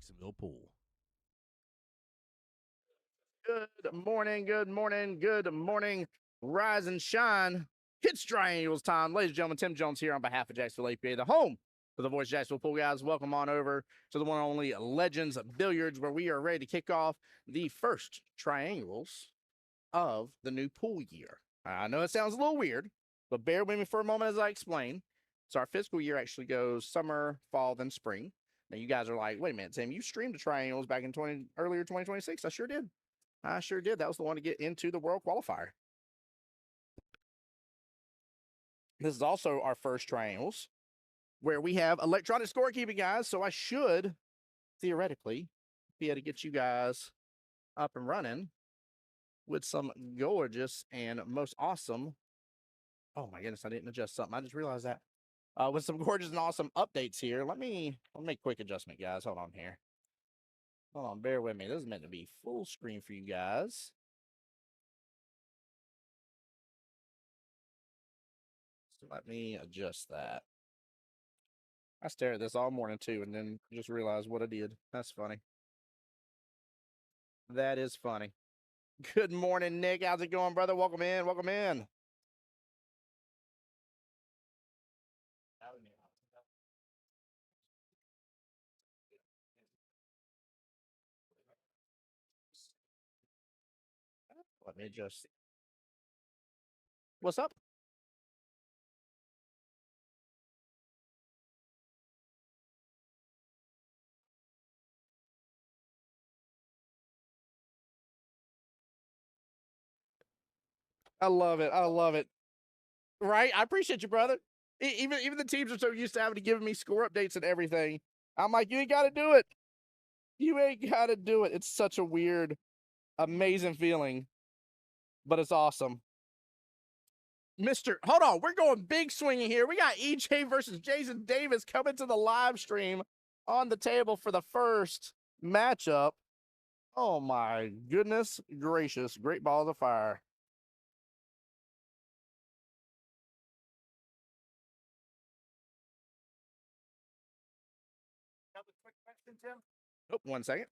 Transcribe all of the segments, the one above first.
Jacksonville Pool. Good morning, good morning, good morning. Rise and shine. It's Triangles time. Ladies and gentlemen, Tim Jones here on behalf of Jacksonville APA, the home for the Voice of Jacksonville Pool guys. Welcome on over to the one and only Legends Billiards, where we are ready to kick off the first Triangles of the new pool year. I know it sounds a little weird, but bear with me for a moment as I explain. So our fiscal year actually goes summer, fall, then spring. Now you guys are like, wait a minute, Tim, you streamed the Triangles back in earlier 2026. I sure did. I sure did. That was the one to get into the World Qualifier. This is also our first Triangles where we have electronic scorekeeping, guys. So I should theoretically be able to get you guys up and running with some gorgeous and most awesome. Oh my goodness, I didn't adjust something. I just realized that. With some gorgeous and awesome updates here. Let me make a quick adjustment, guys. Hold on here. Hold on, bear with me. This is meant to be full screen for you guys. So let me adjust that. I stare at this all morning too, and then just realize what I did. That's funny. That is funny. Good morning, Nick. How's it going, brother? Welcome in. Welcome in. Let me just. What's up? I love it. I love it. Right? I appreciate you, brother. Even the teams are so used to having to give me score updates and everything. I'm like, you ain't got to do it. You ain't got to do it. It's such a weird, amazing feeling, but it's awesome. Hold on, we're going big swinging here. We got EJ versus Jason Davis coming to the live stream on the table for the first matchup. Oh my goodness gracious. Great balls of fire. Another quick question, Tim? Oh, 1 second.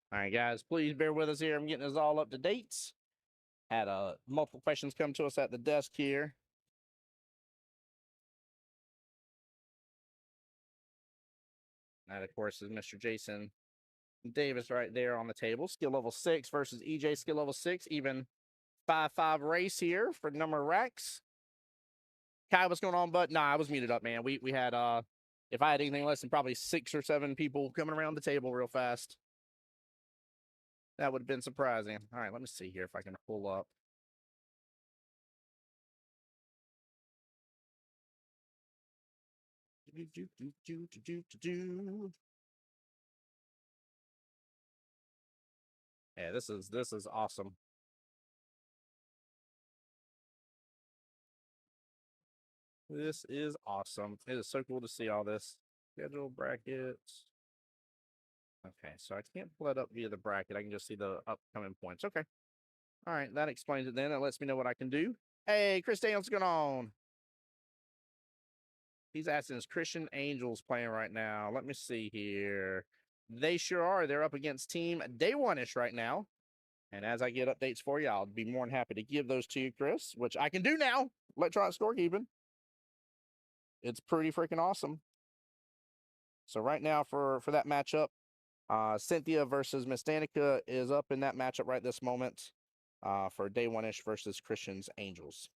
All right, guys, please bear with us here. I'm getting us all up to date. Had multiple questions come to us at the desk here. That, of course, is Mr. Jason Davis right there on the table. Skill level 6 versus EJ, skill level 6. Even 5-5 race here for number of racks. Kai, what's going on, bud? Nah, I was muted up, man. We had if I had anything less than probably 6 or 7 people coming around the table real fast. That would have been surprising. All right, let me see here if I can pull up. Yeah, this is awesome. This is awesome. It is so cool to see all this. Schedule brackets. Okay, so I can't pull it up via the bracket. I can just see the upcoming points. Okay. All right, that explains it then. That lets me know what I can do. Hey, Chris Daniels, what's going on? He's asking, is Christian Angels playing right now? Let me see here. They sure are. They're up against Team Day One-ish right now. And as I get updates for you, I'll be more than happy to give those to you, Chris, which I can do now. Electronic scorekeeping. It's pretty freaking awesome. So right now for that matchup, Cynthia versus Miss Danica is up in that matchup right this moment for Day One-ish versus Christian's Angels.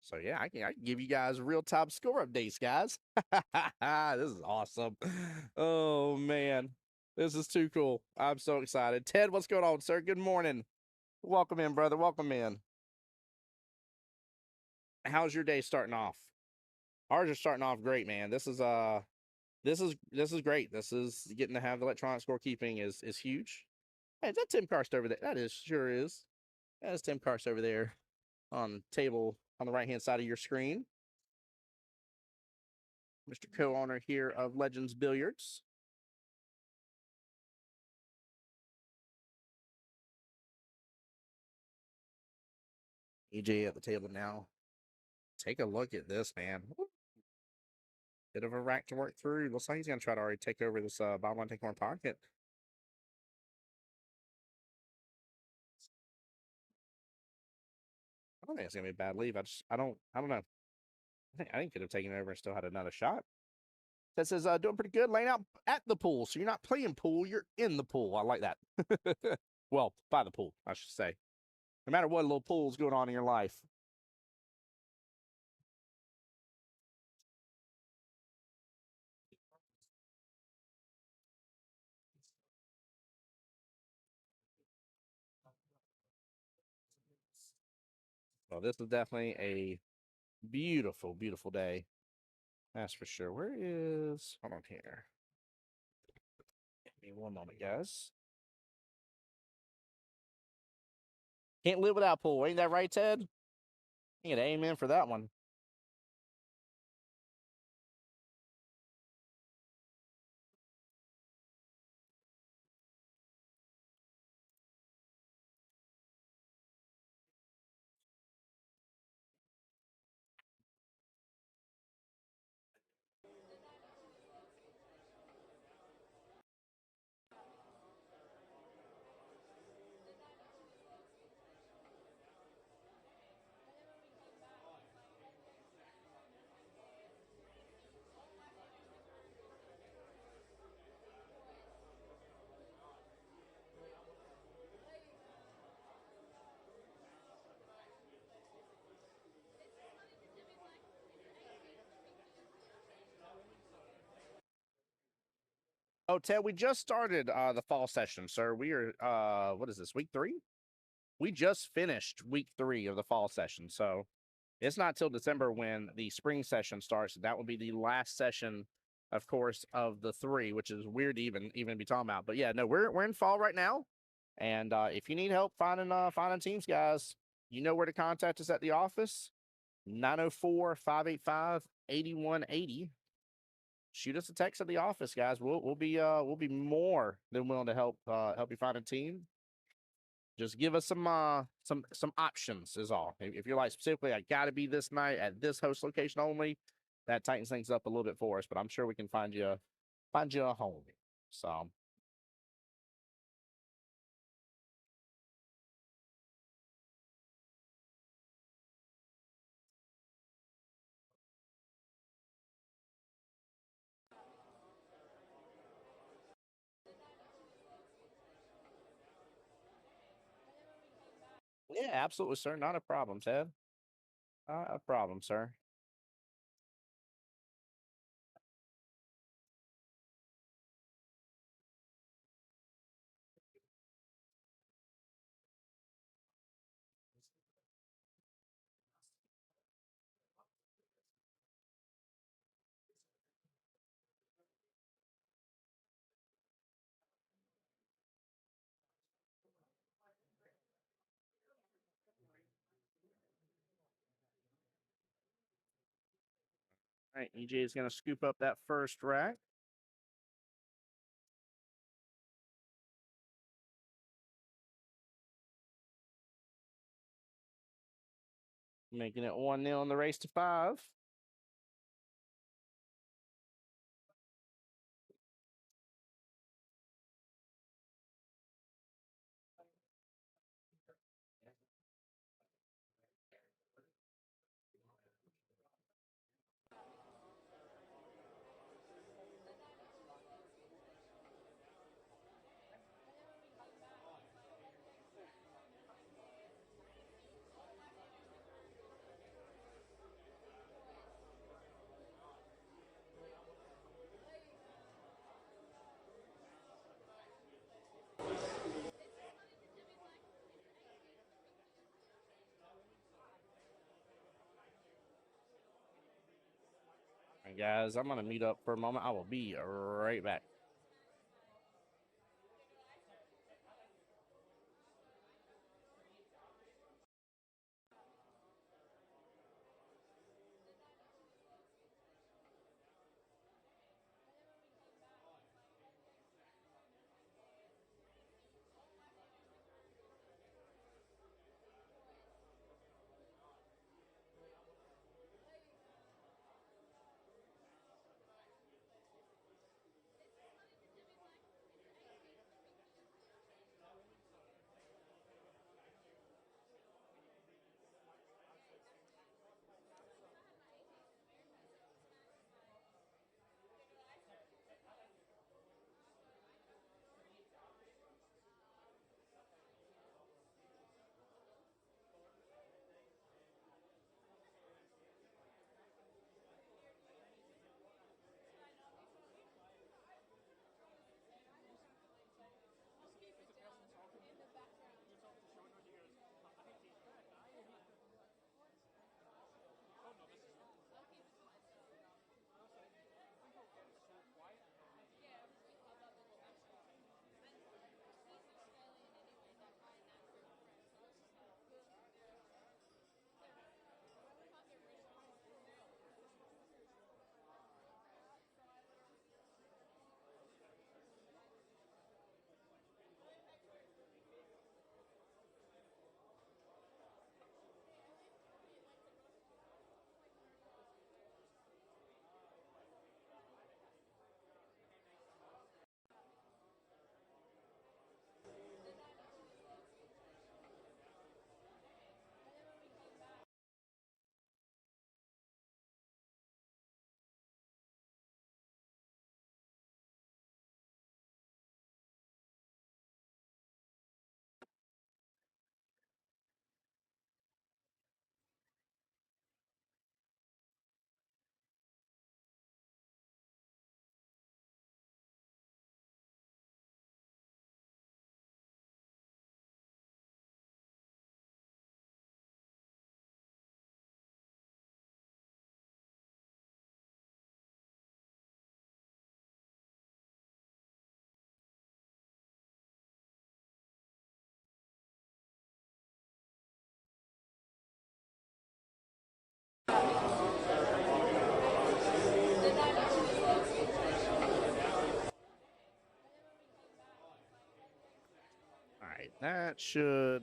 So yeah, I can give you guys real-time score updates, guys. This is awesome. Oh man, this is too cool. I'm so excited. Ted, what's going on, sir? Good morning. Welcome in, brother. Welcome in. How's your day starting off? Ours are starting off great, man. This is great. This is getting to have the electronic scorekeeping is huge. Hey, is that Tim Karst over there? That is sure is. That is Tim Karst over there on the table on the right-hand side of your screen. Mr. Co-owner here of Legends Billiards. EJ at the table now. Take a look at this, man. Bit of a rack to work through. Looks like he's going to try to already take over this bottom line, take more pocket. I don't think it's going to be a bad leave. I don't know. I think could have taken it over and still had another shot. That says doing pretty good, laying out at the pool. So you're not playing pool, you're in the pool. I like that. Well, by the pool, I should say. No matter what little pool's going on in your life. Well, this is definitely a beautiful, beautiful day. That's for sure. Where is, hold on here. Give me one moment, guys. Can't live without pool. Ain't that right, Ted? You get amen for that one. Oh, Ted, we just started the fall session, sir. We are what is this, week 3? We just finished week 3 of the fall session. So it's not till December when the spring session starts. That will be the last session, of course, of the 3, which is weird to even be talking about. But yeah, no, we're in fall right now. And if you need help finding teams, guys, you know where to contact us at the office. 904-585-8180. Shoot us a text at the office, guys. We'll be more than willing to help you find a team. Just give us some options is all. If you're like specifically, I got to be this night at this host location only, that tightens things up a little bit for us. But I'm sure we can find you a home. So yeah, absolutely, sir. Not a problem, Ted. Not a problem, sir. All right, EJ is going to scoop up that first rack. Making it 1-0 in the race to 5. All right, guys, I'm going to mute up for a moment. I will be right back. All right, that's a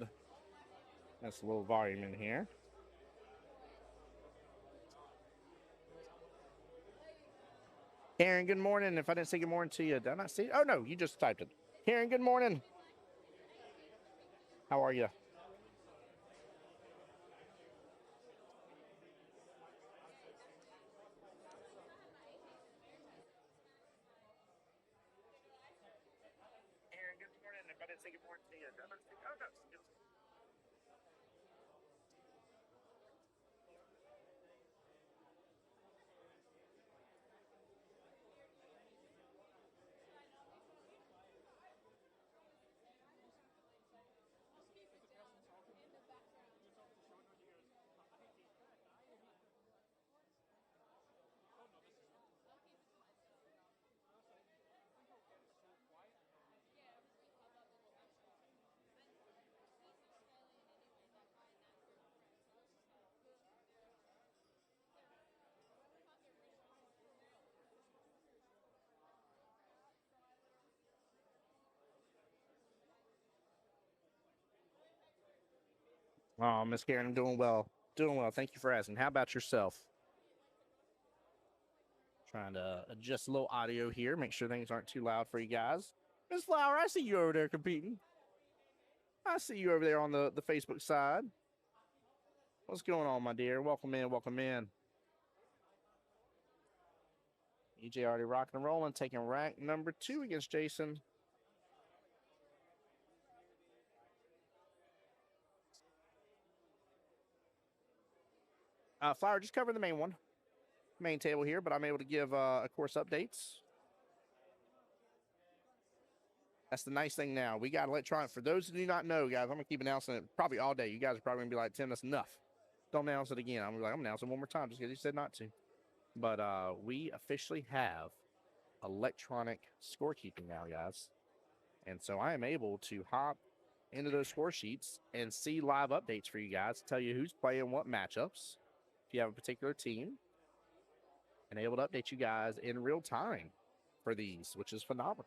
little volume in here. Karen, good morning. If I didn't say good morning to you, did I not see it? Oh, no, you just typed it. Karen, good morning. How are you? Karen, good morning. If I didn't say good morning to you, did I not say? Oh, no. Oh, Miss Karen, I'm doing well. Doing well. Thank you for asking. How about yourself? Trying to adjust a little audio here, make sure things aren't too loud for you guys. Miss Flower, I see you over there competing. I see you over there on the Facebook side. What's going on, my dear? Welcome in, welcome in. EJ already rocking and rolling, taking rack number 2 against Jason. Flower, just cover the main one. Main table here, but I'm able to give, of course, updates. That's the nice thing now. We got electronic. For those who do not know, guys, I'm going to keep announcing it probably all day. You guys are probably going to be like, Tim, that's enough. Don't announce it again. I'm like, I'm announcing one more time just because you said not to. But we officially have electronic scorekeeping now, guys. And so I am able to hop into those score sheets and see live updates for you guys to tell you who's playing what matchups, if you have a particular team, and able to update you guys in real time for these, which is phenomenal.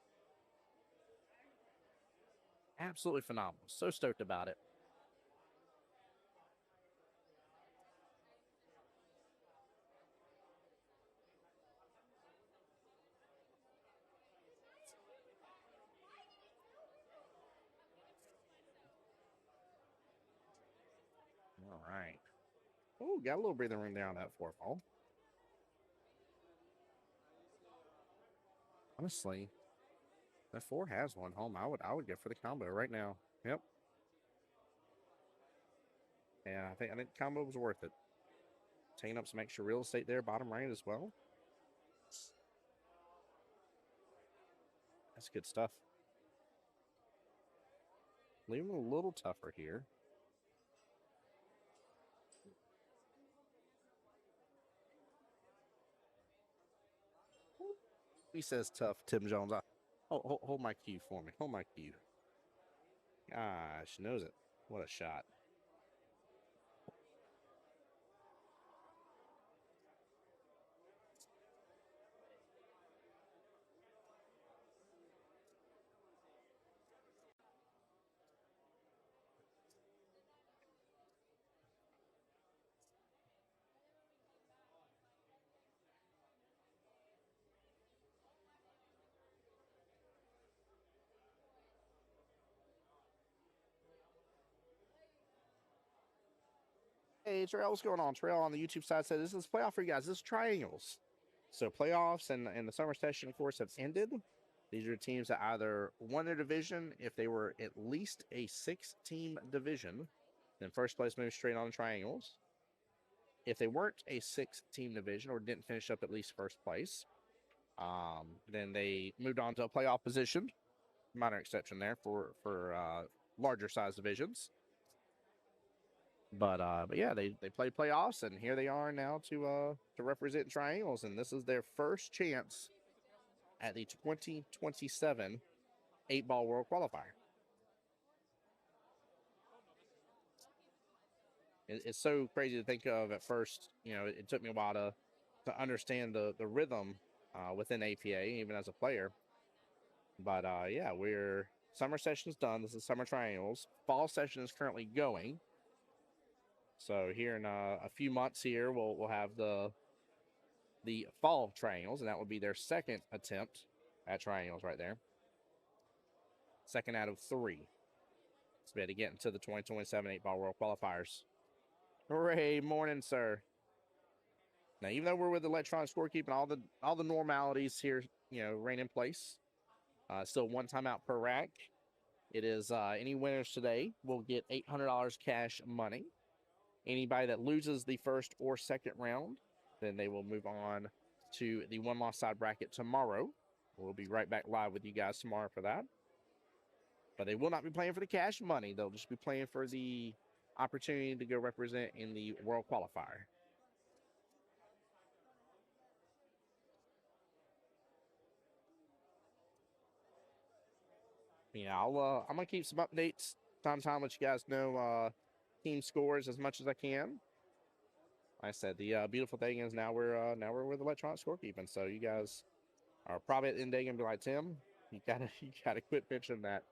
Absolutely phenomenal. So stoked about it. All right. Oh, got a little breathing room there on that 4-ball. Honestly, that 4 has one home. I would go for the combo right now. Yep. Yeah, I think the combo was worth it. Taking up some extra real estate there, bottom right as well. That's good stuff. Leave them a little tougher here. He says tough, Tim Jones. Hold my cue for me. Hold my cue. Gosh, knows it. What a shot. Hey, Trail, what's going on? Trail on the YouTube side said this is playoff for you guys. This is triangles. So playoffs and the summer session, of course, have ended. These are teams that either won their division. If they were at least a 6-team division, then first place moves straight on to triangles. If they weren't a 6-team division or didn't finish up at least first place, then they moved on to a playoff position. Minor exception there for larger size divisions. But yeah, they played playoffs, and here they are now to represent triangles, and this is their first chance at the 2027 8-ball World Qualifier. It's so crazy to think of at first. You know, it took me a while to understand the rhythm within APA, even as a player. But yeah, summer session's done. This is summer triangles. Fall session is currently going. So here in a few months here, we'll have the fall triangles, and that would be their second attempt at triangles right there. Second out of 3. Let's be able to get into the 2027 8-ball World Qualifiers. Hooray, morning, sir. Now, even though we're with electronic scorekeeping, all the normalities here, you know, reign in place. Still 1 timeout per rack. It is any winners today will get $800 cash money. Anybody that loses the first or second round, then they will move on to the 1-loss side bracket tomorrow. We'll be right back live with you guys tomorrow for that. But they will not be playing for the cash money. They'll just be playing for the opportunity to go represent in the World Qualifier. Yeah, I'm gonna keep some updates time to time, let you guys know team scores as much as I can. Like I said, the beautiful thing is now we're with electronic scorekeeping, so you guys are probably at the end of the day gonna be like, Tim, you gotta quit pitching that.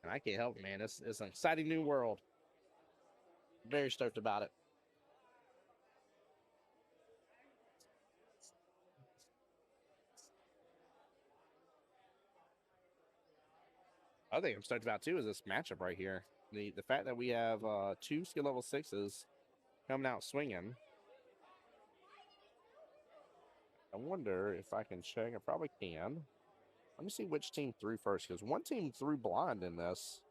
And I can't help it, man. It's an exciting new world. Very stoked about it. I think I'm stoked about too is this matchup right here. The fact that we have two skill level 6s coming out swinging. I wonder if I can check. I probably can. Let me see which team threw first, because one team threw blind in this.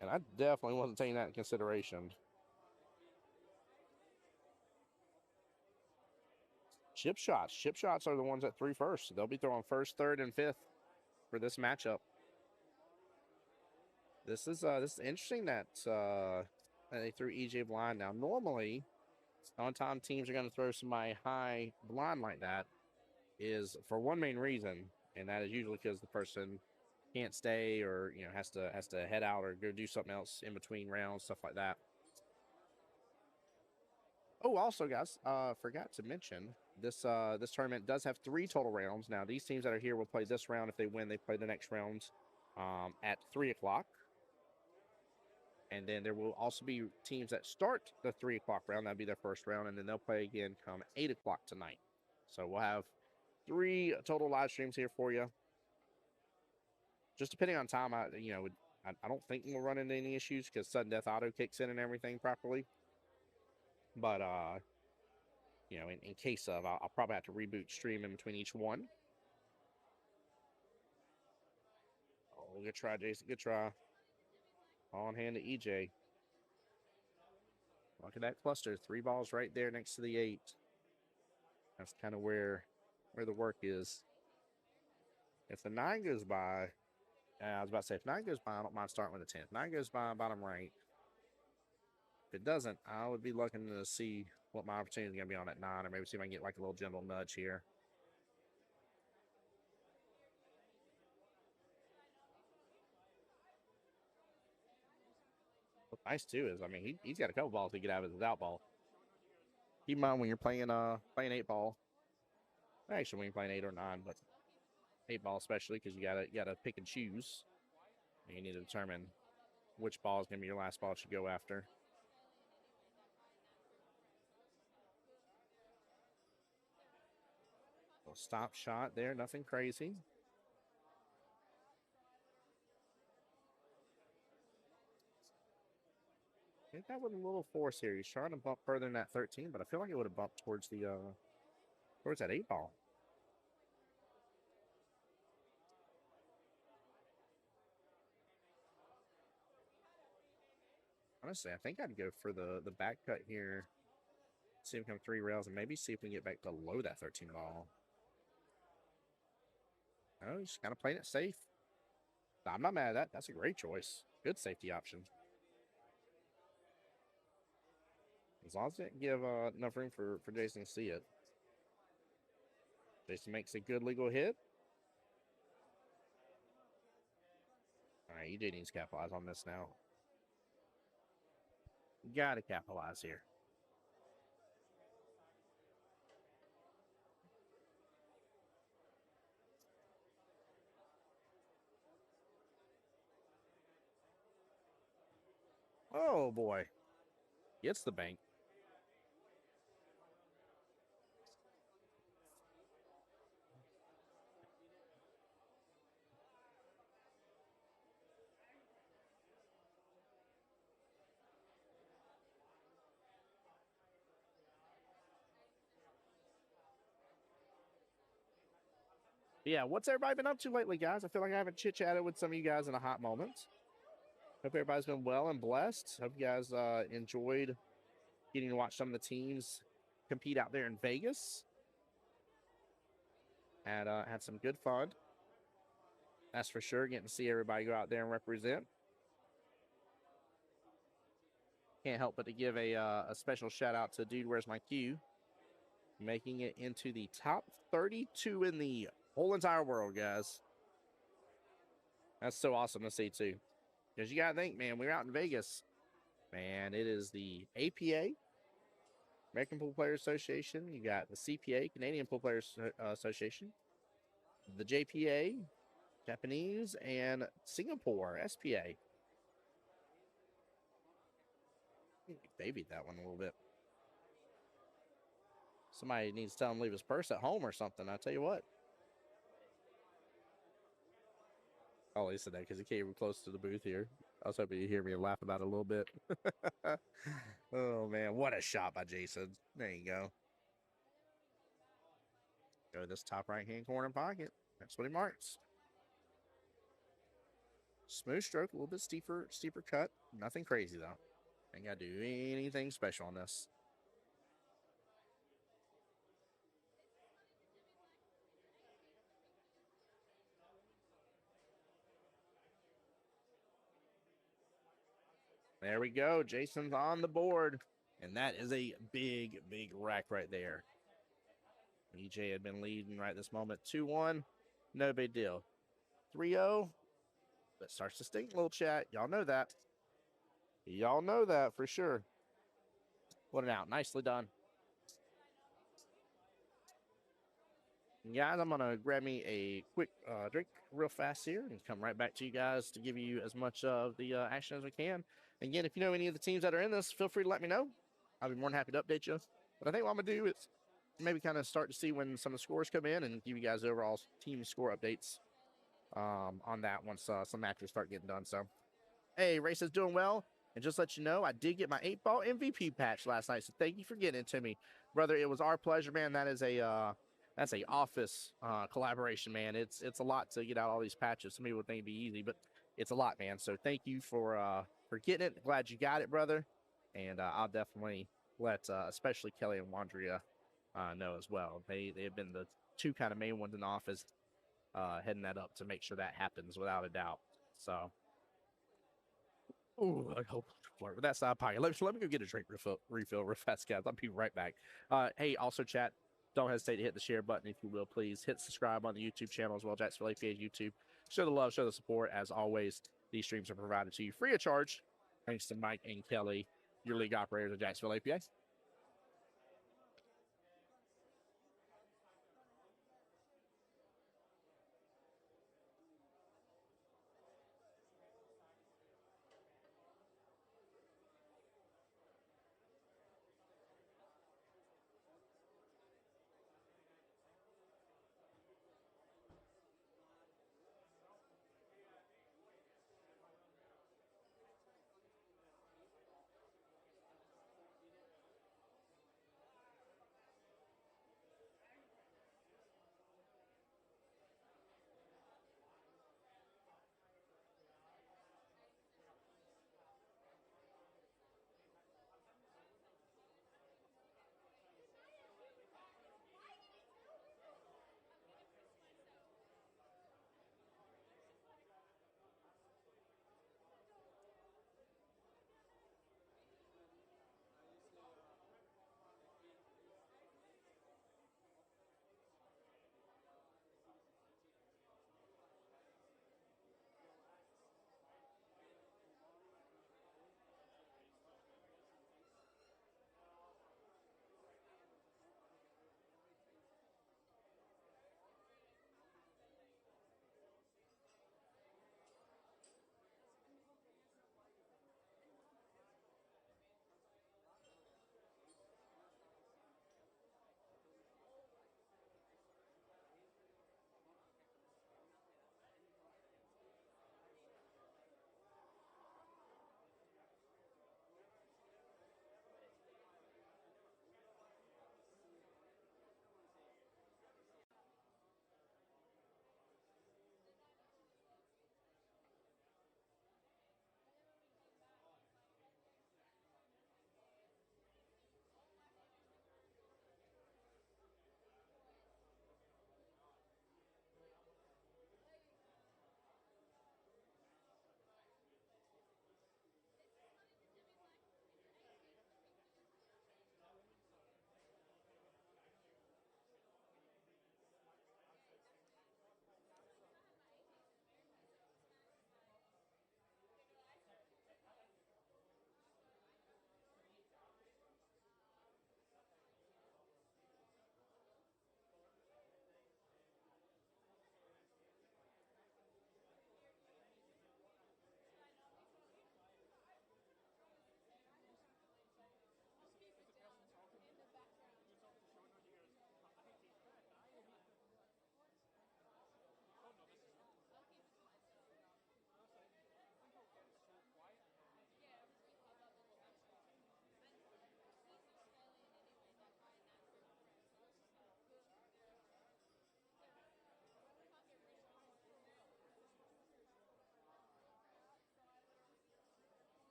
And I definitely wasn't taking that in consideration. Chip shots. Chip shots are the ones that threw first. They'll be throwing first, third, and fifth for this matchup. This is interesting that they threw EJ blind. Now, normally, on time teams are going to throw somebody high blind like that is for one main reason, and that is usually because the person can't stay or has to head out or go do something else in between rounds, stuff like that. Oh, also, guys, forgot to mention this tournament does have 3 total rounds. Now, these teams that are here will play this round. If they win, they play the next round at 3 o'clock. And then there will also be teams that start the 3 o'clock round. That'll be their first round, and then they'll play again come 8 o'clock tonight. So we'll have 3 total live streams here for you. Just depending on time, I don't think we'll run into any issues because sudden death auto kicks in and everything properly. But in case of, I'll probably have to reboot stream in between each one. Oh, good try, Jason. Good try. On hand to EJ. Look at that cluster. 3 balls right there next to the 8. That's kind of where the work is. If the 9 goes by, I was about to say, if 9 goes by, I don't mind starting with the 10. If 9 goes by, bottom right. If it doesn't, I would be looking to see what my opportunity is going to be on at 9, or maybe see if I can get like a little gentle nudge here. What's nice too is, I mean, he's got a couple balls to get out of his out ball. Keep in mind when you're playing 8 ball. Actually, when you're playing 8 or 9, but 8 ball especially, because you gotta pick and choose. And you need to determine which ball is going to be your last ball to go after. Little stop shot there, nothing crazy. I think that was a little force here. He's trying to bump further than that 13, but I feel like it would have bumped towards the towards that 8 ball. Honestly, I think I'd go for the back cut here. See him come 3 rails and maybe see if we can get back below that 13 ball. Oh, he's kind of playing it safe. I'm not mad at that. That's a great choice. Good safety option. As long as it give enough room for Jason to see it. Jason makes a good legal hit. All right, you do need to capitalize on this now. Got to capitalize here. Oh, boy. Gets the bank. Yeah, what's everybody been up to lately, guys? I feel like I haven't chit-chatted with some of you guys in a hot moment. Hope everybody's been well and blessed. Hope you guys enjoyed getting to watch some of the teams compete out there in Vegas. Had some good fun. That's for sure. Getting to see everybody go out there and represent. Can't help but to give a special shout out to Dude Where's My Cue, making it into the top 32 in the whole entire world, guys. That's so awesome to see too. Because you gotta think, man, we're out in Vegas. Man, it is the APA, American Pool Players Association. You got the CPA, Canadian Pool Players Association, the JPA, Japanese, and Singapore SPA. Babied that one a little bit. Somebody needs to tell him to leave his purse at home or something. I'll tell you what. Oh, he said that because he came close to the booth here. I was hoping you'd hear me laugh about it a little bit. Oh, man. What a shot by Jason. There you go. Go to this top right-hand corner pocket. That's what he marks. Smooth stroke, a little bit steeper cut. Nothing crazy, though. Ain't got to do anything special on this. There we go. Jason's on the board. And that is a big, big rack right there. EJ had been leading right this moment. 2-1. No big deal. 3-0. That starts to stink a little, chat. Y'all know that. Y'all know that for sure. What an out. Nicely done. Guys, I'm going to grab me a quick drink real fast here and come right back to you guys to give you as much of the action as we can. Again, if you know any of the teams that are in this, feel free to let me know. I'll be more than happy to update you. But I think what I'm going to do is maybe kind of start to see when some of the scores come in and give you guys overall team score updates on that once some matches start getting done. So, hey, Race is doing well. And just let you know, I did get my 8-ball MVP patch last night. So thank you for getting it to me. Brother, it was our pleasure, man. That's a office collaboration, man. It's a lot to get out all these patches. Some people would think it'd be easy, but it's a lot, man. So thank you for getting it. Glad you got it, brother. And I'll definitely let especially Kelly and Wandria know as well. They have been the two kind of main ones in the office heading that up to make sure that happens without a doubt. So, ooh, I hope with that side pocket. Let me go get a drink refill real fast, guys. I'll be right back. Hey, also chat. Don't hesitate to hit the share button if you will, please. Hit subscribe on the YouTube channel as well, Jacksonville APA YouTube. Show the love, show the support. As always, these streams are provided to you free of charge. Thanks to Mike and Kelly, your league operators at Jacksonville APA.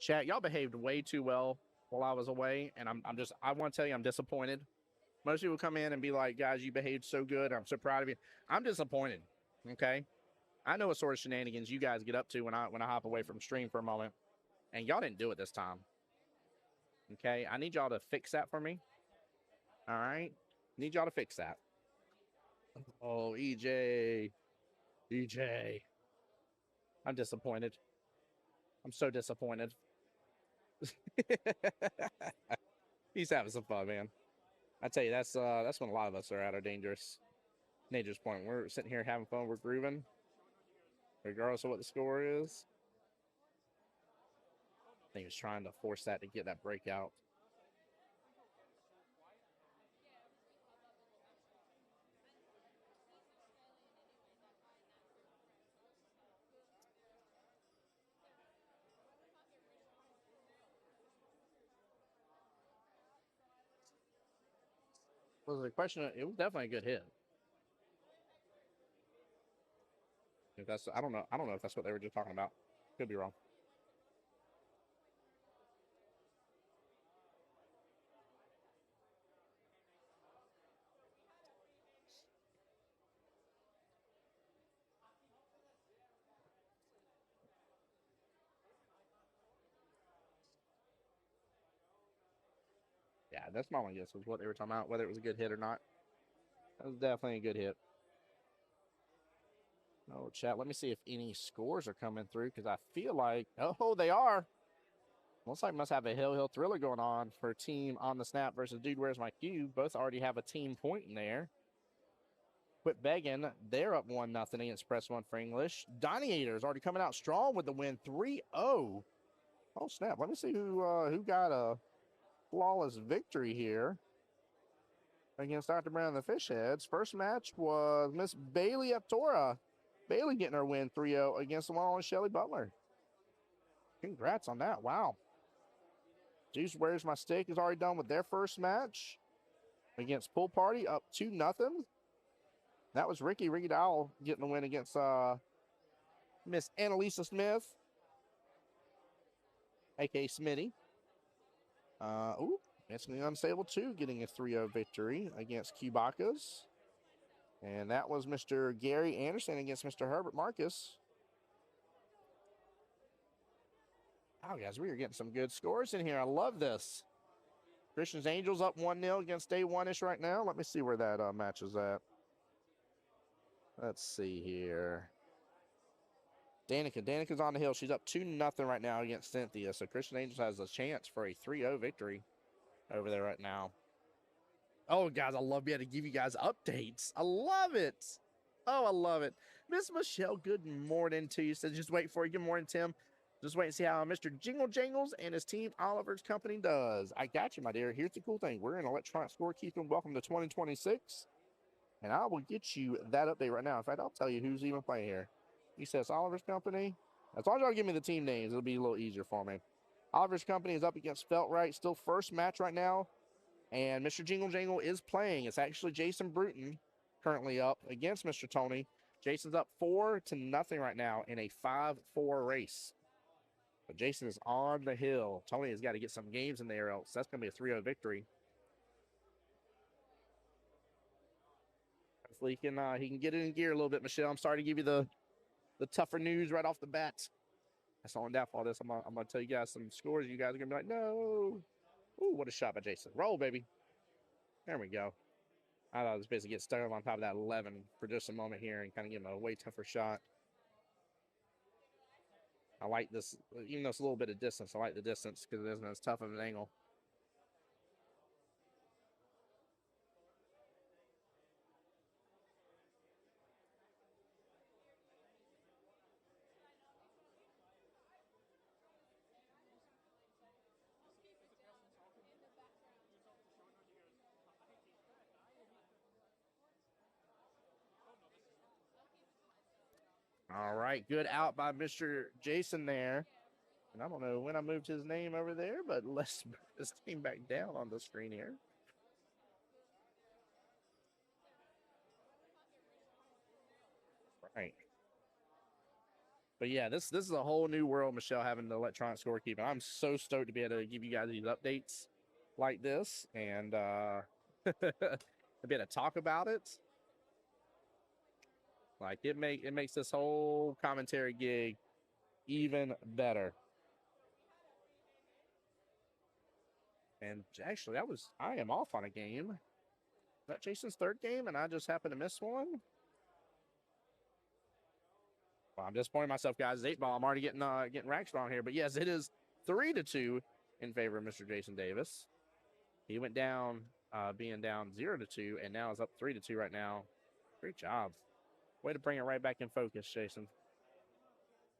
Chat, y'all behaved way too well while I was away, and I want to tell you, I'm disappointed. Most people come in and be like, guys, you behaved so good. I'm so proud of you. I'm disappointed. Okay. I know what sort of shenanigans you guys get up to when I hop away from stream for a moment, and y'all didn't do it this time. Okay. I need y'all to fix that for me. All right. Need y'all to fix that. Oh, EJ. EJ. I'm disappointed. I'm so disappointed. He's having some fun, man. I tell you, that's when a lot of us are at our dangerous point. We're sitting here having fun, we're grooving, regardless of what the score is. I think he was trying to force that to get that breakout. Was the question? It was definitely a good hit. If that's, I don't know if that's what they were just talking about. Could be wrong. Yeah, that's my only guess was what they were talking about, whether it was a good hit or not. That was definitely a good hit. Oh, chat, let me see if any scores are coming through, because I feel like, oh, they are. Looks like must have a Hill Thriller going on for team on the snap versus Dude Where's My Cue. Both already have a team point in there. Quit begging. They're up 1-0 against Press One for English. Doniator's already coming out strong with the win 3-0. Oh, snap. Let me see who got a flawless victory here against Dr. Brown and the Fishheads. First match was Miss Bailey Aptora. Bailey getting her win 3-0 against the one on Shelly Butler. Congrats on that. Wow. Juice Where's My Stick is already done with their first match against Pool Party, up 2-0. That was Ricky Dowell getting the win against Miss Annalisa Smith, a.k.a. Smitty. Mentally Unstable 2 getting a 3-0 victory against Cubacas. And that was Mr. Gary Anderson against Mr. Herbert Marcus. Wow, guys, we are getting some good scores in here. I love this. Christian's Angels up 1-0 against Day One-ish right now. Let me see where that match is at. Let's see here. Danica's on the hill. She's up 2-0 right now against Cynthia. So Christian Angels has a chance for a 3-0 victory over there right now. Oh, guys, I love being able to give you guys updates. I love it. Oh, I love it. Miss Michelle, good morning to you. Says just wait for you. Good morning, Tim. Just wait and see how Mr. Jingle Jangles and his team Oliver's company does. I got you, my dear. Here's the cool thing. We're in electronic scorekeeping. Welcome to 2026. And I will get you that update right now. In fact, I'll tell you who's even playing here. He says Oliver's company. As long as y'all give me the team names, it'll be a little easier for me. Oliver's company is up against Feltwright. Still first match right now. And Mr. Jingle Jangle is playing. It's actually Jason Bruton currently up against Mr. Tony. Jason's up 4-0 right now in a 5-4 race. But Jason is on the hill. Tony has got to get some games in there, else that's going to be a 3-0 victory. Hopefully he can get it in gear a little bit, Michelle. I'm sorry to give you the tougher news right off the bat. That's all in doubt for all this. I'm going to tell you guys some scores. You guys are going to be like, no. Ooh, what a shot by Jason. Roll, baby. There we go. I thought I was basically get stuck on top of that 11 for just a moment here and kind of give him a way tougher shot. I like this, even though it's a little bit of distance. I like the distance because it isn't as tough of an angle. All right, good out by Mr. Jason there. And I don't know when I moved his name over there, but let's move his name back down on the screen here. Right. But yeah, this is a whole new world, Michelle, having the electronic scorekeeping. I'm so stoked to be able to give you guys these updates like this and to be able to talk about it. Like it makes this whole commentary gig even better. And actually, I am off on a game. Is that Jason's third game, and I just happened to miss one? Well, I'm disappointing myself, guys. 8-ball. I'm already getting racks wrong here, but yes, it is 3-2 in favor of Mr. Jason Davis. He went down, being down 0-2, and now is up 3-2 right now. Great job. Way to bring it right back in focus, Jason.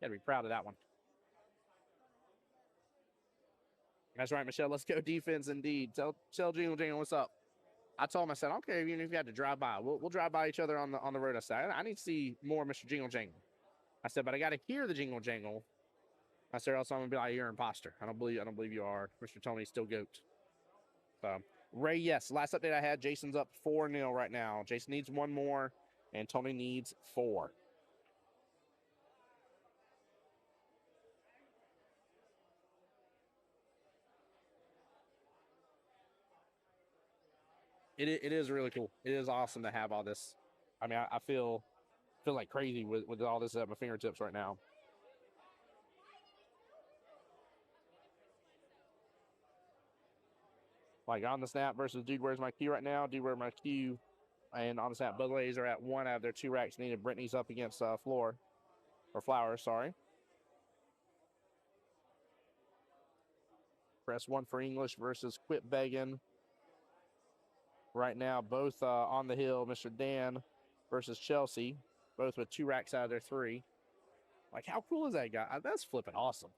Got to be proud of that one. That's right, Michelle. Let's go defense indeed. Tell Jingle Jingle what's up. I told him, I said, I don't care even if you had to drive by. We'll drive by each other on the road. I said, I need to see more Mr. Jingle Jangle. I said, but I got to hear the Jingle Jangle. I said, or else I'm gonna be like, you're an imposter. I don't believe you are. Mr. Tony's still goat. So Ray, yes. Last update I had, Jason's up 4-0 right now. Jason needs one more, and Tony needs 4. It is really cool. It is awesome to have all this. I mean, I feel like crazy with all this at my fingertips right now. Like on the snap versus Dude Where's My Cue right now. Dude Where's My Cue. And on the snap, both ladies are at 1 out of their 2 racks needed. Brittany's up against Flowers, sorry. Press 1 for English versus Quit Begging. Right now, both on the hill. Mr. Dan versus Chelsea. Both with 2 racks out of their 3. Like, how cool is that guy? That's flipping awesome.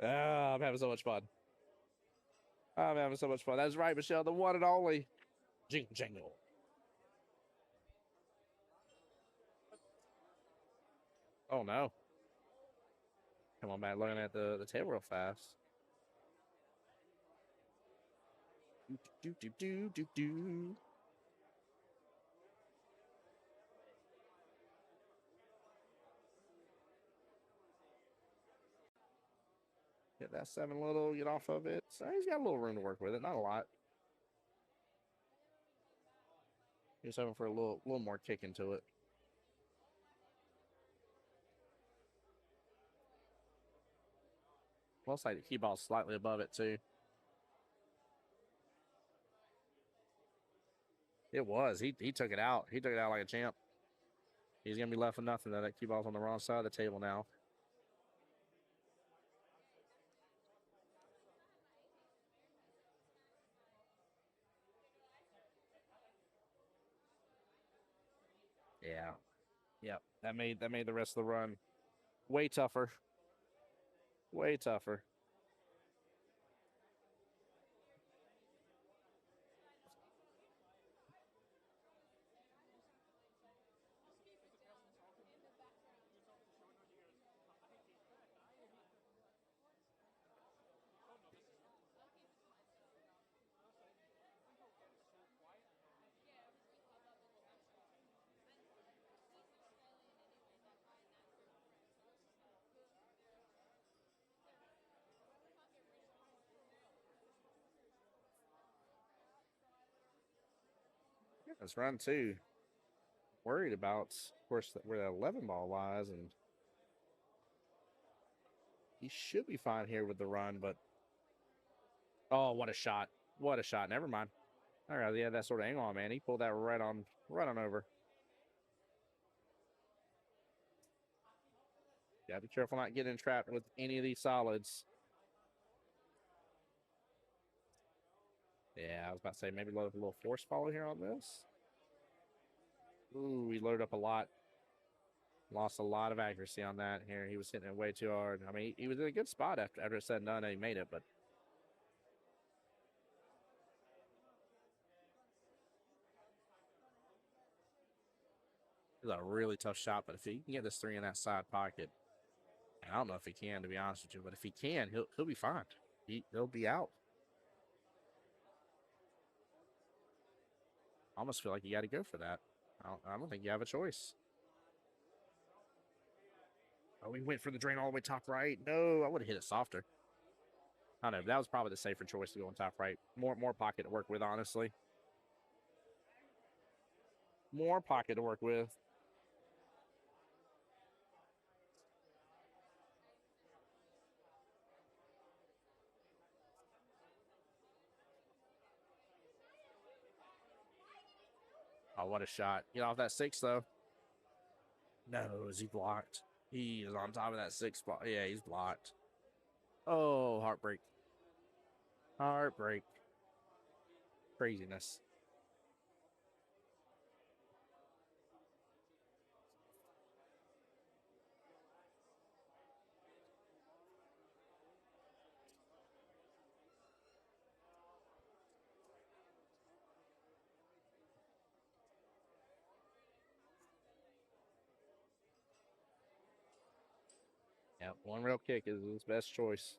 I'm having so much fun. I'm having so much fun. That's right, Michelle. The one and only Jingle Jangle. Oh, no. Come on, man. Looking at the table real fast. Do. Get that 7 little, get off of it. So he's got a little room to work with it, not a lot. He's hoping for a little more kick into it. Looks like the key ball's slightly above it, too. It was. He took it out. He took it out like a champ. He's going to be left with nothing, though. That cue ball's on the wrong side of the table now. Yeah. Yep. That made the rest of the run way tougher. Way tougher. That's run 2. Worried about, of course, where that 11 ball lies, and he should be fine here with the run, but oh, what a shot. What a shot. Never mind. All right, yeah, that sort of angle on, man. He pulled that right on over. Gotta be careful not getting trapped with any of these solids. Yeah, I was about to say maybe load up a little force follow here on this. Ooh, he loaded up a lot. Lost a lot of accuracy on that here. He was hitting it way too hard. I mean, he was in a good spot after it's said and done, and he made it, but it was a really tough shot. But if he can get this 3 in that side pocket, I don't know if he can, to be honest with you, but if he can, he'll be fine. He'll be out. I almost feel like you got to go for that. I don't think you have a choice. Oh, we went for the drain all the way top right. No, I would have hit it softer. I don't know, but that was probably the safer choice to go on top right. More pocket to work with, honestly. More pocket to work with. Oh, what a shot. Get off that 6, though. No, is he blocked? He is on top of that 6 spot. Yeah, he's blocked. Oh, heartbreak. Heartbreak. Craziness. Yep, one real kick is his best choice.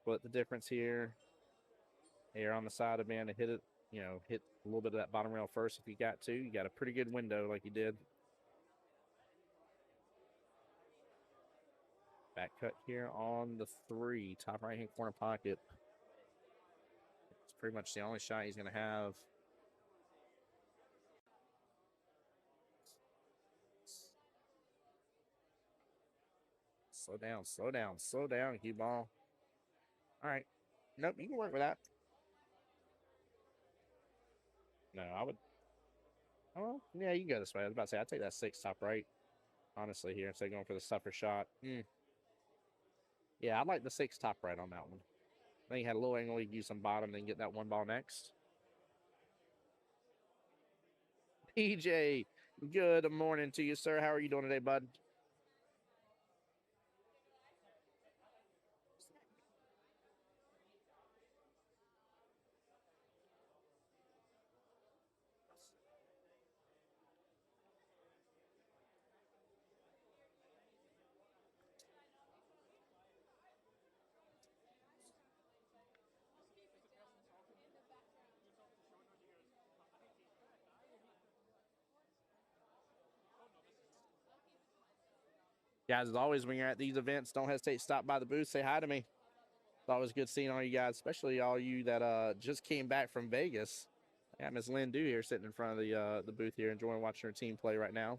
Split the difference here. Air on the side of man to hit it, hit a little bit of that bottom rail first if you got to. You got a pretty good window like you did. Back cut here on the 3, top right-hand corner pocket. It's pretty much the only shot he's going to have. Slow down, slow down, slow down, cue ball. All right. Nope, you can work with that. No, I would. Oh, yeah, you can go this way. I was about to say, I'd take that 6 top right, honestly, here, instead of going for the suffer shot. Yeah, I'd like the 6 top right on that one. Then you had a little angle, you use some bottom, then get that 1 ball next. PJ, good morning to you, sir. How are you doing today, bud? Guys, as always, when you're at these events, don't hesitate to stop by the booth. Say hi to me. It's always good seeing all you guys, especially all you that just came back from Vegas. I got Miss Lynn Dew here sitting in front of the booth here, enjoying watching her team play right now.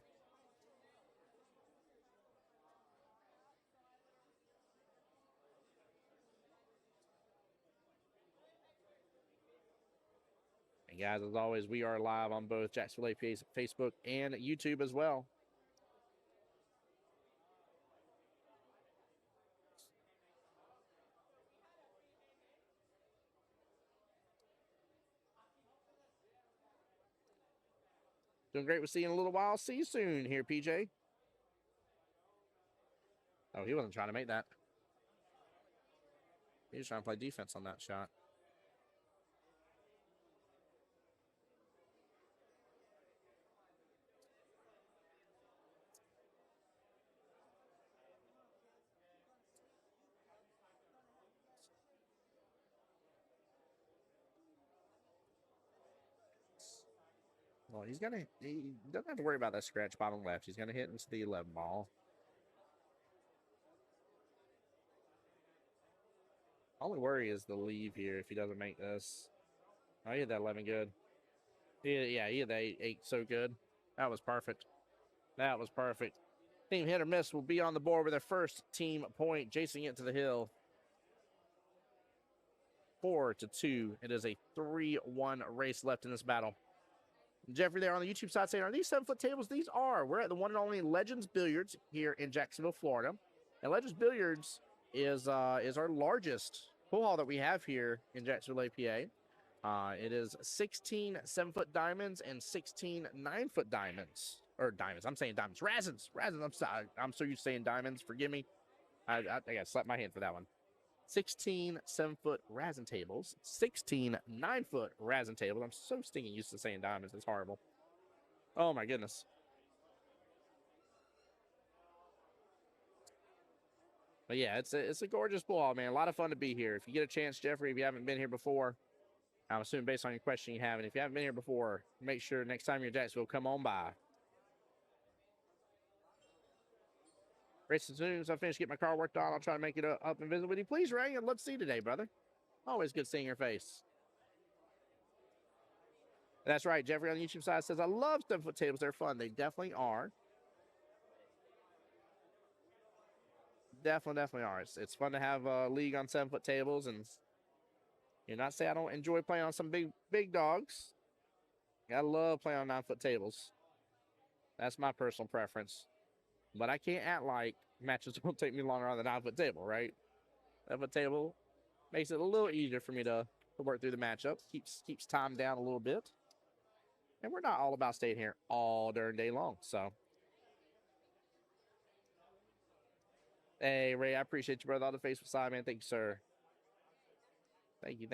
And guys, as always, we are live on both Jacksonville APA's Facebook and YouTube as well. Doing great. We'll see you in a little while. See you soon here, PJ. Oh, he wasn't trying to make that. He was trying to play defense on that shot. Well, he doesn't have to worry about that scratch bottom left. He's going to hit into the 11 ball. Only worry is the leave here if he doesn't make this. Oh, he hit that 11 good. Yeah, he hit that 8 so good. That was perfect. That was perfect. Team hit or miss will be on the board with their first team point, chasing it to the hill. 4-2. It is a 3-1 race left in this battle. Jeffrey there on the YouTube side saying, are these 7-foot tables? These are. We're at the one and only Legends Billiards here in Jacksonville, Florida. And Legends Billiards is our largest pool hall that we have here in Jacksonville APA. It is 16 7-foot diamonds and 16 9-foot diamonds. Or diamonds. I'm saying diamonds. Razins. I'm sorry. I'm so used to saying diamonds. Forgive me. I got to slap my hand for that one. 16 7-foot Razin tables, 16 9-foot Razin tables. I'm so stinking used to saying diamonds. It's horrible. Oh, my goodness. But yeah, it's a gorgeous pool hall, man. A lot of fun to be here. If you get a chance, Jeffrey, if you haven't been here before, I'm assuming based on your question you haven't. If you haven't been here before, make sure next time you're in Jacksonville, come on by. Race as soon as I finish getting my car worked on, I'll try to make it up and visit with you. Please, Ray, and let's see today, brother. Always good seeing your face. That's right. Jeffrey on the YouTube side says, I love 7-foot tables. They're fun. They definitely are. Definitely are. It's fun to have a league on 7-foot tables, and you're not saying I don't enjoy playing on some big dogs. I love playing on 9-foot tables. That's my personal preference. But I can't act like matches won't take me longer on the 9-foot table, right? 7-foot table makes it a little easier for me to work through the matchup. Keeps time down a little bit. And we're not all about staying here all darn day long, so. Hey, Ray, I appreciate you, brother. On the Facebook side, man. Thank you, sir. Thank you.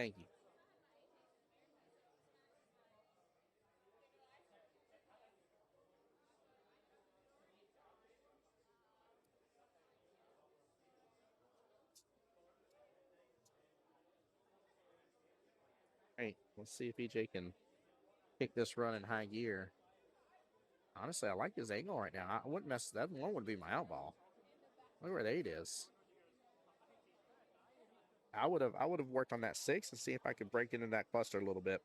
Hey, let's see if EJ can kick this run in high gear. Honestly, I like his angle right now. I wouldn't mess that. One would be my outball. Look where the 8 is. I would have worked on that 6 and see if I could break into that cluster a little bit.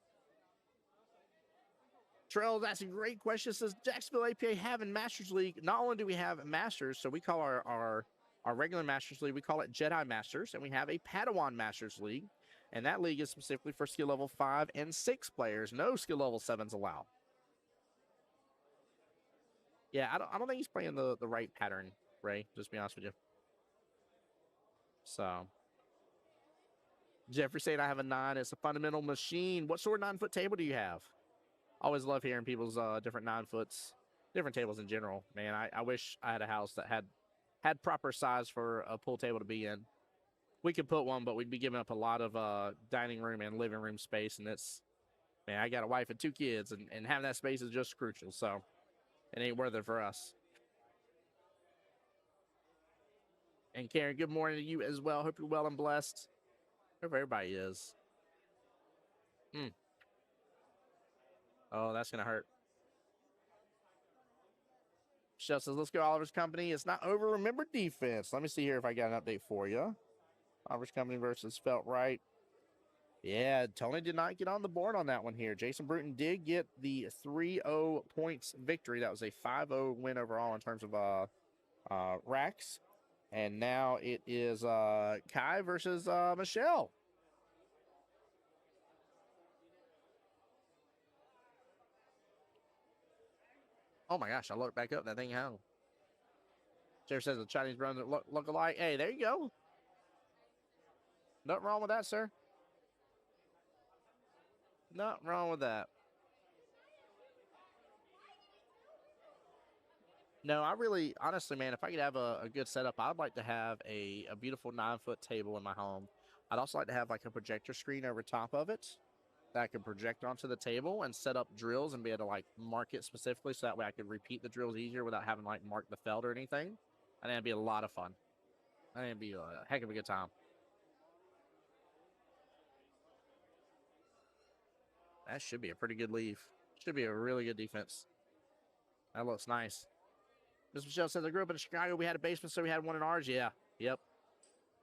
Trail, that's a great question. It says Jacksonville APA having Masters League. Not only do we have Masters, so we call our regular Masters League, we call it Jedi Masters, and we have a Padawan Masters League, and that league is specifically for skill level 5 and 6 players. No skill level 7s allowed. Yeah, I don't think he's playing the right pattern, Ray. Just to be honest with you. So, Jeffrey saying I have a 9. It's a fundamental machine. What sort of 9-foot table do you have? Always love hearing people's different 9-foots, different tables in general. Man, I wish I had a house that had proper size for a pool table to be in. We could put one, but we'd be giving up a lot of dining room and living room space, and it's, man, I got a wife and 2 kids, and having that space is just crucial. So it ain't worth it for us. And Karen, good morning to you as well. Hope you're well and blessed. Hope everybody is. Oh, that's going to hurt. Chef says, let's go Oliver's Company. It's not over. Remember defense. Let me see here if I got an update for you. Oliver's Company versus Felt Right. Yeah, Tony did not get on the board on that one here. Jason Bruton did get the 3-0 points victory. That was a 5-0 win overall in terms of racks. And now it is Kai versus Michelle. Oh my gosh, I looked back up. That thing hung. Jeff says the Chinese brothers look alike. Hey, there you go. Nothing wrong with that, sir. Nothing wrong with that. No, I really, honestly, man, if I could have a good setup, I'd like to have a beautiful 9-foot table in my home. I'd also like to have like a projector screen over top of it that I could project onto the table and set up drills and be able to like mark it specifically so that way I could repeat the drills easier without having to like mark the felt or anything. I think it'd be a lot of fun. I think it'd be a heck of a good time. That should be a pretty good leave. Should be a really good defense. That looks nice. Mr. Michelle says, I grew up in Chicago. We had a basement, so we had one in ours. Yeah. Yep.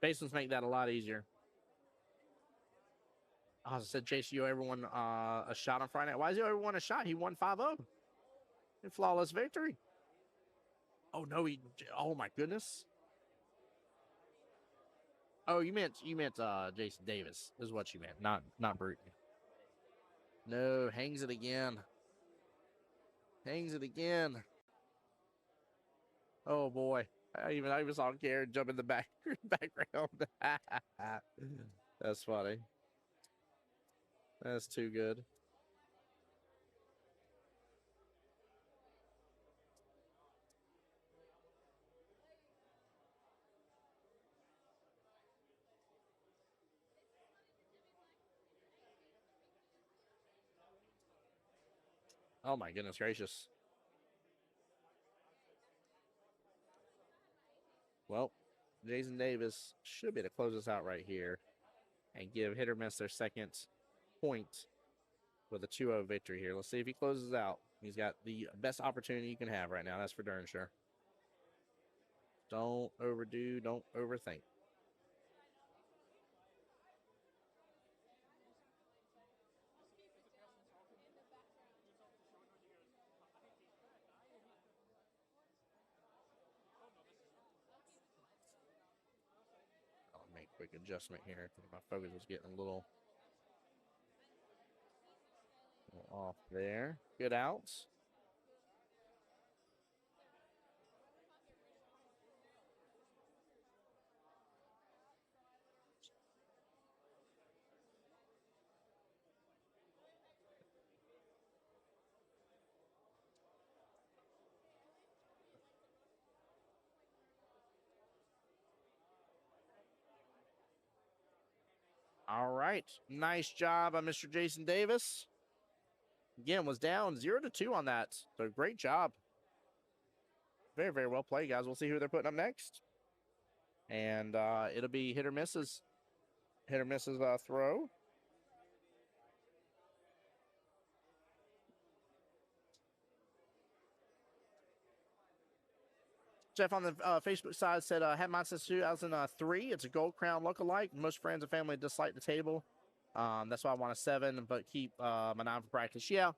Basements make that a lot easier. I said, Chase, you ever won a shot on Friday night? Why does he ever won a shot? He won 5-0. In flawless victory. Oh, no. Oh, my goodness. Oh, you meant Jason Davis is what you meant, not Bruton. No, hangs it again. Hangs it again. Oh boy. I even saw Karen jump in the background. That's funny. That's too good. Oh my goodness gracious. Well, Jason Davis should be able to close this out right here and give Hit or Miss their second point with a 2-0 victory here. Let's see if he closes out. He's got the best opportunity you can have right now. That's for darn sure. Don't overdo, don't overthink. I'll make a quick adjustment here. My focus was getting a little off there. Good outs. All right. Nice job on Mr. Jason Davis. Again, was down 0-2 on that. So great job. Very, very well played, guys. We'll see who they're putting up next. And it'll be hit or misses. Hit or misses throw. Jeff on the Facebook side said, had mine since 2003. It's a gold crown lookalike. Most friends and family dislike the table. That's why I want a 7, but keep my 9 for practice. Yeah,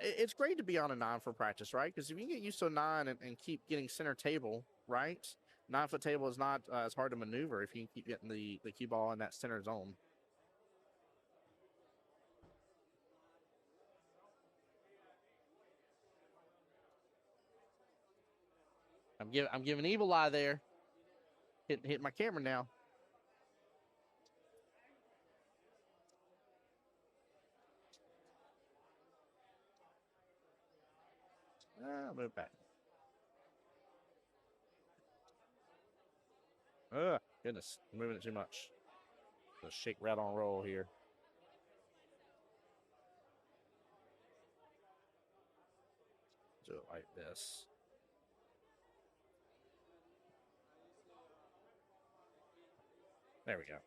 it's great to be on a 9 for practice, right? Because if you can get used to a 9 and keep getting center table, right? 9-foot table is not as hard to maneuver if you can keep getting the cue ball in that center zone. I'm giving evil eye there. Hit my camera now. Move back. Goodness, I'm moving it too much. Let's shake, rattle, and roll here. Do it like this. There we go.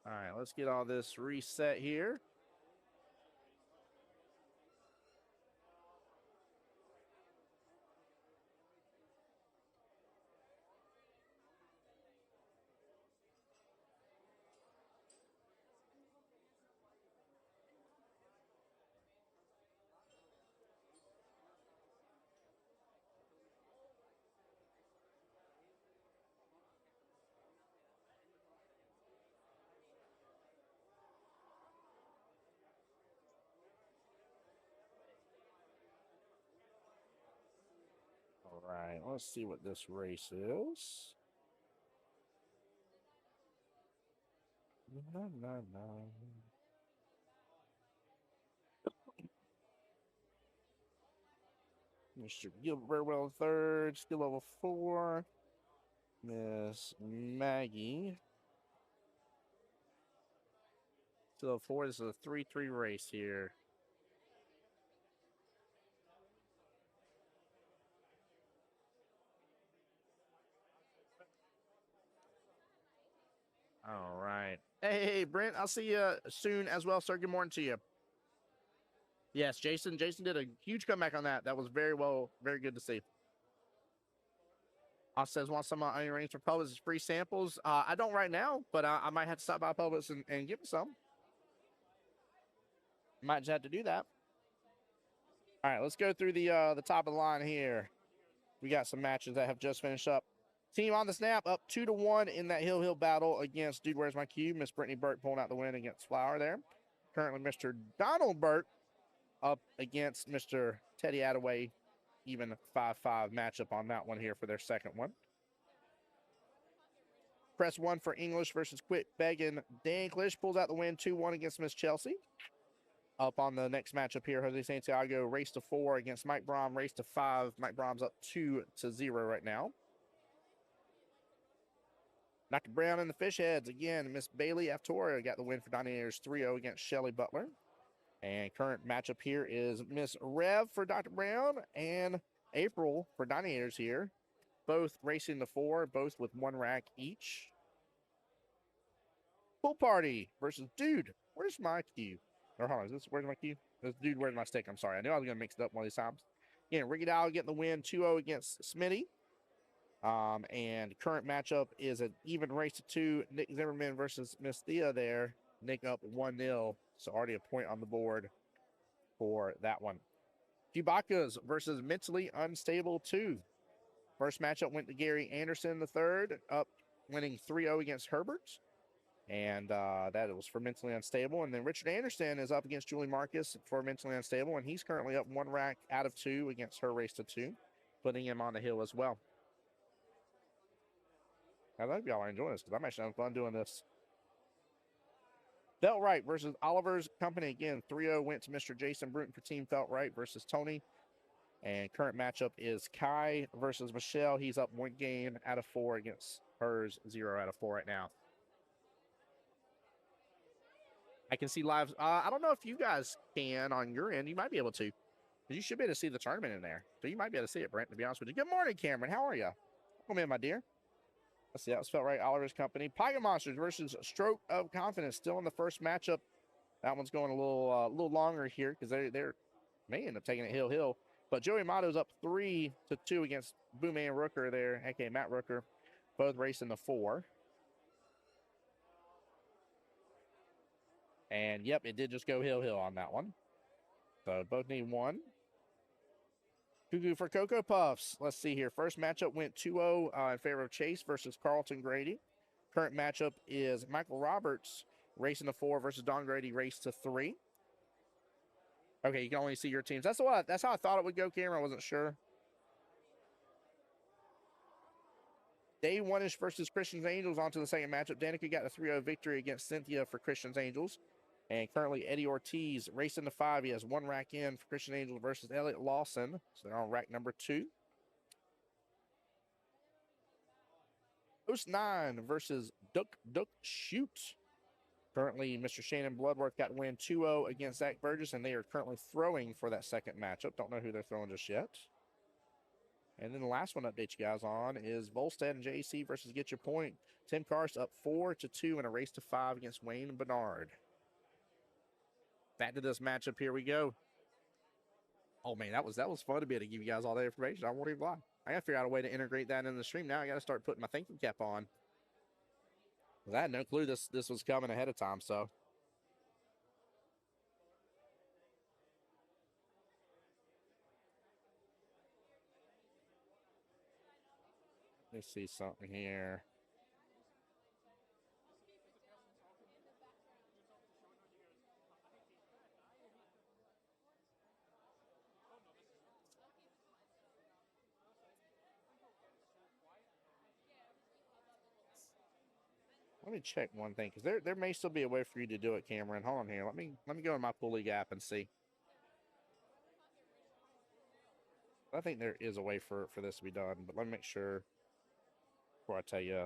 All right, let's get all this reset here. All right, let's see what this race is. Mr. Gilbert well third, skill level 4. Miss Maggie. Skill level 4. This is a 3-3 race here. All right. Hey, Brent, I'll see you soon as well, sir. Good morning to you. Yes, Jason. Jason did a huge comeback on that. That was very good to see. Says, want some onion rings from Publix as free samples? I don't right now, but I might have to stop by Publix and give him some. Might just have to do that. All right, let's go through the top of the line here. We got some matches that have just finished up. Team on the snap up 2-1 in that Hill battle against Dude Where's My Cube. Miss Brittany Burke pulling out the win against Flower there. Currently, Mr. Donald Burke up against Mr. Teddy Attaway. Even 5-5 matchup on that one here for their second one. Press 1 for English versus Quit Begging. Danklish pulls out the win 2-1 against Miss Chelsea. Up on the next matchup here, Jose Santiago race to 4 against Mike Brom, race to 5. Mike Brom's up 2-0 right now. Dr. Brown and the Fish Heads again. Miss Bailey Aftoria got the win for Donaires 3-0 against Shelly Butler. And current matchup here is Miss Rev for Dr. Brown and April for Donaires here. Both racing to 4, both with 1 rack each. Pool Party versus Dude Where's My Cue? Or hold on, is this, where's my cue? This dude, where's my stick? I'm sorry. I knew I was going to mix it up one of these times. Again, Ricky Dow getting the win 2-0 against Smitty. And current matchup is an even race to 2. Nick Zimmerman versus Miss Thea there. Nick up 1-0. So already a point on the board for that one. Chewbacca's versus Mentally Unstable 2. First matchup went to Gary Anderson III, up winning 3-0 against Herbert. And that was for Mentally Unstable. And then Richard Anderson is up against Julie Marcus for Mentally Unstable. And he's currently up 1 rack out of 2 against her race to 2, putting him on the hill as well. I hope y'all are enjoying this because I'm actually having fun doing this. Feltwright versus Oliver's Company. Again, 3-0 went to Mr. Jason Bruton for Team Feltwright versus Tony. And current matchup is Kai versus Michelle. He's up 1 game out of 4 against hers, 0 out of 4 right now. I can see live. I don't know if you guys can on your end. You might be able to. You should be able to see the tournament in there. So you might be able to see it, Brent, to be honest with you. Good morning, Cameron. How are you? Welcome in, my dear. Let's see. That was Feltwright, Oliver's Company. Pocket Monsters versus Stroke of Confidence. Still in the first matchup. That one's going a little longer here because they may end up taking it hill. But Joey Motto's up 3-2 against Boomman Rooker there, aka Matt Rooker. Both racing the 4. And yep, it did just go hill on that one. So both need 1. Cuckoo for Cocoa Puffs. Let's see here. First matchup went 2-0 in favor of Chase versus Carlton Grady. Current matchup is Michael Roberts racing to 4 versus Don Grady race to 3. Okay, you can only see your teams. That's how I thought it would go, Cameron. I wasn't sure. Day One-ish versus Christian's Angels on to the second matchup. Danica got a 3-0 victory against Cynthia for Christian's Angels. And currently Eddie Ortiz racing to 5. He has 1 rack in for Christian Angels versus Elliot Lawson. So they're on rack number 2. Post 9 versus Duck Shoot. Currently, Mr. Shannon Bloodworth got to win 2-0 against Zach Burgess, and they are currently throwing for that second matchup. Don't know who they're throwing just yet. And then the last one to update you guys on is Volstead and JC versus Get Your Point. Tim Karst up 4-2 in a race to 5 against Wayne Bernard. Back to this matchup. Here we go. Oh man, that was fun to be able to give you guys all that information. I won't even lie. I gotta figure out a way to integrate that in the stream now. I gotta start putting my thinking cap on. I had no clue this was coming ahead of time, so. Let's see something here. Let me check one thing, because there may still be a way for you to do it, Cameron. Hold on here. Let me go in my Pool League app and see. I think there is a way for this to be done, but let me make sure before I tell you.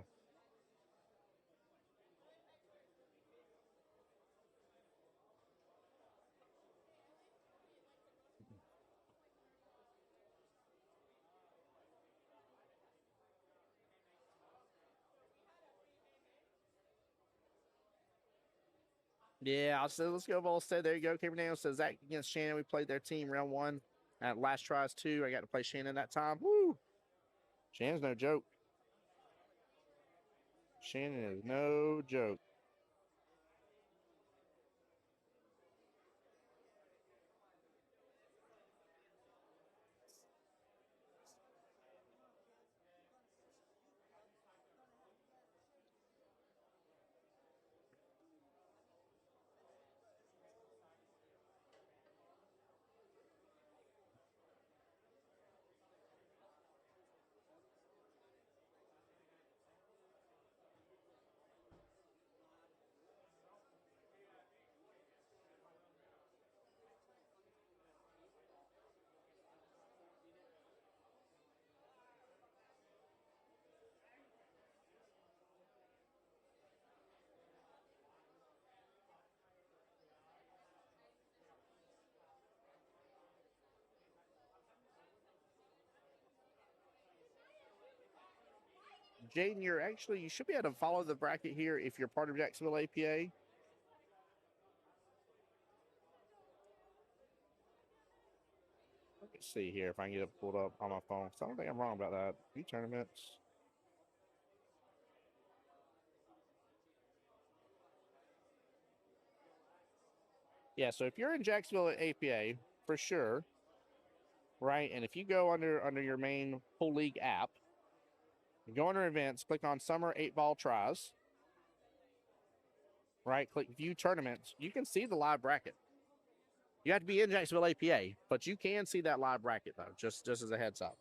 Yeah, I'll say let's go Volstead. There you go. Cameron Daniels says Zach against Shannon. We played their team round 1. At last tries 2. I got to play Shannon that time. Woo! Shannon's no joke. Shannon is no joke. Jaden, you should be able to follow the bracket here if you're part of Jacksonville APA. Let's see here if I can get it pulled up on my phone. So I don't think I'm wrong about that. View tournaments. Yeah, so if you're in Jacksonville APA, for sure, right? And if you go under your main Pool League app, you go under events, click on Summer 8-Ball Tries, right? Click View Tournaments. You can see the live bracket. You have to be in Jacksonville APA, but you can see that live bracket, though, just as a heads up.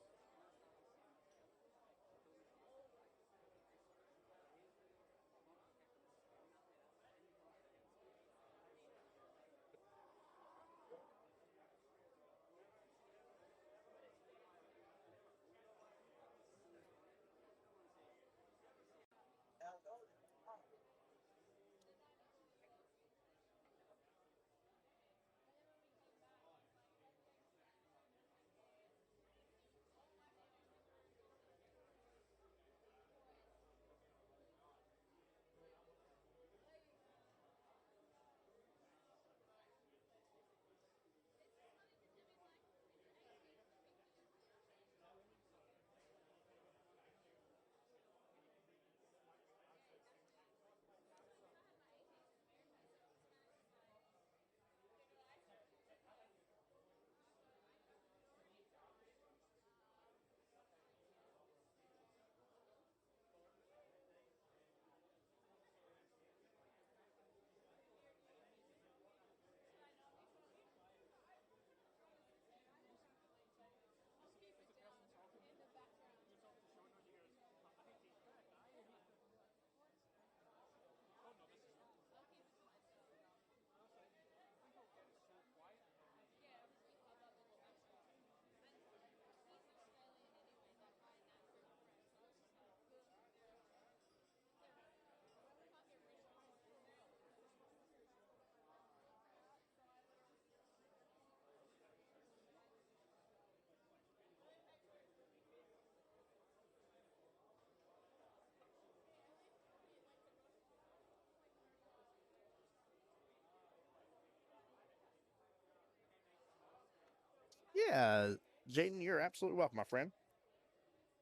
Yeah, Jaden, you're absolutely welcome, my friend.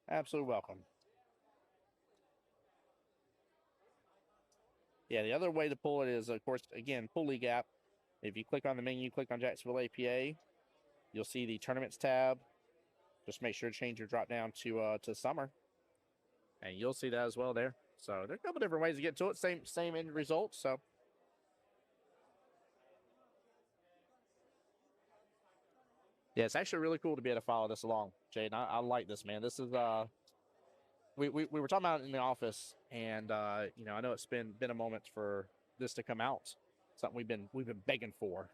Absolutely welcome. Yeah, the other way to pull it is, of course, again, Pool League app. If you click on the menu, click on Jacksonville APA, you'll see the tournaments tab. Just make sure to change your drop down to summer, and you'll see that as well there. So there's a couple different ways to get to it. Same end result. So yeah, it's actually really cool to be able to follow this along, Jaden. I like this, man. This is we were talking about it in the office, and you know, I know it's been a moment for this to come out. Something we've been begging for.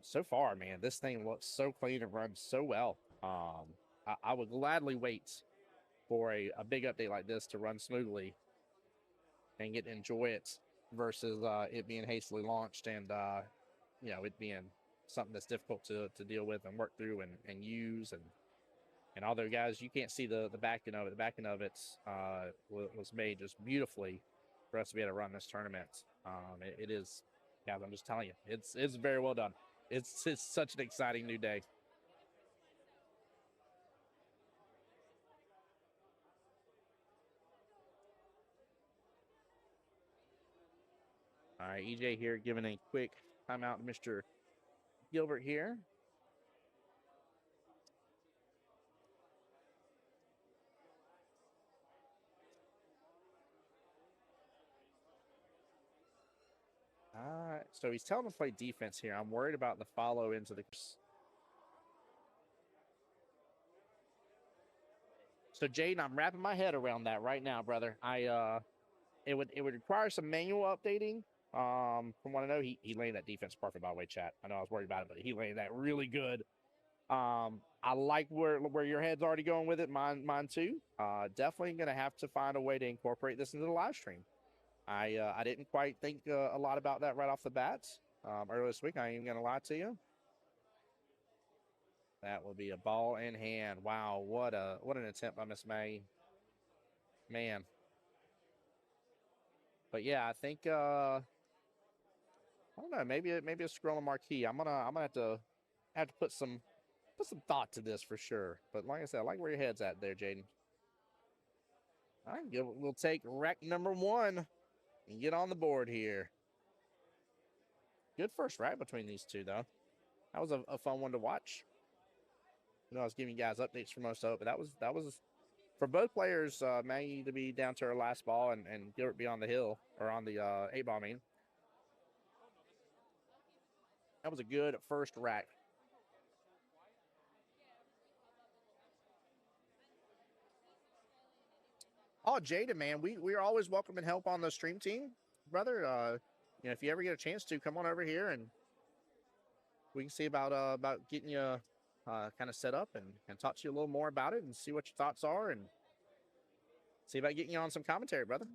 So far, man, this thing looks so clean and runs so well. I would gladly wait for a big update like this to run smoothly and get to enjoy it versus it being hastily launched and you know, it being something that's difficult to deal with and work through and use and although guys, you can't see the backing of it. The backing of it was made just beautifully for us to be able to run this tournament. It is, guys. I'm just telling you, it's very well done. It's such an exciting new day. All right, EJ here giving a quick timeout to Mr. Gilbert here. So he's telling him to play defense here. I'm worried about the follow into the. So Jaden, I'm wrapping my head around that right now, brother. It would require some manual updating. From what I know, he laid that defense perfect, by the way, chat. I know I was worried about it, but he laid that really good. I like where your head's already going with it. Mine too. Definitely gonna have to find a way to incorporate this into the live stream. I didn't quite think a lot about that right off the bat earlier this week. I ain't gonna lie to you. That will be a ball in hand. Wow, what an attempt by Miss May. Man. But yeah, I think I don't know, maybe a scroll on marquee. I'm gonna have to put some put some thought to this for sure. But like I said, I like where your head's at there, Jaden. All right, we'll take rec number 1 and get on the board here. Good first rack between these two, though. That was a fun one to watch. You know, I was giving you guys updates for most of it, but that was for both players, Maggie to be down to her last ball and Gilbert be on the hill, or on the 8-ball, I mean. That was a good first rack. Oh, Jada, man, we are always welcoming help on the stream team, brother. You know, if you ever get a chance to, come on over here and we can see about getting you kind of set up and talk to you a little more about it and see what your thoughts are and see about getting you on some commentary, brother.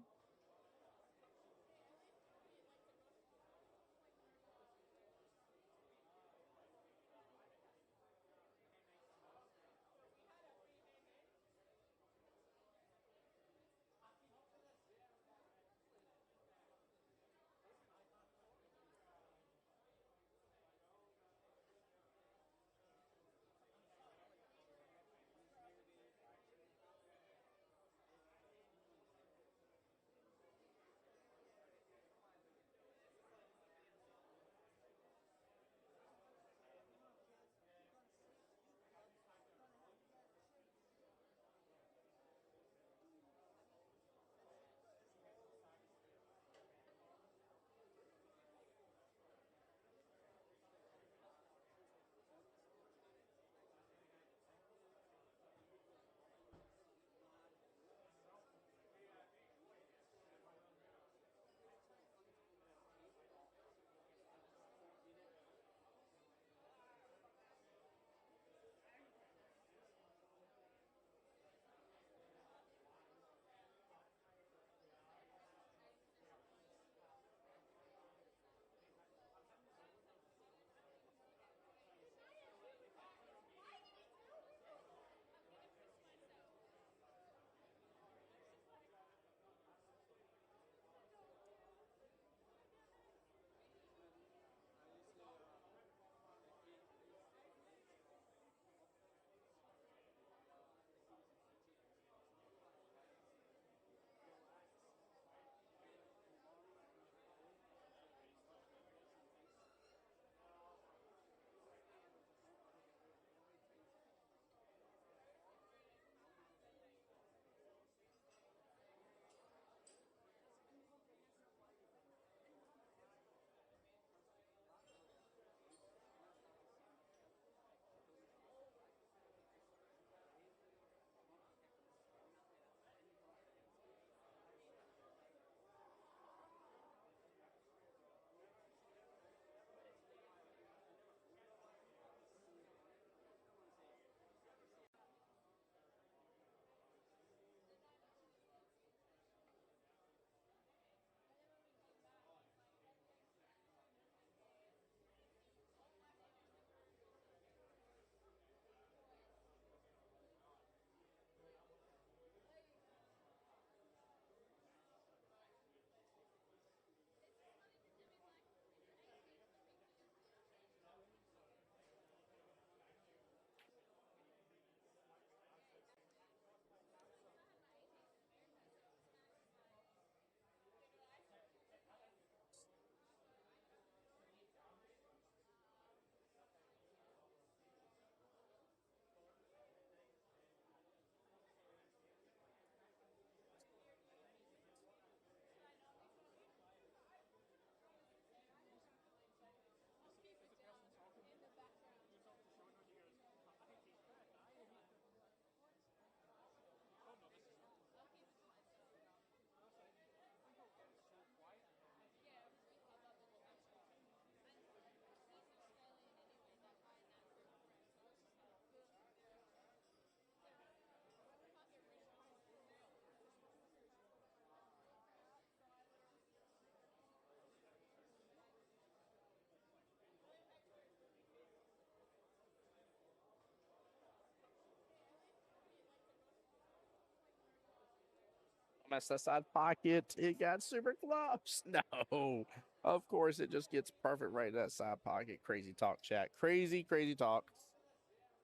Mess that side pocket. It got super close. No. Of course, it just gets perfect right in that side pocket. Crazy talk, chat. Crazy talk.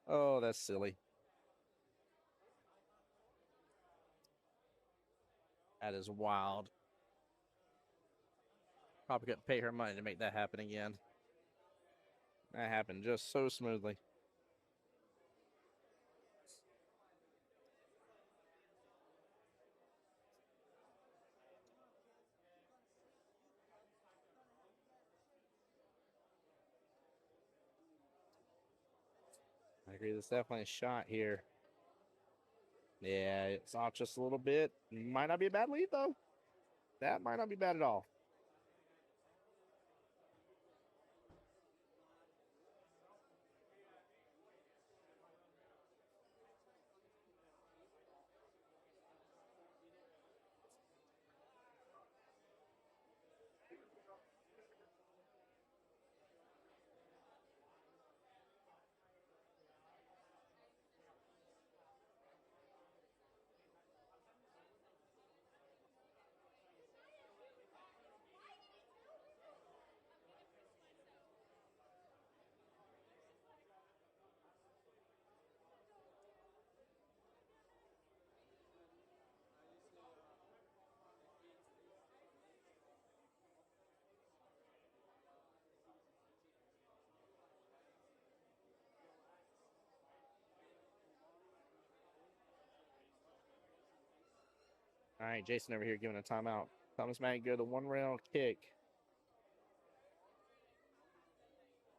Oh, that's silly. That is wild. Probably couldn't pay her money to make that happen again. That happened just so smoothly. I agree. There's definitely a shot here. Yeah, it's off just a little bit. Might not be a bad lead, though. That might not be bad at all. All right, Jason over here giving a timeout. Thomas Mag go to one rail kick.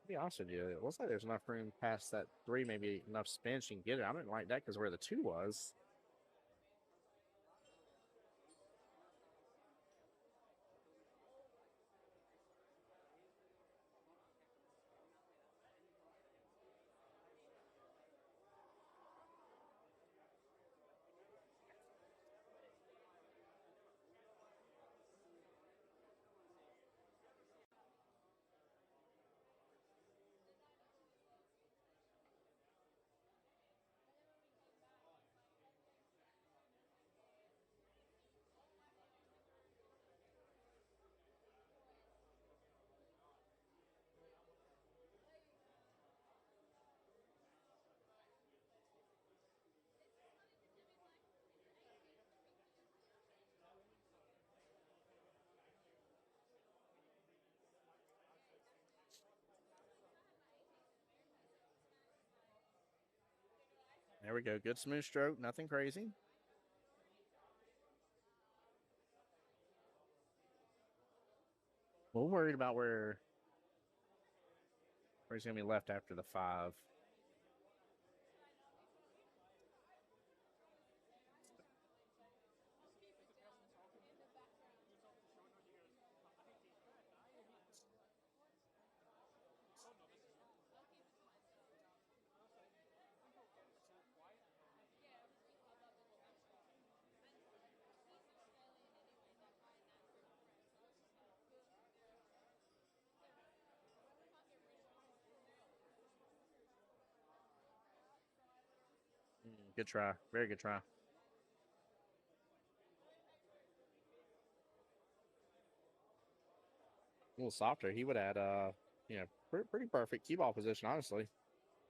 To be honest with you, it looks like there's enough room past that three, maybe enough spin she can get it. I didn't like that because where the two was. There we go. Good smooth stroke. Nothing crazy. A little worried about where he's going to be left after the five. Good try. Very good try. A little softer. He would add, pretty perfect key ball position, honestly.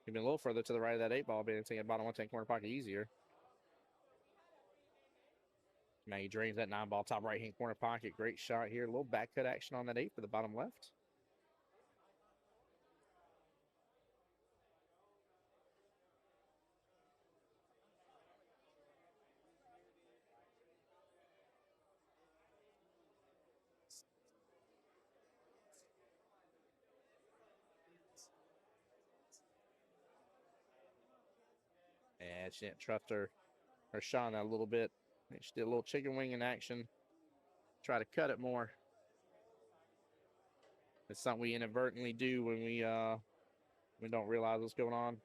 He'd been a little further to the right of that eight ball, being taking bottom 110 corner pocket easier. Now he drains that nine ball top right hand corner pocket. Great shot here. A little back cut action on that eight for the bottom left. And she didn't trust her shot a little bit. She did a little chicken wing in action. Try to cut it more. It's something we inadvertently do when we don't realize what's going on.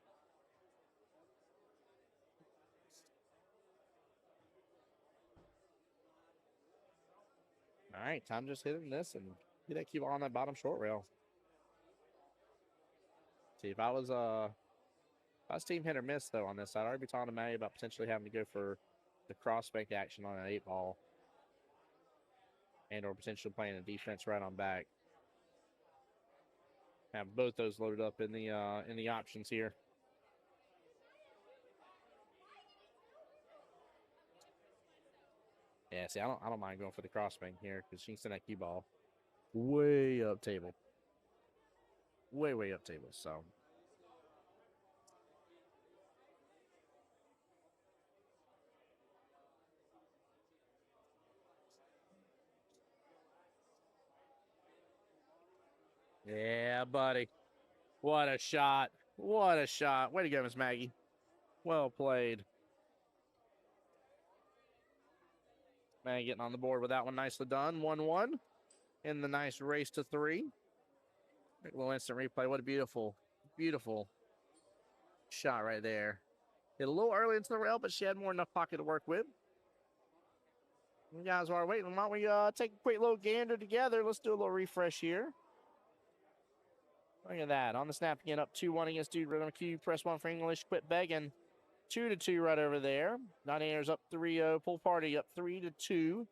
All right, time just hitting this and get that cue on that bottom short rail. See, if I was team hit or miss though on this side, I'd already be talking to Maddie about potentially having to go for the cross bank action on an eight ball, and or potentially playing a defense right on back. Have both those loaded up in the options here. Yeah, see, I don't mind going for the crossbank here because she can send that cue ball way up table. Way up table. So yeah, buddy. What a shot. What a shot. Way to go, Miss Maggie. Well played. Maggie getting on the board with that one. Nicely done. 1-1 in the nice race to 3. A little instant replay. What a beautiful, beautiful shot right there. Hit a little early into the rail, but she had more than enough pocket to work with. You guys are waiting. Why don't we take a quick little gander together? Let's do a little refresh here. Look at that. On the snap again, up 2-1 against Dude Rhythm Q. Press 1 for English. Quit begging. 2-2 right over there. Nine-Airs up 3-0. Pool Party up 3-2.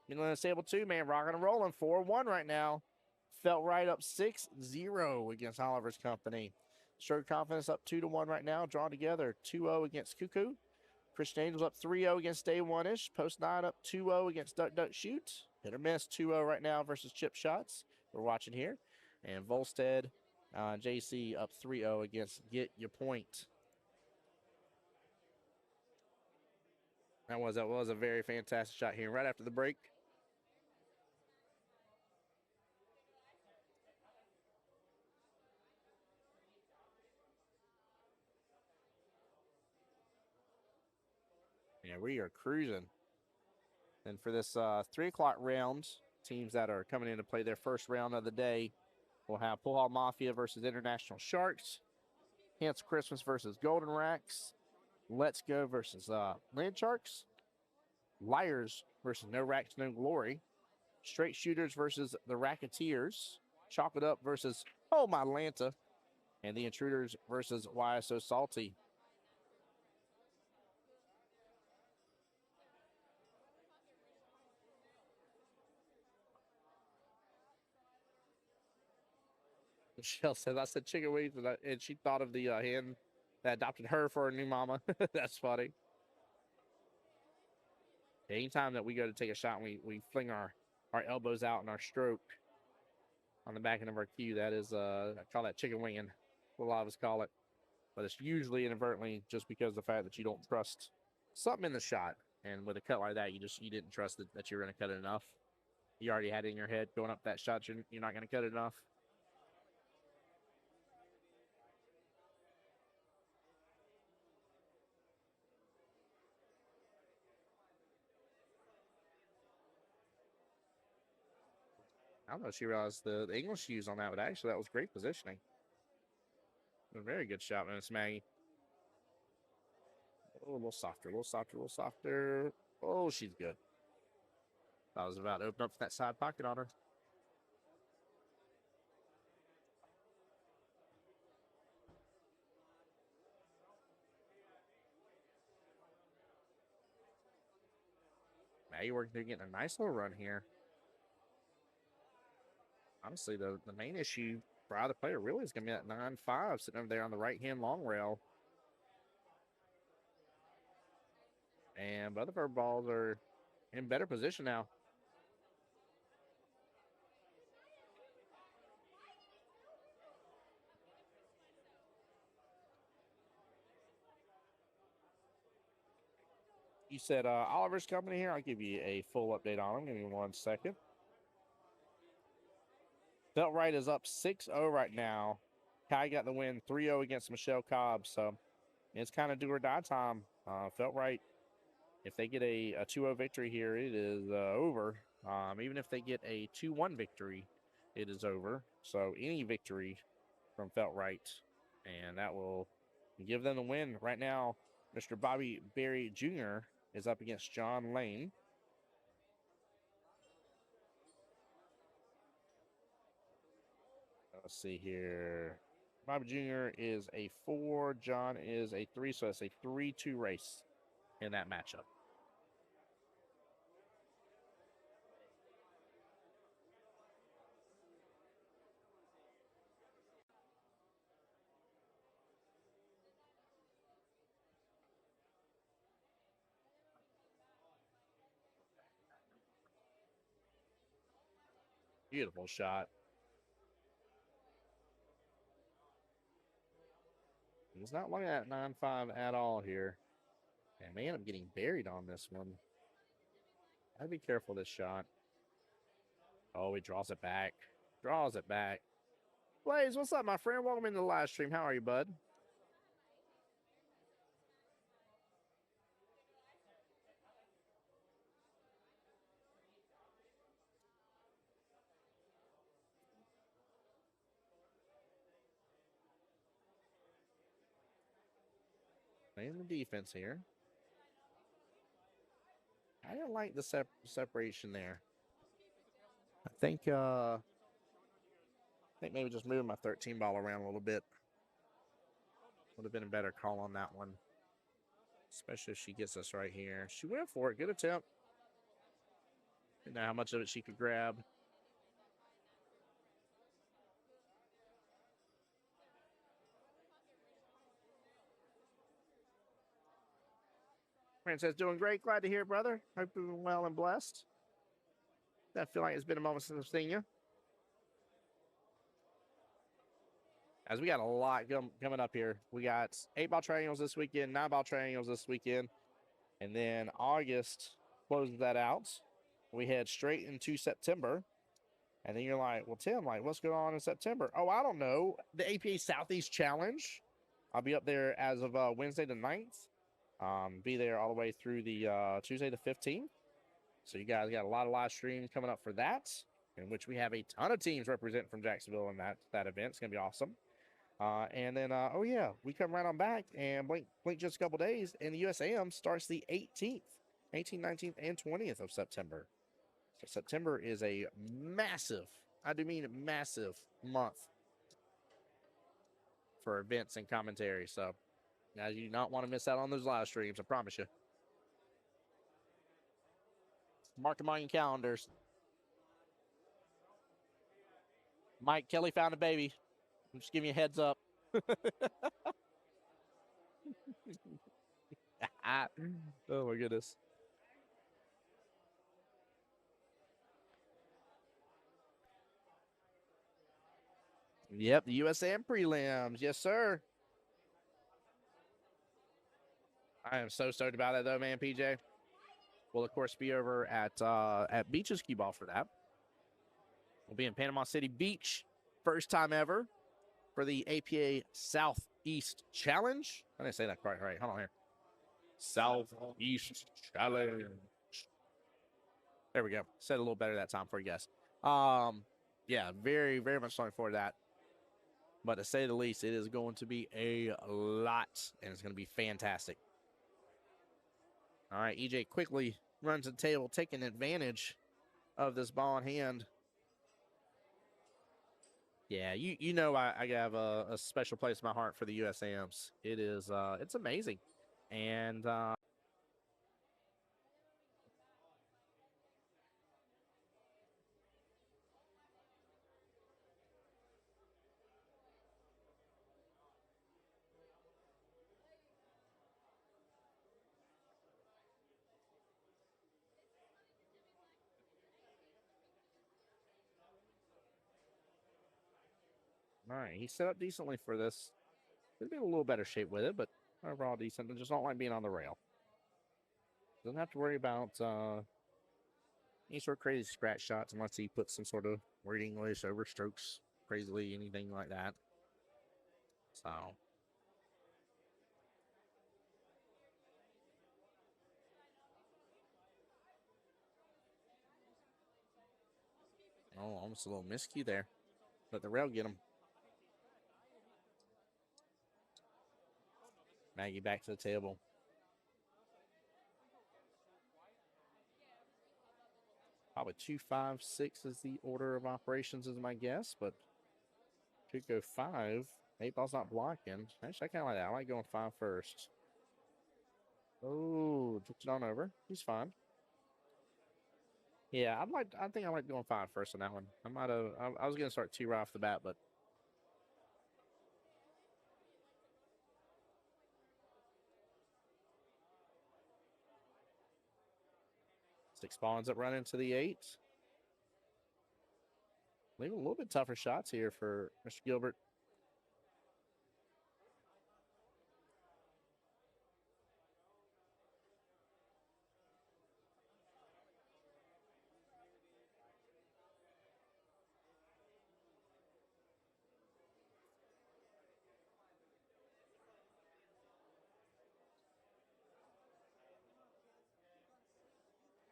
Midland Stable 2, man, rocking and rolling. 4-1 right now. Felt right up 6-0 against Oliver's Company. Stroke Confidence up 2-1 right now. Drawn together 2-0 against Cuckoo. Christian Angels up 3-0 against Day One-ish. Post 9 up 2-0 against Duck Duck Shoot. Hit or miss 2-0 right now versus Chip Shots. We're watching here. And Volstead, JC up 3-0 against Get Your Point. That was a very fantastic shot here. Right after the break. Yeah, we are cruising. And for this 3 o'clock round, teams that are coming in to play their first round of the day, we'll have Pool Hall Mafia versus International Sharks, Cancel Christmas versus Golden Racks, Let's Go versus Land Sharks, Liars versus No Racks, No Glory, Straight Shooters versus the Racketeers, Chop It Up versus Oh My Atlanta, and the Intruders versus Why So Salty. Michelle said, I said chicken wings, and she thought of the hen that adopted her for her new mama. That's funny. Anytime that we go to take a shot and we fling our elbows out and our stroke on the back end of our cue, that is, I call that chicken winging. What a lot of us call it. But it's usually inadvertently just because of the fact that you don't trust something in the shot. And with a cut like that, you didn't trust that you were going to cut it enough. You already had it in your head going up that shot, you're not going to cut it enough. I don't know if she realized the English use on that, but actually that was great positioning. A very good shot, Miss Maggie. Oh, a little softer, a little softer, a little softer. Oh, she's good. I was about to open up that side pocket on her. Maggie working through getting a nice little run here. Honestly, the main issue for either player really is going to be that 9-5 sitting over there on the right-hand long rail. And both of our balls are in better position now. You said Oliver's Company here. I'll give you a full update on them. Give me 1 second. Felt Right is up 6-0 right now. Kai got the win 3-0 against Michelle Cobb. So it's kind of do or die time. Felt Right, if they get a 2-0 victory here, it is over. Even if they get a 2-1 victory, it is over. So any victory from Felt Right, and that will give them the win. Right now, Mr. Bobby Berry Jr. is up against John Lane. Let's see here. Bobby Jr. is a 4. John is a 3. So it's a 3-2 race in that matchup. Beautiful shot. He's not looking at 9-5 at all here. And may end up getting buried on this one. Gotta be careful this shot. Oh, he draws it back. Draws it back. Blaze, what's up, my friend? Welcome into the live stream. How are you, bud? Playing the defense here. I didn't like the separation there. I think maybe just moving my 13 ball around a little bit would have been a better call on that one. Especially if she gets us right here. She went for it. Good attempt. Didn't know how much of it she could grab. Fran says, doing great. Glad to hear, brother. Hope you're doing well and blessed. I feel like it's been a moment since I've seen you. As we got a lot coming up here. We got 8-ball triangles this weekend, 9-ball triangles this weekend. And then August closes that out. We head straight into September. And then you're like, well, Tim, like, what's going on in September? Oh, I don't know. The APA Southeast Challenge. I'll be up there as of Wednesday the 9th. Be there all the way through the Tuesday the 15th. So you guys got a lot of live streams coming up for that, in which we have a ton of teams representing from Jacksonville in that event. It's going to be awesome. And then, oh yeah, we come right on back and blink just a couple days, and the USAM starts the 18th, 19th, 19th, and 20th of September. So September is a massive, I do mean massive month for events and commentary. So now you do not want to miss out on those live streams, I promise you. Mark them on your calendars. Mike Kelly found a baby. I'm just giving you a heads up. Oh my goodness. Yep, the USAM prelims. Yes, sir. I am so stoked about it though, man, PJ. We'll of course be over at Beach's Cue Ball for that. We'll be in Panama City Beach, first time ever for the APA Southeast Challenge. I didn't say that quite right. Hold on here. Southeast Challenge. There we go. Said it a little better that time for you guys. Yeah, very, very much looking forward to that. But to say the least, it is going to be a lot, and it's going to be fantastic. All right, EJ quickly runs the table, taking advantage of this ball in hand. Yeah, you know I have a special place in my heart for the USAMs. It is it's amazing, and all right, he set up decently for this. Could be in a little better shape with it, but overall decent. I just don't like being on the rail. Doesn't have to worry about any sort of crazy scratch shots unless he puts some sort of weird English overstrokes crazily, anything like that. So. Oh, almost a little miscue there. Let the rail get him. Maggie back to the table. Probably 2, 5, 6 is the order of operations, is my guess, but could go 5. 8-ball's not blocking. Actually, I kind of like that. I like going 5 first. Oh, took it on over. He's fine. Yeah, I think I like going 5 first on that one. I was gonna start 2 right off the bat, but six ball ends up running to the 8. Leaving a little bit tougher shots here for Mr. Gilbert.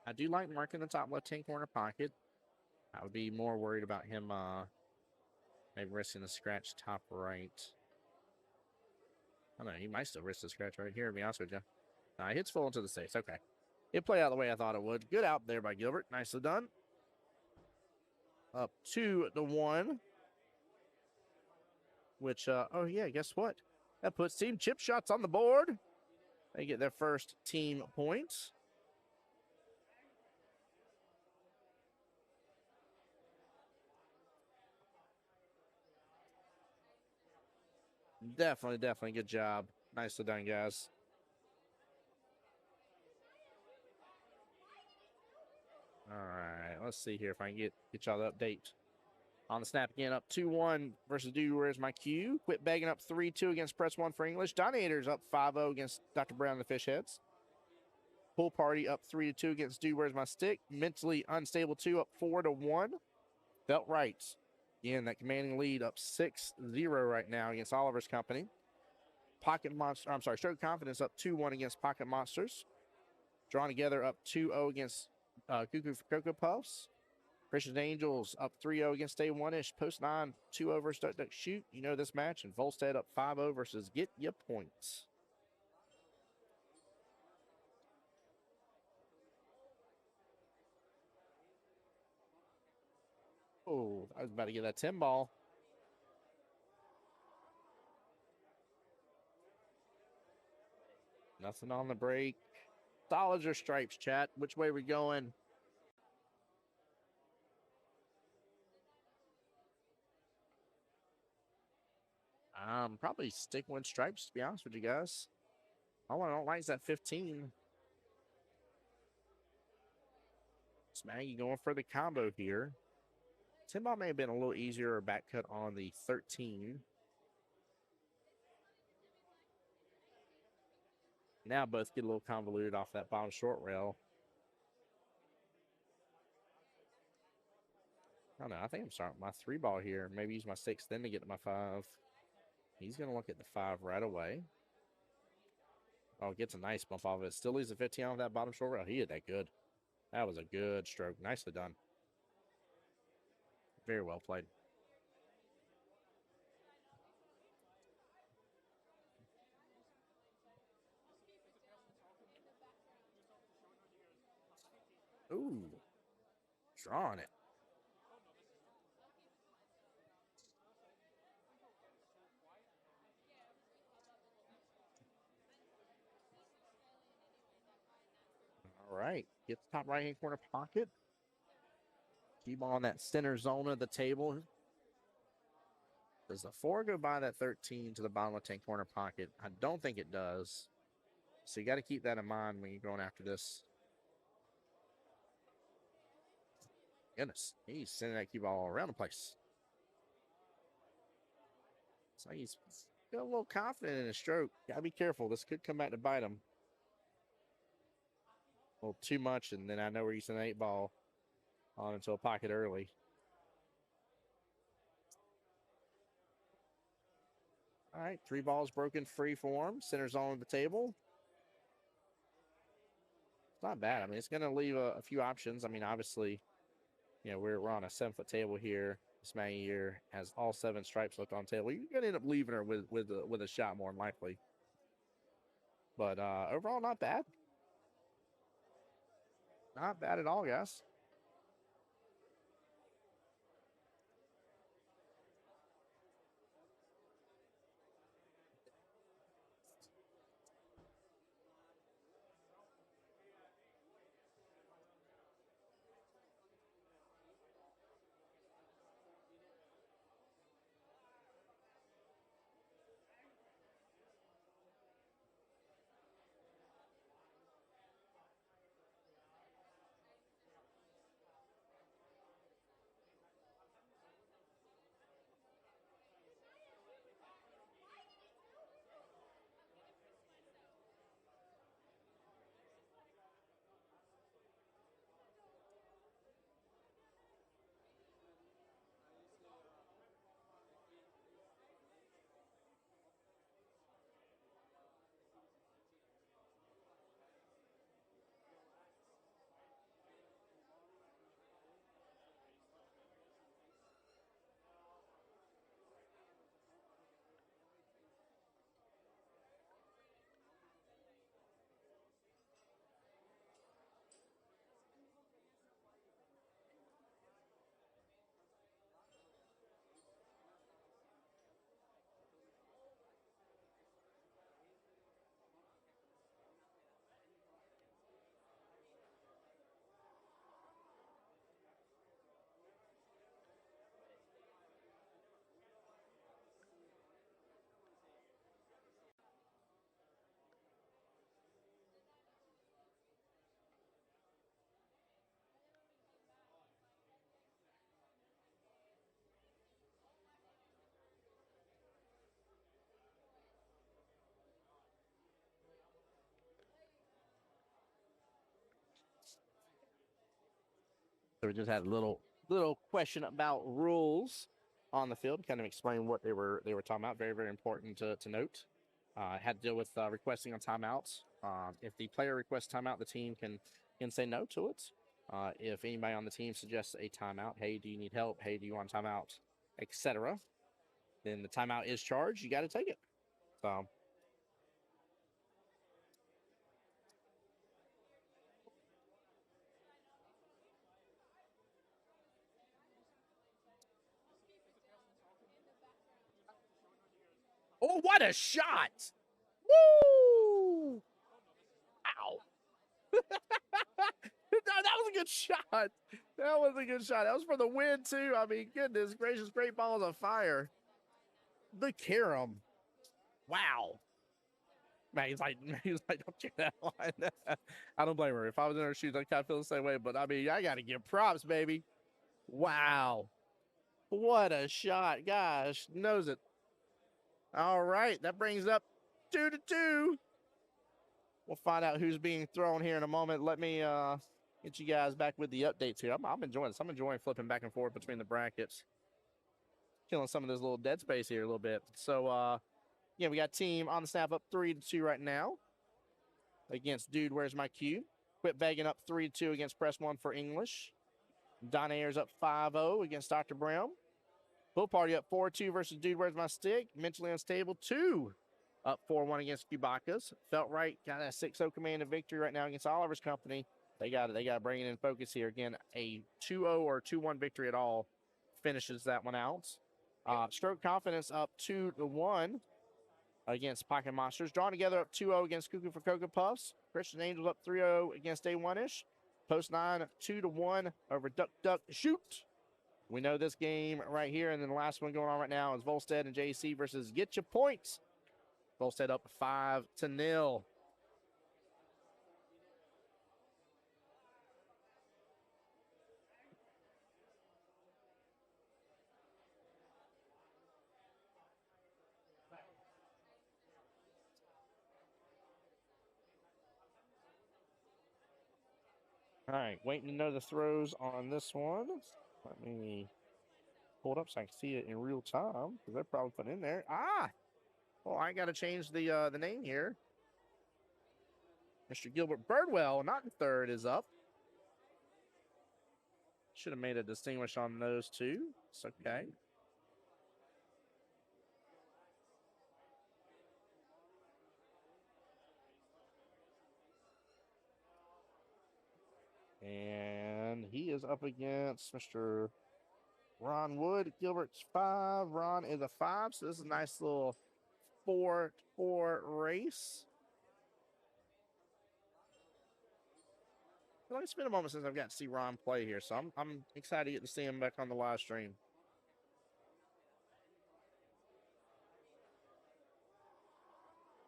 I do like marking the top left-hand corner pocket. I would be more worried about him maybe risking the scratch top right. I don't know, he might still risk the scratch right here, to be honest with you. Nah, he hits full into the stakes. Okay. It played out the way I thought it would. Good out there by Gilbert. Nicely done. Up 2-1. Which, oh yeah, guess what? That puts Team Chip Shots on the board. They get their first team points. Definitely good job. Nicely done, guys. All right, let's see here if I can get y'all the update. On the snap again, up 2-1 versus Dude, Where's My Cue? Quit begging up 3-2 against Press 1 for English. Donator's up 5-0 against Dr. Brown and the Fish Heads. Pool Party up 3-2 against Dude, Where's My Stick? Mentally Unstable 2 up 4-1. Felt Right. Again, that commanding lead up 6-0 right now against Oliver's Company. Pocket Monster, I'm sorry, Stroke Confidence up 2-1 against Pocket Monsters. Drawn Together up 2-0 against Cuckoo for Cocoa Puffs. Christian Angels up 3-0 against Day One-ish. Post 9, 2-0 versus Duck Duck Shoot. You know this match. And Volstead up 5-0 versus Get Ya Points. Oh, I was about to get that 10 ball. Nothing on the break. Solids or stripes, chat? Which way we going? Probably stick with stripes, to be honest with you guys. All I don't like is that 15. Smaggy going for the combo here. 10 ball may have been a little easier or back cut on the 13. Now both get a little convoluted off that bottom short rail. I don't know. I think I'm starting my 3 ball here. Maybe use my 6 then to get to my 5. He's going to look at the 5 right away. Oh, gets a nice bump off of it. Still leaves a 15 off that bottom short rail. He did that good. That was a good stroke. Nicely done. Very well played. Ooh. Drawing it. All right. Get the top right-hand corner pocket. Keep on that center zone of the table. Does the 4 go by that 13 to the bottom left-hand corner pocket? I don't think it does. So you got to keep that in mind when you're going after this. Goodness, he's sending that cue ball all around the place. So he's got a little confident in his stroke. Gotta be careful. This could come back to bite him. A little too much, and then I know we're using an 8 ball on into a pocket early. All right, 3 balls broken free form. Center zone of the table. It's not bad. I mean, it's going to leave a few options. I mean, obviously, you know, we're on a 7-foot table here. This man here has all 7 stripes left on the table. You're going to end up leaving her with a shot more than likely. But overall, not bad. Not bad at all, guys. So we just had a little question about rules on the field, kind of explain what they were talking about. Very, very important to note. Had to deal with requesting on timeouts. If the player requests timeout, the team can say no to it. If anybody on the team suggests a timeout, hey, do you need help? Hey, do you want timeout, etc., then the timeout is charged. You got to take it. So. Oh, what a shot! Woo! Ow! That was a good shot. That was a good shot. That was for the win, too. I mean, goodness gracious, great balls of fire. The carom. Wow. Man, he's like, don't check that line. I don't blame her. If I was in her shoes, I'd kind of feel the same way. But I mean, I got to give props, baby. Wow. What a shot. Gosh, knows it. All right. That brings up 2-2. We'll find out who's being thrown here in a moment. Let me get you guys back with the updates here. I'm enjoying this. I'm enjoying flipping back and forth between the brackets. Killing some of this little dead space here a little bit. So, yeah, we got team on the snap up 3-2 right now against Dude, Where's My Cue? Quit begging up 3-2 against Press 1 for English. Don Ayers up 5-0 against Dr. Brown. Pool Party up 4-2 versus Dude, Where's My Stick? Mentally Unstable 2 up 4-1 against Cubacas. Felt right, got a 6-0 command of victory right now against Oliver's Company. They got to bring it in focus here. Again, a 2-0 or 2-1 victory at all finishes that one out. Stroke Confidence up 2-1 against Pocket Monsters. Drawn together up 2-0 against Cuckoo for Cocoa Puffs. Christian Angels up 3-0 against A1ish. Post 9 2-1 over Duck Duck Shoot. We know this game right here. And then the last one going on right now is Volstead and JC versus Get Your Points. Volstead up 5-0. All right, waiting to know the throws on this one. Let me pull it up so I can see it in real time because they're probably put in there. Well, I got to change the name here. Mr. Gilbert Birdwell, not in third, is up. Should have made a distinguish on those two. It's okay. And he is up against Mr. Ron Wood. Gilbert's 5. Ron is a 5. So this is a nice little 4-4 race. Well, it's been a moment since I've got to see Ron play here, so I'm excited to get to see him back on the live stream.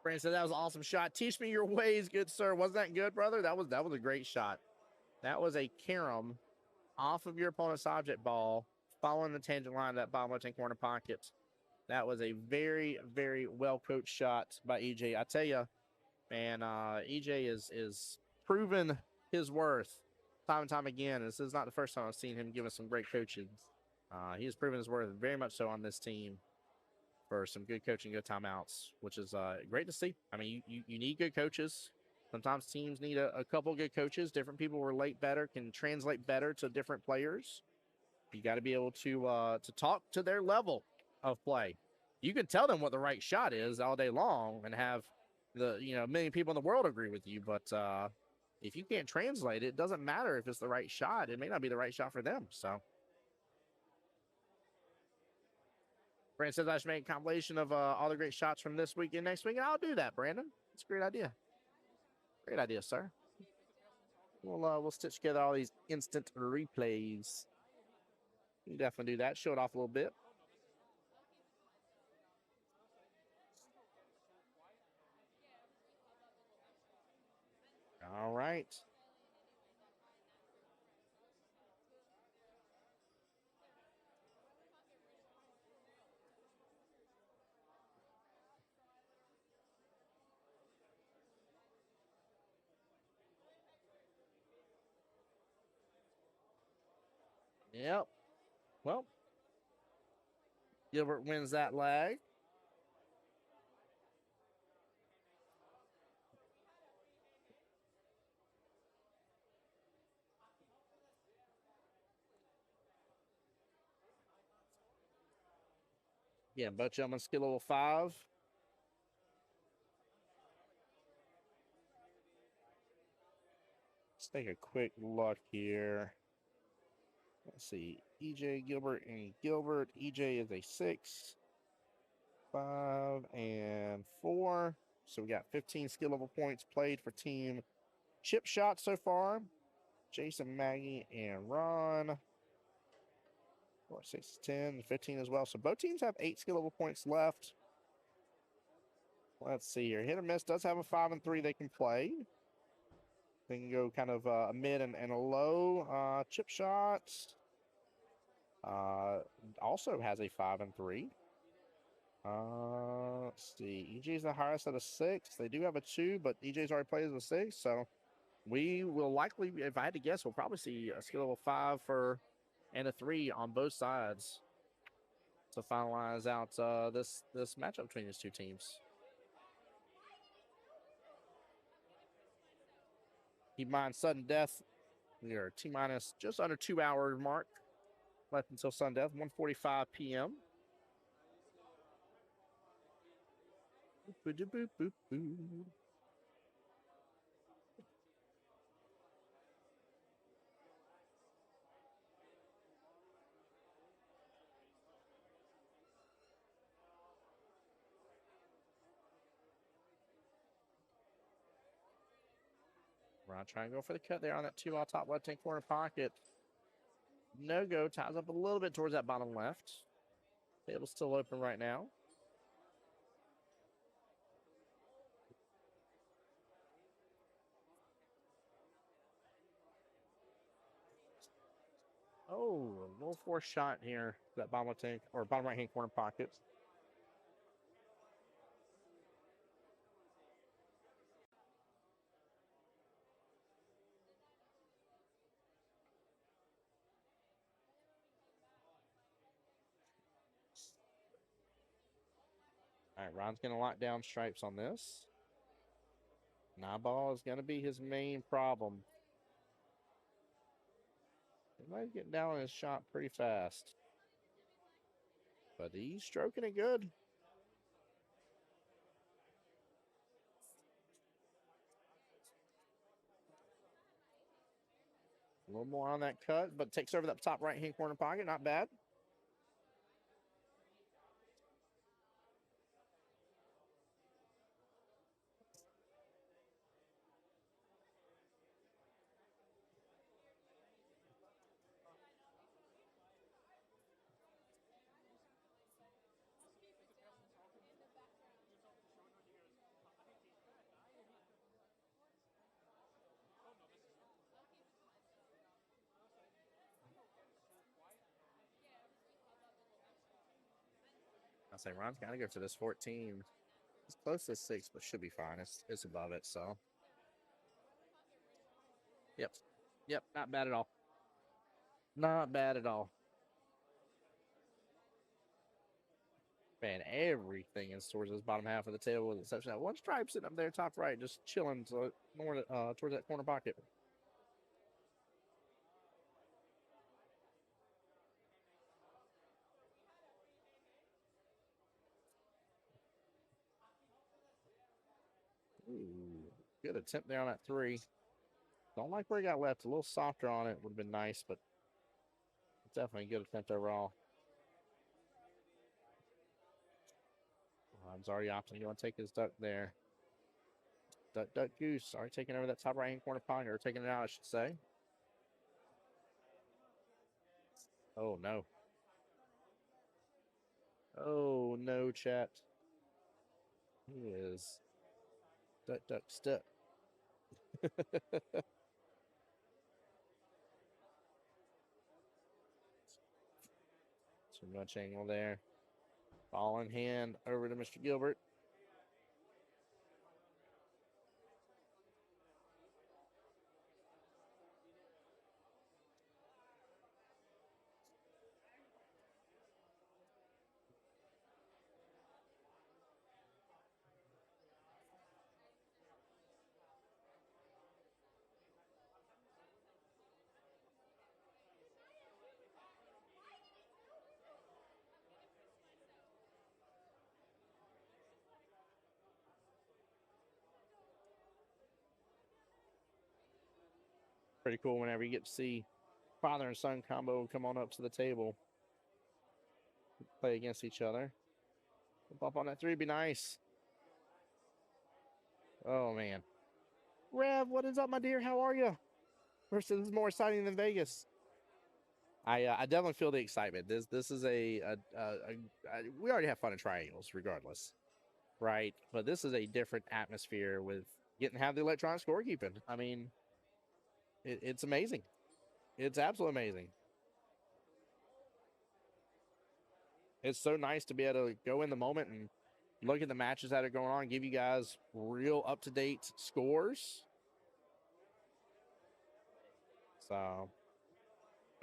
Brandon said that was an awesome shot. Teach me your ways, good sir. Wasn't that good, brother? That was a great shot. That was a carom off of your opponent's object ball, following the tangent line of that bottom left-hand corner pocket. That was a very, very well-coached shot by EJ. I tell you, man, EJ is proven his worth time and time again. This is not the first time I've seen him give us some great coaching. He has proven his worth very much so on this team for some good coaching, good timeouts, which is great to see. I mean, you need good coaches. Sometimes teams need a couple good coaches. Different people relate better, can translate better to different players. You got to be able to talk to their level of play. You can tell them what the right shot is all day long and have the million people in the world agree with you, but if you can't translate it, it doesn't matter if it's the right shot. It may not be the right shot for them. So Brandon says I should make a compilation of all the great shots from this week and next week, and I'll do that, Brandon. It's a great idea. Great idea, sir. We'll stitch together all these instant replays. You can definitely do that. Show it off a little bit. All right. Yep. Well, Gilbert wins that leg. Yeah, both gentlemen skill level 5. Let's take a quick look here. Let's see. EJ, Gilbert, and Gilbert. EJ is a 6, 5, and 4. So we got 15 skill level points played for team Chip Shot so far. Jason, Maggie, and Ron. 4, 6, 10, 15 as well. So both teams have 8 skill level points left. Let's see here. Hit or miss does have a 5 and 3 they can play. They can go kind of a mid and a low. Chip Shot also has a 5 and 3. Let's see. EJ's the highest at a 6. They do have a 2, but EJ's already played as a 6. So we will likely, if I had to guess, we'll probably see a skill level 5 and a 3 on both sides to finalize out this matchup between these two teams. Keep in mind, sudden death. We are T-minus just under 2 hour mark left until sudden death, 1:45 p.m. Boop, boop, boop, boop. Ron trying to go for the cut there on that 2 top left-hand corner pocket. No go. Ties up a little bit towards that bottom left. Table's still open right now. Oh, a little forced shot here. That bottom left-hand or bottom right-hand corner pocket. All right, Ron's going to lock down stripes on this. Nine ball is going to be his main problem. He might get down on his shot pretty fast. But he's stroking it good. A little more on that cut, but takes over that top right-hand corner pocket. Not bad. I say Ron's got to go for this 14. It's close to 6, but should be fine. It's above it, so. Yep. Yep, not bad at all. Not bad at all. Man, everything is towards this bottom half of the table with the exception of that one stripe sitting up there top right, just chilling towards that corner pocket. Ooh, good attempt there on that 3. Don't like where he got left. A little softer on it would have been nice, but definitely a good attempt overall. Ron's already opting to go and take his duck there. Duck, duck, goose. Already taking over that top right-hand corner pocket, or taking it out, I should say. Oh, no. Oh, no, chat. He is duck, duck, stuck. Too much angle there. Ball in hand over to Mr. Gilbert. Pretty cool whenever you get to see father and son combo come on up to the table, play against each other. Bump on that three, be nice. Oh man, Rev, what is up, my dear? How are you? This is more exciting than Vegas. I definitely feel the excitement. This is we already have fun in triangles, regardless, right? But this is a different atmosphere with getting to have the electronic scorekeeping. I mean, it's amazing. It's absolutely amazing. It's so nice to be able to go in the moment and look at the matches that are going on, give you guys real up-to-date scores. So,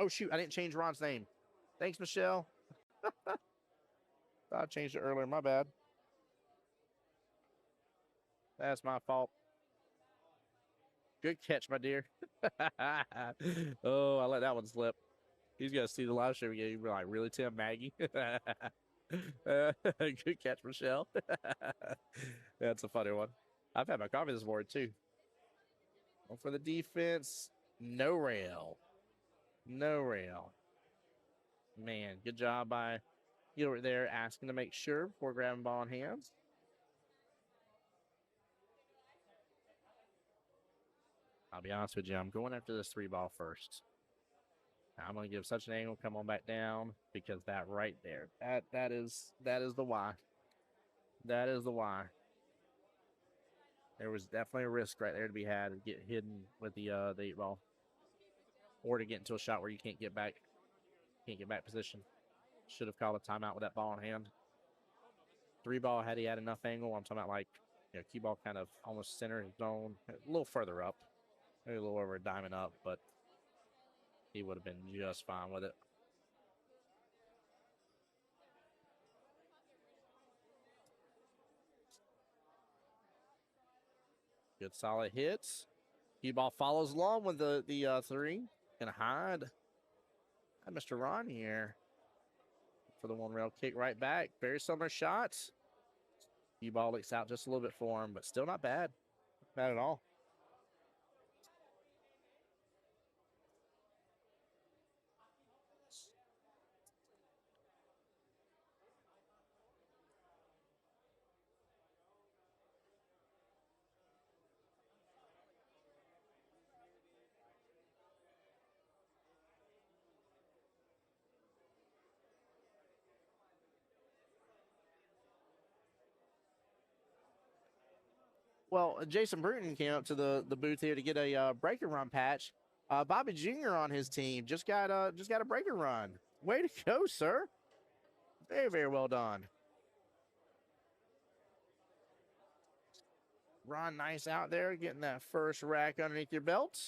oh shoot, I didn't change Ron's name. Thanks, Michelle. I changed it earlier, my bad. That's my fault. Good catch, my dear. Oh, I let that one slip. He's gonna see the live stream again. He'll be like, really, Tim, Maggie? Good catch, Michelle. That's a funny one. I've had my coffee this morning too. Well, for the defense, no rail. No rail. Man, good job by Gilbert there, asking to make sure before grabbing ball in hands. I'll be honest with you, I'm going after this 3-ball first. I'm going to give such an angle, come on back down, because that right there, that is the why. That is the why. There was definitely a risk right there to be had to get hidden with the 8-ball, or to get into a shot where you can't get back position. Should have called a timeout with that ball in hand. 3-ball, had he had enough angle, I'm talking about like, you know, cue ball kind of almost center zone, a little further up, maybe a little over a diamond up, but he would have been just fine with it. Good solid hits. Cue ball follows along with the 3. Gonna hide Mr. Ron here for the 1-rail kick right back. Very similar shots. Cue ball leaks out just a little bit for him, but still not bad. Not bad at all. Well, Jason Bruton came up to the booth here to get a breaker run patch. Bobby Jr. on his team just got a breaker run. Way to go, sir! Very, very well done. Ron, nice out there, getting that first rack underneath your belt.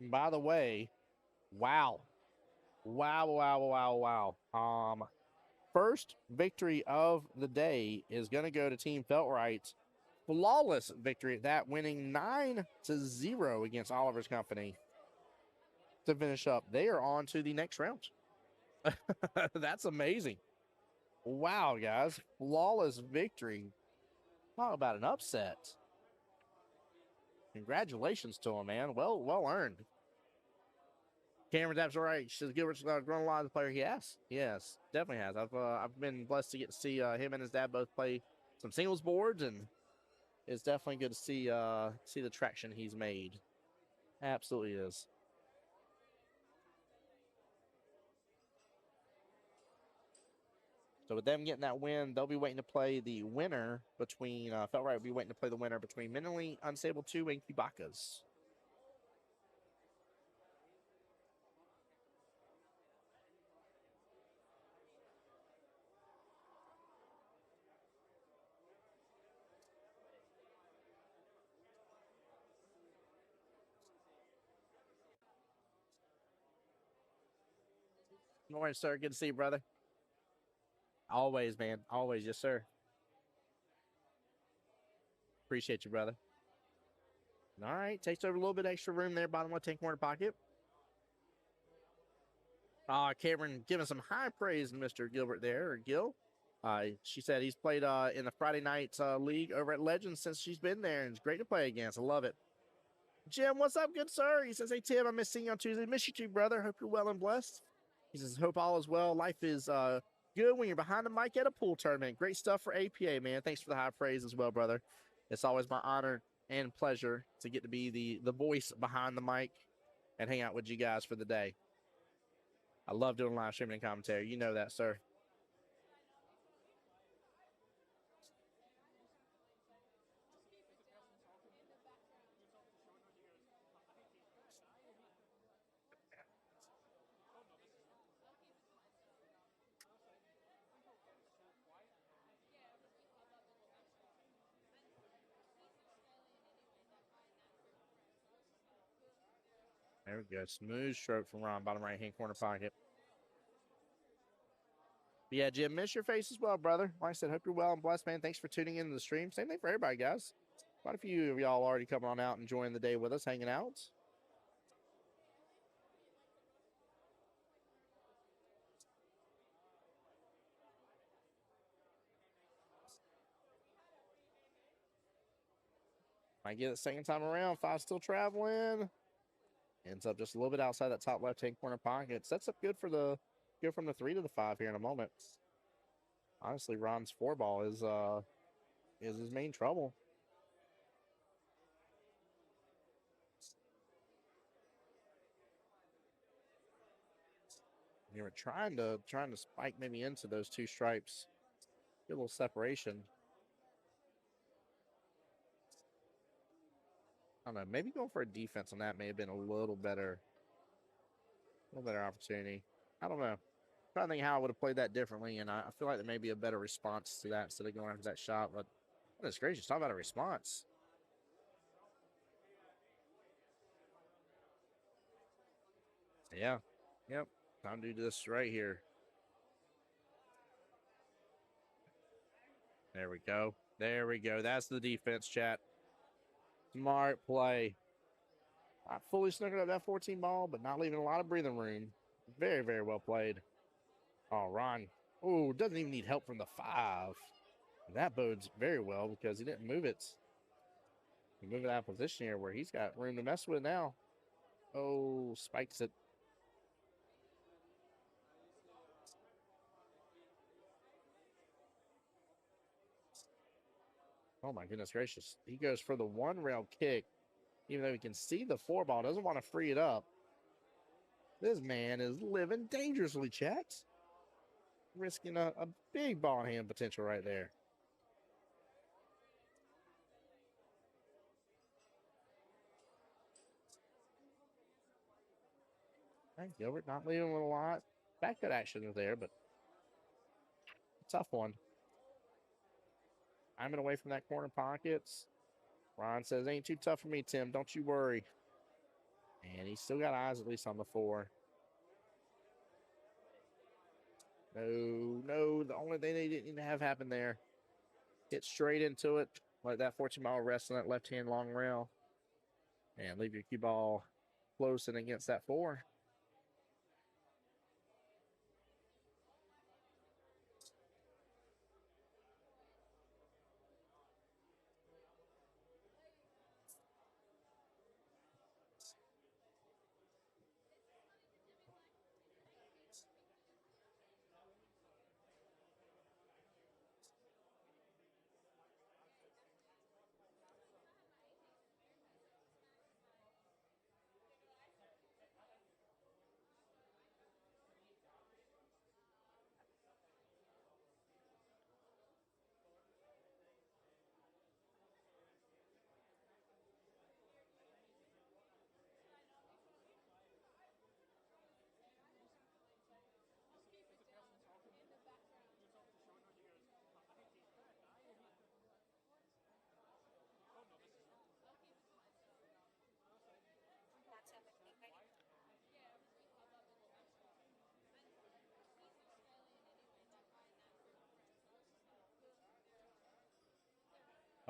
And by the way, wow. First victory of the day is going to go to Team Feltwright. Flawless victory at that, winning 9-0 against Oliver's Company to finish up. They are on to the next round. That's amazing. Wow, guys. Flawless victory. Talk about an upset. Congratulations to him, man. Well earned. Cameron's absolutely right. She says Gilbert's grown a lot of the player. Yes, definitely has. I've been blessed to get to see him and his dad both play some singles boards, and it's definitely good to see the traction he's made. Absolutely is. So with them getting that win, they'll be waiting to play the winner between Feltwright will be waiting to play the winner between Mentally Unstable 2 and Cubacas. Good morning, sir. Good to see you, brother. Always, man. Always. Yes, sir. Appreciate you, brother. All right. Takes over a little bit extra room there, bottom left-hand corner pocket. Cameron giving some high praise to Mr. Gilbert there, or Gil. She said he's played in the Friday night league over at Legends since she's been there, and it's great to play against. I love it. Jim, what's up, good sir? He says, hey, Tim, I miss seeing you on Tuesday. Miss you too, brother. Hope you're well and blessed. He says, hope all is well. Life is good when you're behind the mic at a pool tournament. Great stuff for APA, man. Thanks for the high praise as well, brother. It's always my honor and pleasure to get to be the voice behind the mic and hang out with you guys for the day. I love doing live streaming and commentary. You know that, sir. There we go. Smooth stroke from Ron, bottom right-hand corner pocket. But yeah, Jim, miss your face as well, brother. Like I said, hope you're well and blessed, man. Thanks for tuning in to the stream. Same thing for everybody, guys. Quite a few of y'all already coming on out, enjoying the day with us, hanging out. Might get it second time around. Five still traveling. Ends up just a little bit outside that top left-hand corner pocket. Sets up good for the go from the 3 to the 5 here in a moment. Honestly, Ron's 4-ball is his main trouble. You were trying to spike maybe into those two stripes. Get a little separation. I don't know. Maybe going for a defense on that may have been a little better opportunity. I don't know. I'm trying to think how I would have played that differently, and I feel like there may be a better response to that instead of going after that shot. But goodness gracious, talk about a response. Yeah. Yep. Time to do this right here. There we go. There we go. That's the defense, chat. Smart play. I fully snookered up that 14 ball, but not leaving a lot of breathing room. Very, very well played. Oh, Ron. Oh, doesn't even need help from the 5. That bodes very well because he didn't move it. He moved it out of position here where he's got room to mess with now. Oh, spikes it. Oh, my goodness gracious. He goes for the 1-rail kick, even though he can see the 4-ball, doesn't want to free it up. This man is living dangerously, chat. Risking a big ball hand potential right there. Right, Gilbert not leaving with a lot. Back cut action is there, but tough one. I'm away from that corner pockets. Ron says, ain't too tough for me, Tim. Don't you worry. And he's still got eyes at least on the 4. No. The only thing they didn't have happen there. Hit straight into it. Let that 14-mile rest on that left-hand long rail. And leave your cue ball close and against that 4.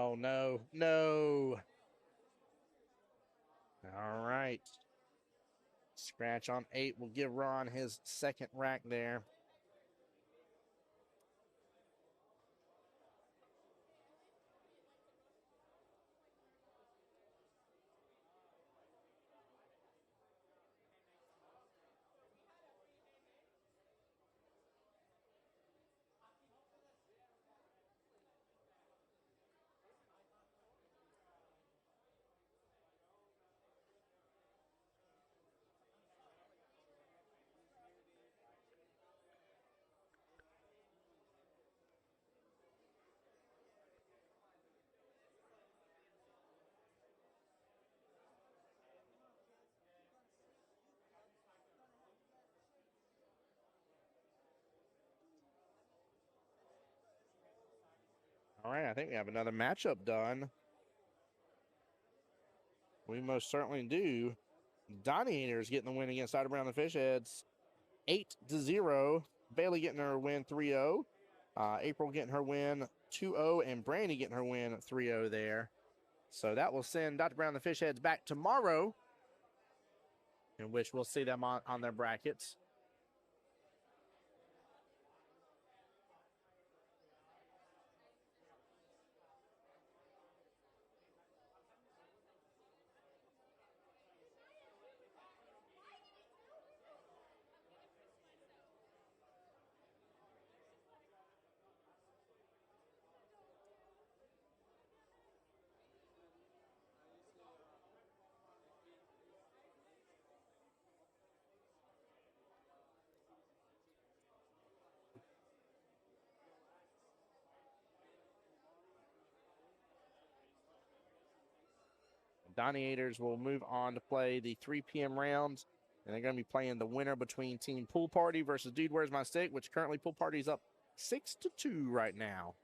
Oh, no. All right. Scratch on 8 will give Ron his second rack there. All right, I think we have another matchup done. We most certainly do. Donator's getting the win against Ida Brown and the Fishheads, 8-0. Bailey getting her win 3-0. April getting her win 2-0, and Brandy getting her win 3-0 there. So that will send Dr. Brown and the Fishheads back tomorrow, in which we'll see them on their brackets. Donator's will move on to play the 3 p.m. rounds, and they're going to be playing the winner between Team Pool Party versus Dude Where's My Stick, which currently Pool Party's up 6-2 right now.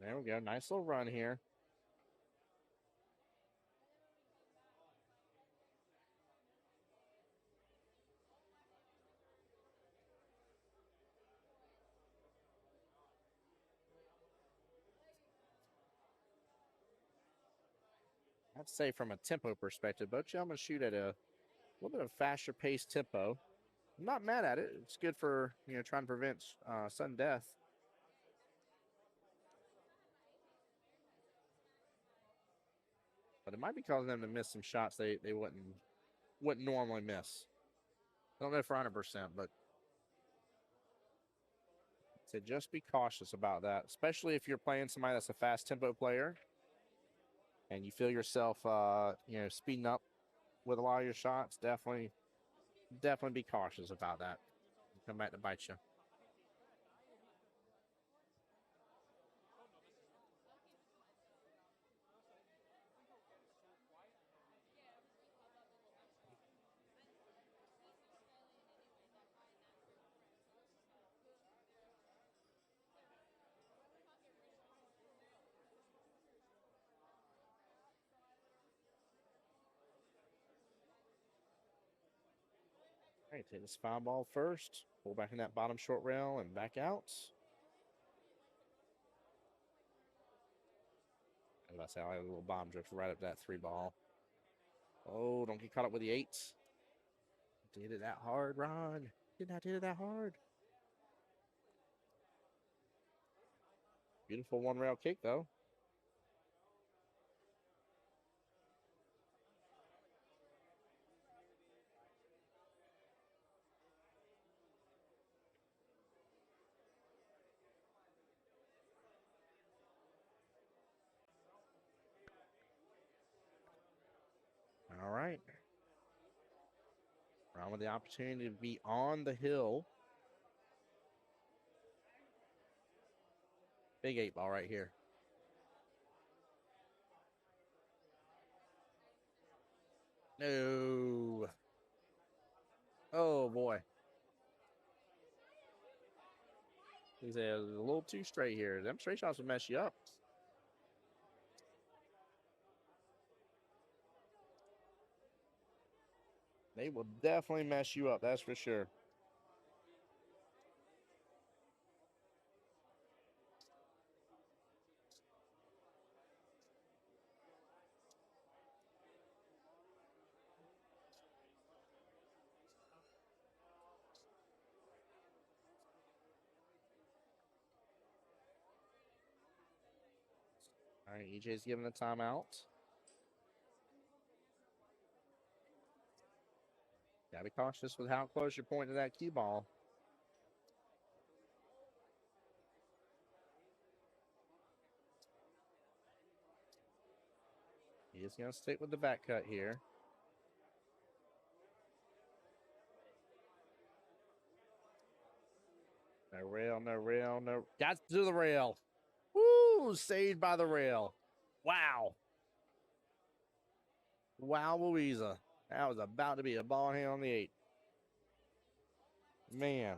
There we go. Nice little run here. I'd say from a tempo perspective, both gentlemen shoot at a little bit of faster paced tempo. I'm not mad at it. It's good for, trying to prevent sudden death. But it might be causing them to miss some shots they wouldn't normally miss. I don't know for 100%, but so just be cautious about that, especially if you're playing somebody that's a fast tempo player and you feel yourself, speeding up with a lot of your shots. Definitely be cautious about that. Come back to bite you. All right, take this foul ball first. Pull back in that bottom short rail and back out. I was about to say, I had a little bomb drift right up that 3 ball. Oh, don't get caught up with the 8s. Did it that hard, Ron. Did not hit it that hard. Beautiful 1 rail kick, though. All right. Ron with the opportunity to be on the hill. Big 8 ball right here. No. Oh, boy. He's a little too straight here. Them straight shots will mess you up. They will definitely mess you up, that's for sure. All right, EJ's giving a timeout. Gotta be cautious with how close you're pointing to that cue ball. He is gonna stick with the back cut here. No rail, no rail, no. Got to do the rail. Woo! Saved by the rail. Wow. Wow, Louisa. That was about to be a ball hand on the 8. Man.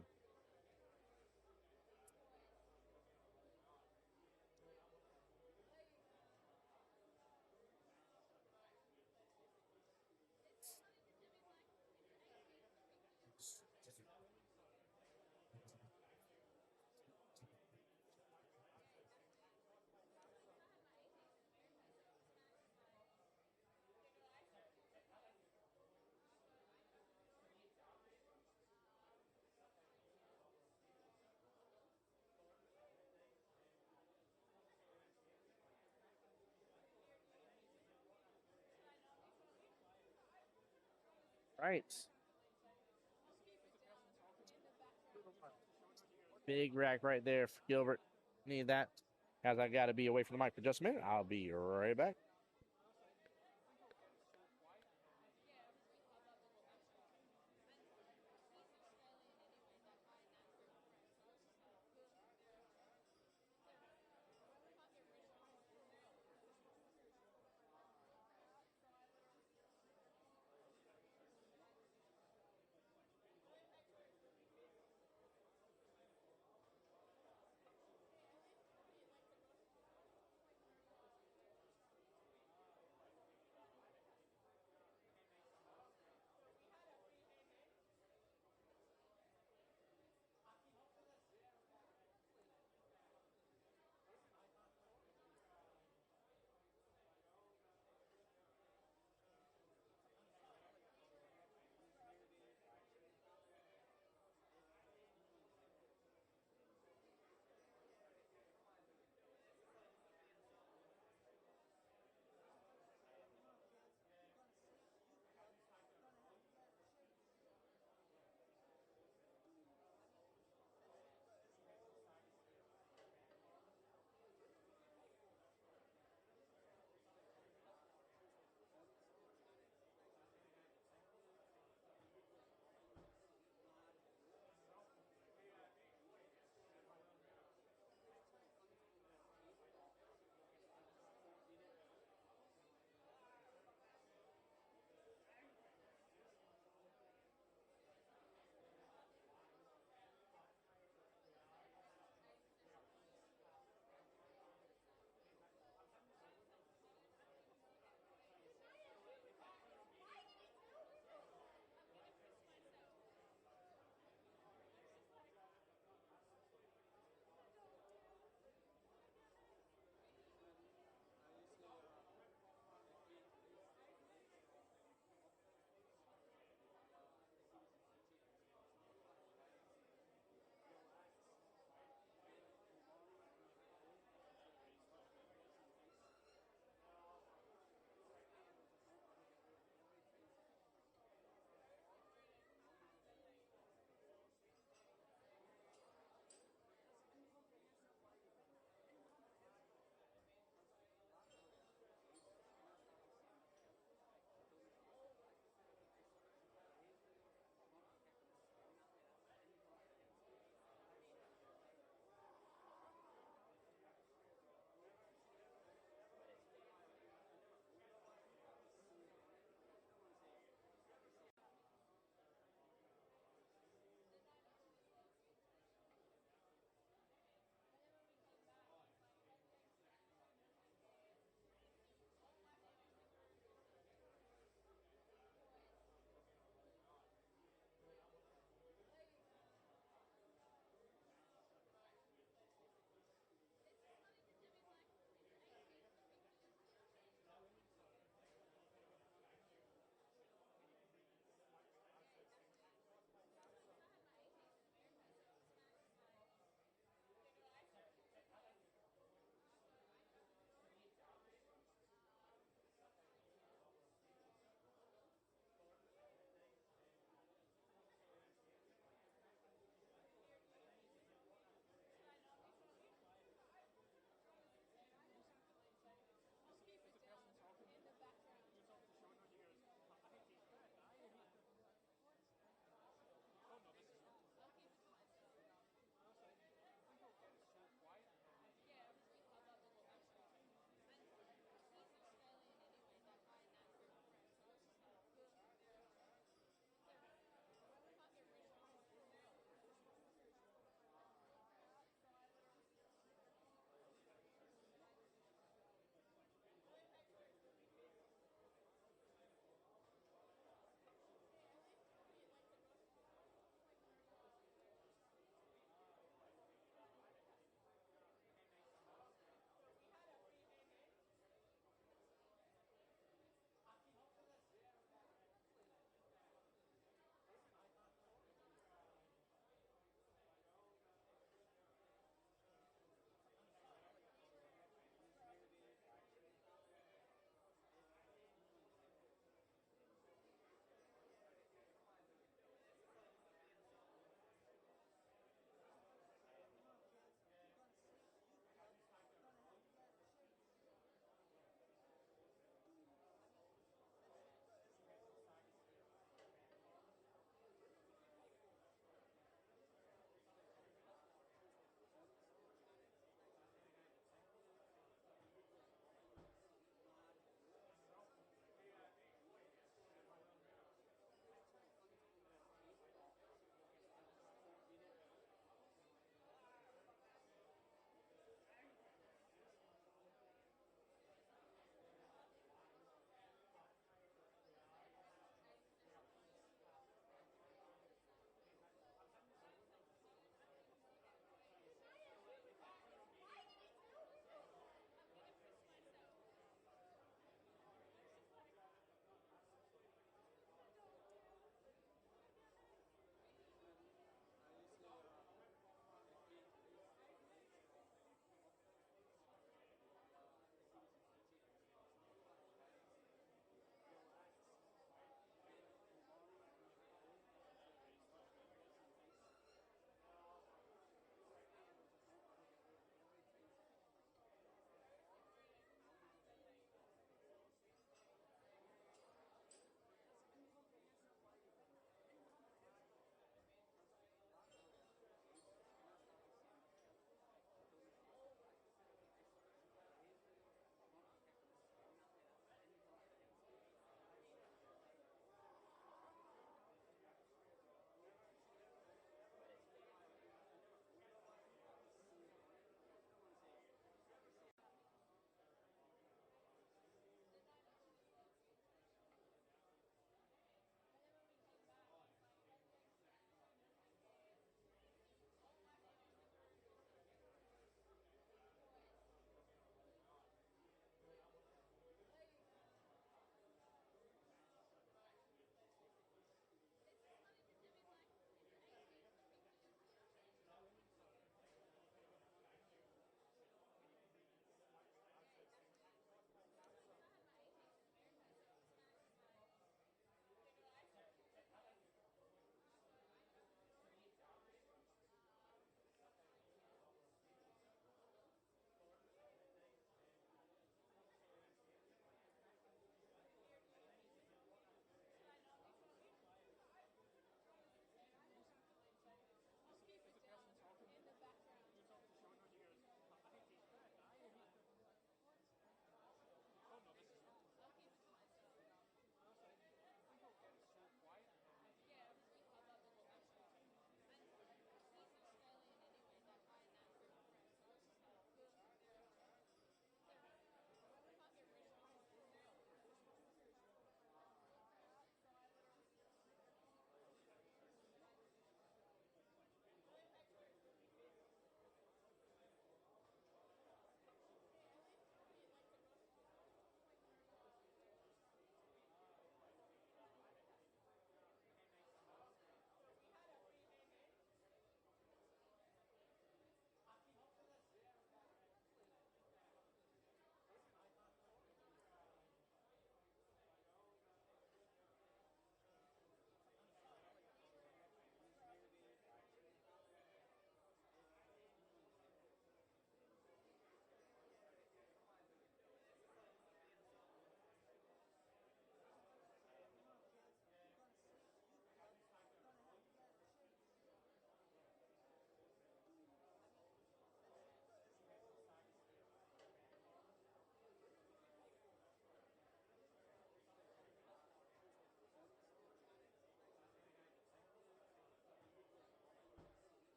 Right. Big rack right there for Gilbert. Need that. As I got to be away from the mic for just a minute. I'll be right back.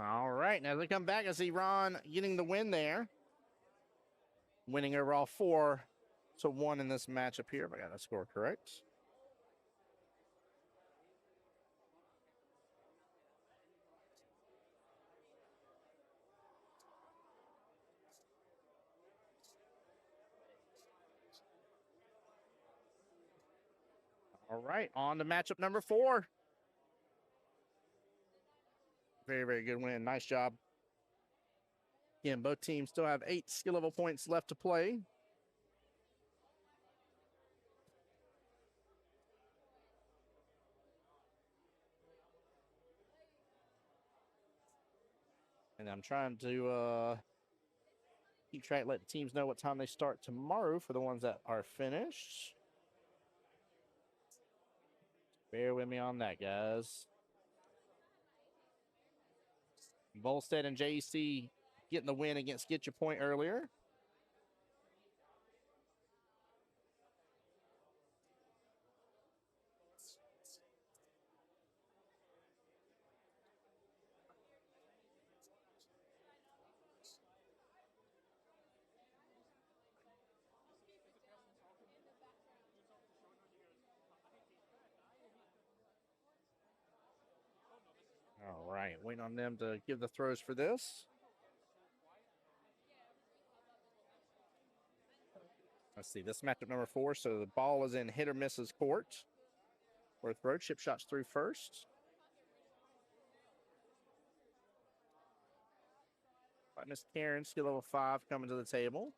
All right, now they come back. I see Ron getting the win there. Winning overall 4-1 in this matchup here, if I got that score correct. All right, on to matchup number 4. Very, very good win. Nice job. Again, both teams still have 8 skill level points left to play. And I'm trying to keep track, let the teams know what time they start tomorrow for the ones that are finished. Bear with me on that, guys. Volstead and JEC getting the win against Get Your Point earlier. All right, waiting on them to give the throws for this. Let's see, this matchup number 4. So the ball is in hit or misses court. Or throw, chip shots through first. Miss Karen, skill level 5, coming to the table.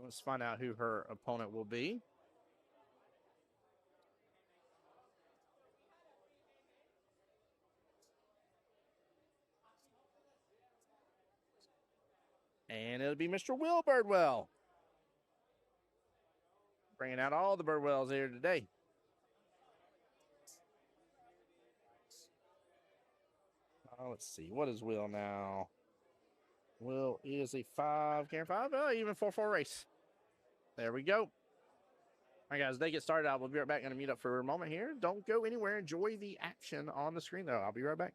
Let's find out who her opponent will be. And it'll be Mr. Will Birdwell. Bringing out all the Birdwells here today. Let's see. What is Will now? Will is a 5, Karen 5. Even 4-4 race. There we go. All right, guys, they get started. I will be right back. Going to mute up for a moment here. Don't go anywhere. Enjoy the action on the screen, though. I'll be right back.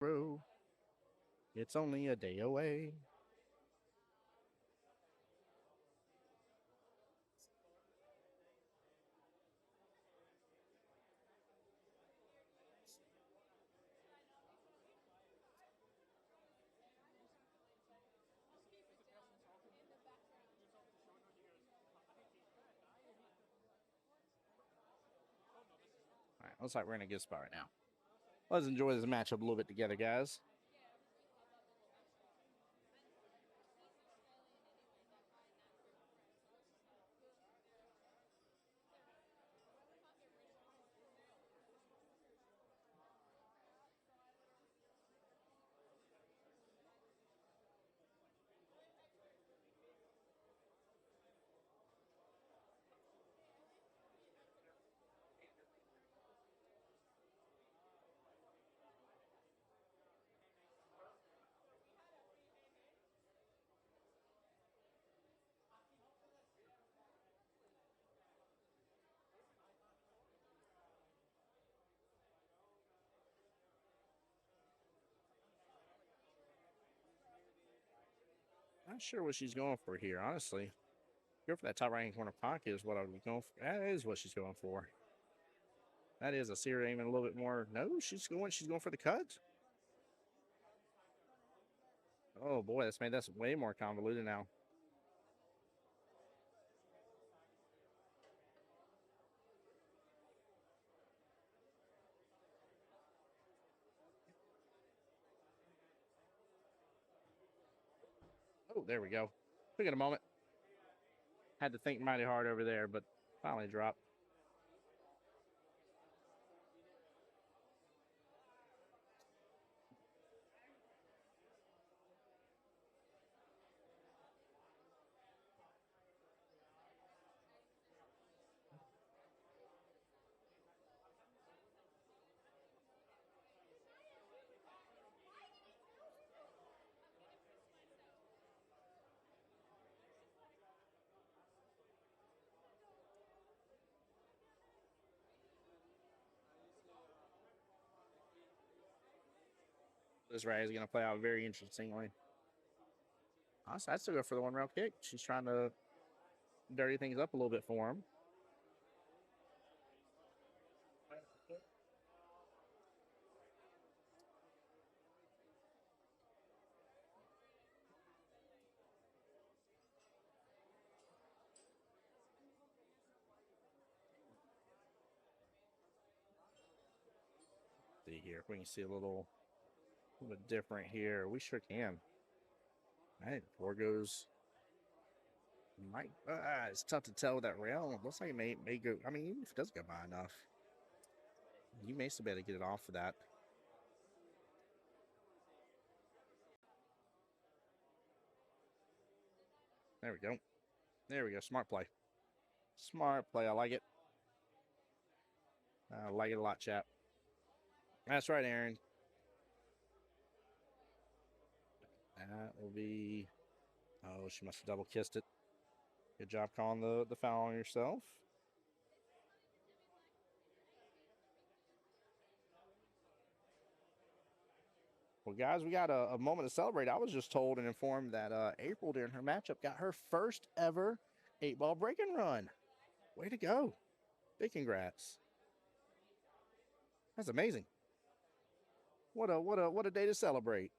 tomorrow. It's only a day away. All right, looks like we're in a good spot right now. Let's enjoy this matchup a little bit together, guys. Not sure what she's going for here, honestly. Go for that top right hand corner pocket is what I was going for. That is what she's going for. That is a serious aiming a little bit more. No, she's going for the cut. Oh boy, that's made this way more convoluted now. Oh, there we go. Took it a moment. Had to think mighty hard over there, but finally dropped. This Ray is going to play out very interestingly. Honestly, I'd still go for the one rail kick. She's trying to dirty things up a little bit for him. See here if we can see a little bit different here. We sure can. All right, four goes. Might it's tough to tell with that rail. It looks like it may go. I mean, even if it does go by enough, you may still be able to get it off of that. There we go. There we go. Smart play. Smart play. I like it. I like it a lot, chap. That's right, Aaron. That will be. Oh, she must have double kissed it. Good job calling the foul on yourself. Well, guys, we got a moment to celebrate. I was just told and informed that April, during her matchup, got her first ever 8-ball break-and run. Way to go. Big congrats. That's amazing. What a day to celebrate.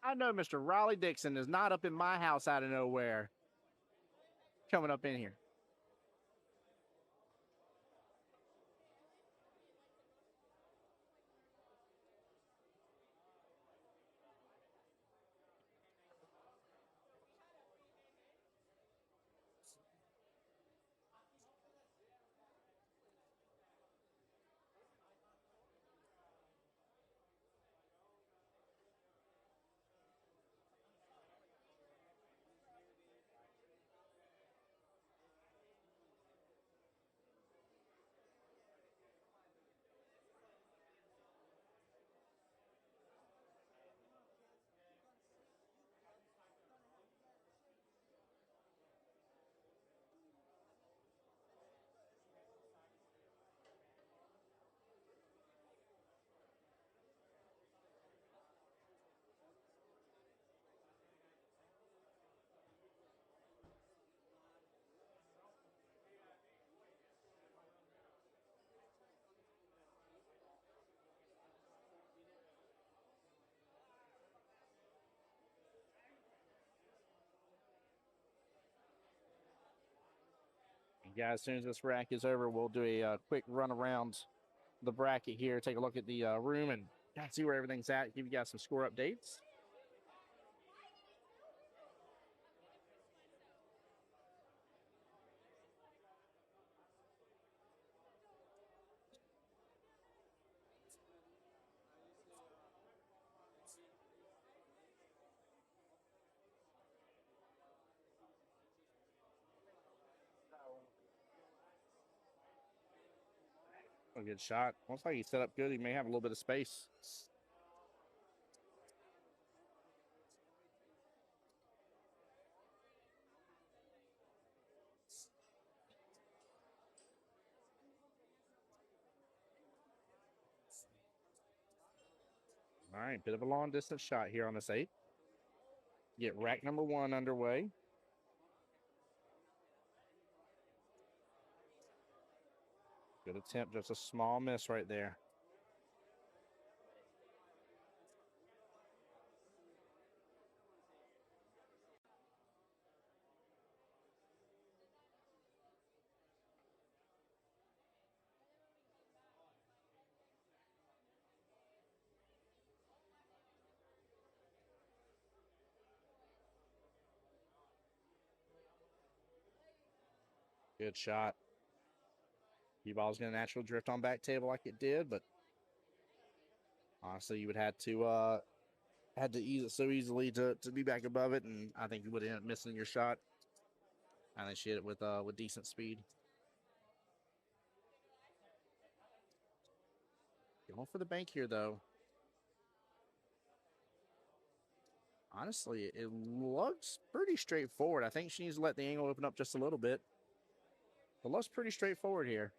I know Mr. Raleigh Dixon is not up in my house out of nowhere. Coming up in here. Guys, as soon as this rack is over, we'll do a quick run around the bracket here, take a look at the room, and see where everything's at, give you guys some score updates. A good shot. Looks like he's set up good. He may have a little bit of space. All right, bit of a long distance shot here on this 8. Get rack number 1 underway. Good attempt, just a small miss right there. Good shot. U-ball's going to naturally drift on back table like it did, but honestly, you would have to ease it so easily to be back above it, and I think you would end up missing your shot. I think she hit it with decent speed. Going for the bank here, though. Honestly, it looks pretty straightforward. I think she needs to let the angle open up just a little bit. It looks pretty straightforward here.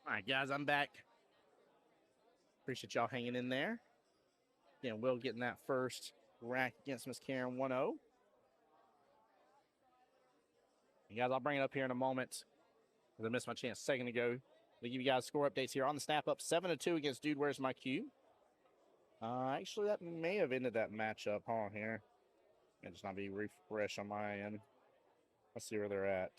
All right, guys, I'm back. Appreciate y'all hanging in there. Again, Will getting that first rack against Miss Karen 1-0. And guys, I'll bring it up here in a moment because I missed my chance a second ago to give you guys score updates here on the snap up 7-2 against Dude Where's My Cue. Actually, that may have ended that matchup. Hold on here. It just not be refresh on my end. Let's see where they're at.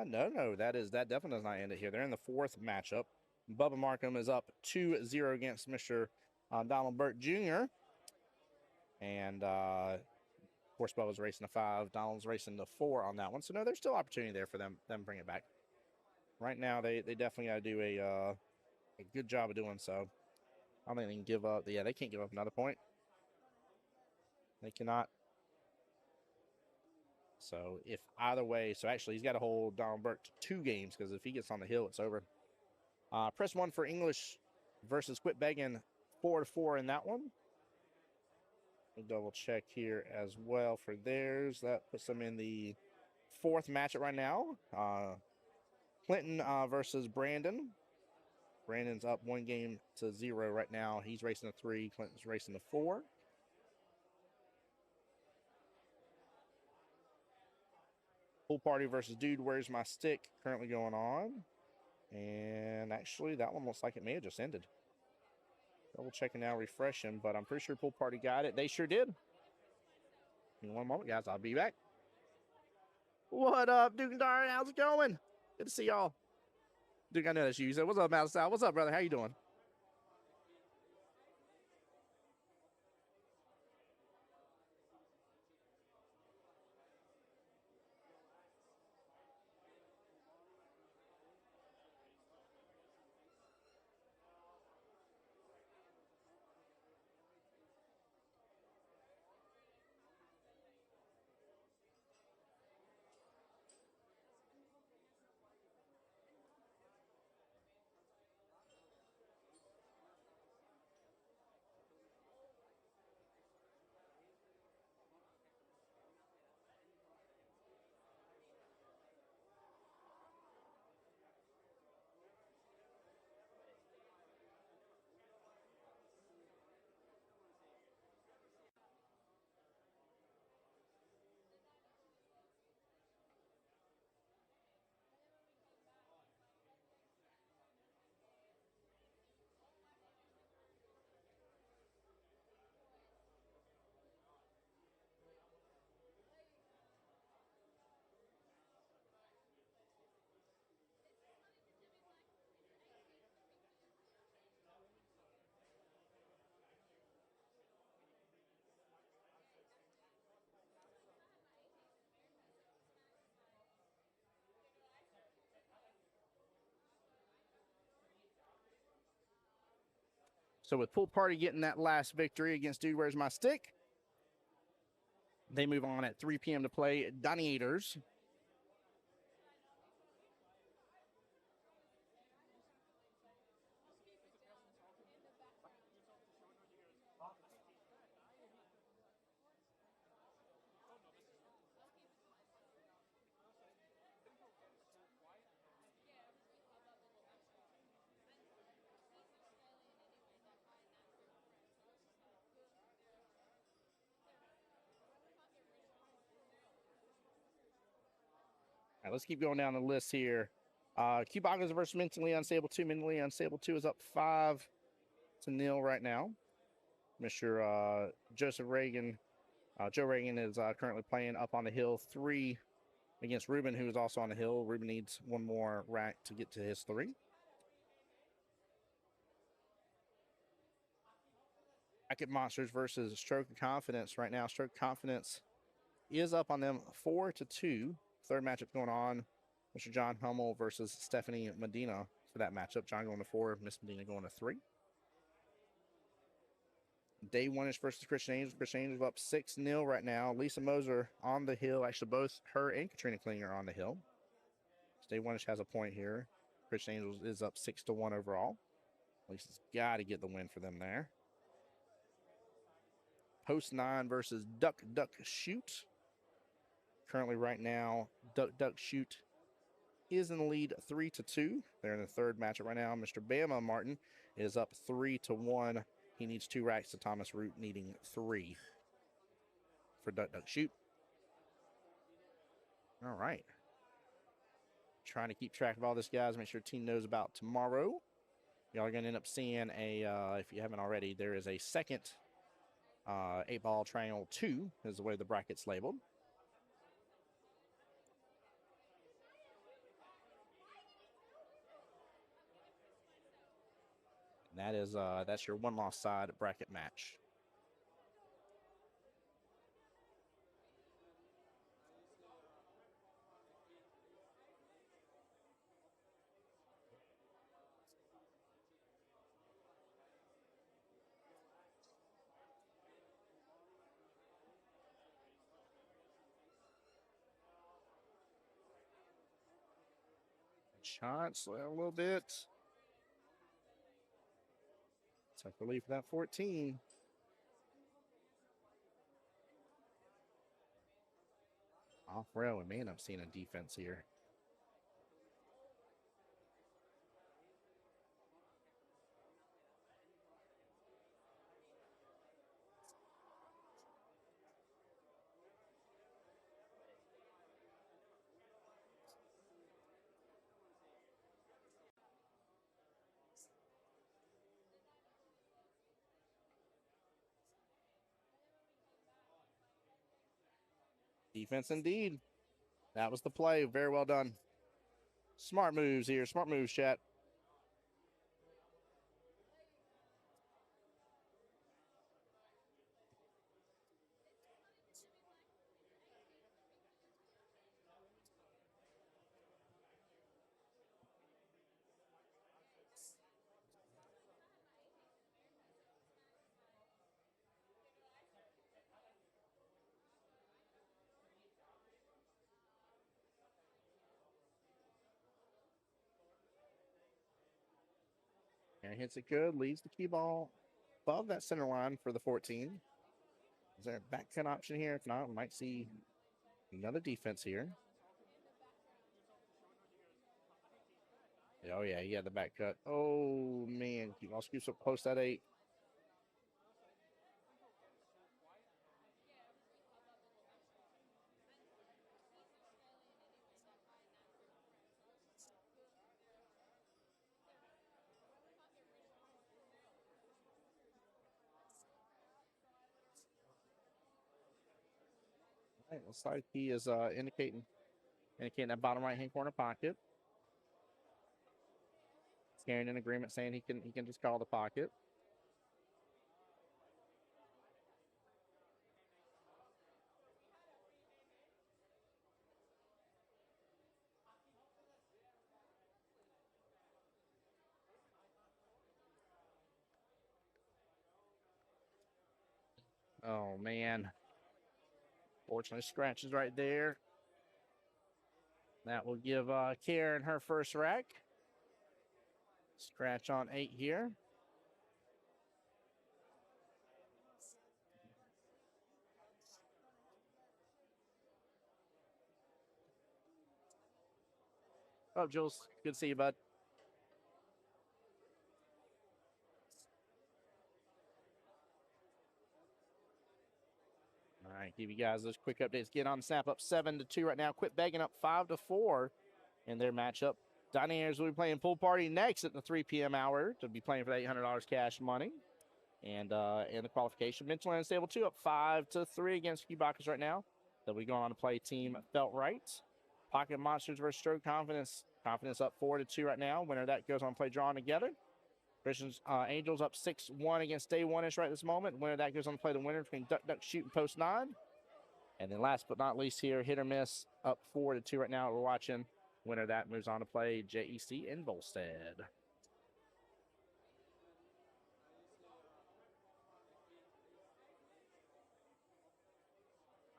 No, that definitely does not end it here. They're in the fourth matchup. Bubba Markham is up 2-0 against Mr. Donald Burt Jr. And of course, Bubba's racing to 5. Donald's racing to 4 on that one. So no, there's still opportunity there for them to bring it back. Right now, they definitely got to do a good job of doing so. I don't think they can give up. Yeah, they can't give up another point. They cannot. So if either way, so actually he's got to hold Donald Burke to 2 games because if he gets on the hill, it's over. Press 1 for English versus Quit Begging, 4-4 in that one. We'll double check here as well for theirs. That puts them in the 4th matchup right now. Clinton versus Brandon. Brandon's up 1-0 right now. He's racing to 3. Clinton's racing to 4. Pool Party versus Dude Where's My Stick currently going on. And actually, that one looks like it may have just ended. Double checking now, refreshing, but I'm pretty sure Pool Party got it. They sure did. In one moment, guys, I'll be back. What up, Duke and Darren? How's it going? Good to see y'all. Duke, I know that's you. So, what's up, Mountain South? What's up, brother? How you doing? So with Pool Party getting that last victory against Dude Where's My Stick, they move on at 3 p.m. to play Doniators. All right, let's keep going down the list here. Cubagos versus Mentally Unstable 2. Mentally Unstable 2 is up 5-0 right now. Mr. Joseph Reagan, Joe Reagan is currently playing up on the hill 3 against Ruben, who is also on the hill. Ruben needs one more rack to get to his 3. Racket Monsters versus Stroke of Confidence right now. Stroke of Confidence is up on them 4-2. Third matchup going on. Mr. John Hummel versus Stephanie Medina for that matchup. John going to 4, Miss Medina going to 3. Day 1-ish versus Christian Angels. Christian Angels up 6-0 right now. Lisa Moser on the hill. Actually, both her and Katrina Klinger are on the hill. Day 1-ish has a point here. Christian Angels is up 6-1 overall. Lisa's got to get the win for them there. Post 9 versus Duck Duck Shoot. currently right now, Duck Duck Shoot is in the lead 3-2. They're in the third matchup right now. Mr. Bama Martin is up 3-1. He needs 2 racks to Thomas Root needing 3 for Duck Duck Shoot. All right. Trying to keep track of all this, guys. Make sure your team knows about tomorrow. Y'all are going to end up seeing if you haven't already, there is a second 8-ball triangle 2 is the way the bracket's labeled. And that is that's your one-loss side bracket match. Shots a little bit. Tough relief for that 14. Off rail, we may end up seeing a defense here. Defense indeed. That was the play. Very well done. Smart moves here. Smart moves, chat. And hits it good. Leaves the cue ball above that center line for the 14. Is there a back cut option here? If not, we might see another defense here. Oh, yeah, he had the back cut. Oh, man. Cue ball scoops up close that 8. All right, looks like he is indicating that bottom right-hand corner pocket. Carrying an agreement saying he can just call the pocket. Oh, man. Fortunately, scratches right there. That will give Karen her first rack. Scratch on 8 here. Oh, Jules, good to see you, bud. All right, give you guys those quick updates. Get on snap up 7-2 right now. Quit begging up 5-4 in their matchup. Dining Airs will be playing Pool Party next at the 3 p.m. hour to be playing for the $800 cash money. And in the qualification, Mental and Unstable 2 up 5-3 against Cubacas right now. They'll be going on to play Team Felt Right. Pocket Monsters versus Stroke Confidence. Confidence up 4-2 right now. Winner of that goes on to play Drawn Together. Christians Angels up 6-1 against Day One-ish right this moment. Winner of that goes on to play the winner between Duck Duck Shoot and Post 9. And then last but not least here, Hit or Miss up 4-2 right now. We're watching. Winner of that moves on to play JEC in Volstead.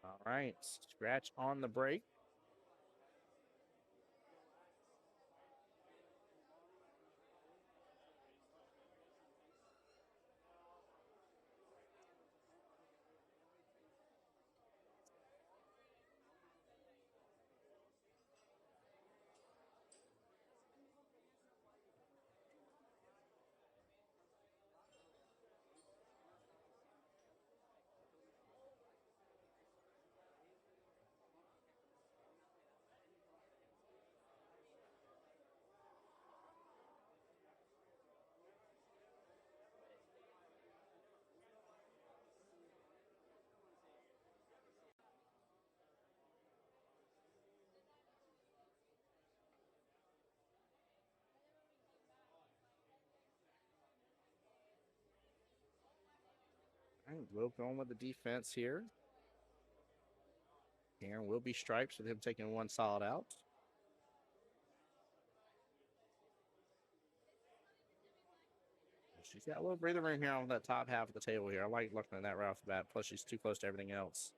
All right, scratch on the break. All right, we'll go on with the defense here. Aaron will be stripes with him taking one solid out. She's got a little breathing room here on that top half of the table here. I like looking at that right off the bat. Plus, she's too close to everything else.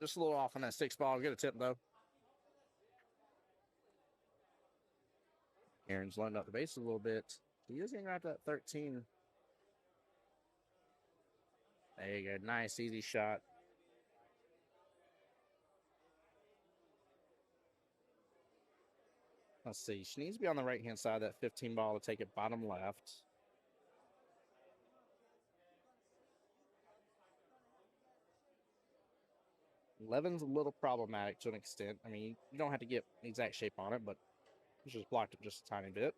Just a little off on that 6 ball. Get a tip, though. Aaron's loading up the base a little bit. He is getting right to that 13. There you go. Nice, easy shot. Let's see. She needs to be on the right-hand side of that 15 ball to take it bottom left. 11's a little problematic to an extent. I mean, you don't have to get the exact shape on it, but it's just blocked it just a tiny bit.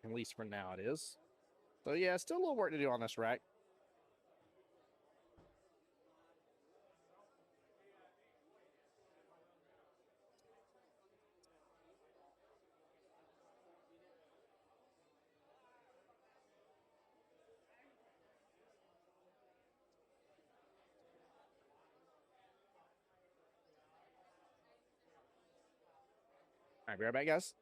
At least for now it is. So yeah, still a little work to do on this rack. All right, be right back, guys.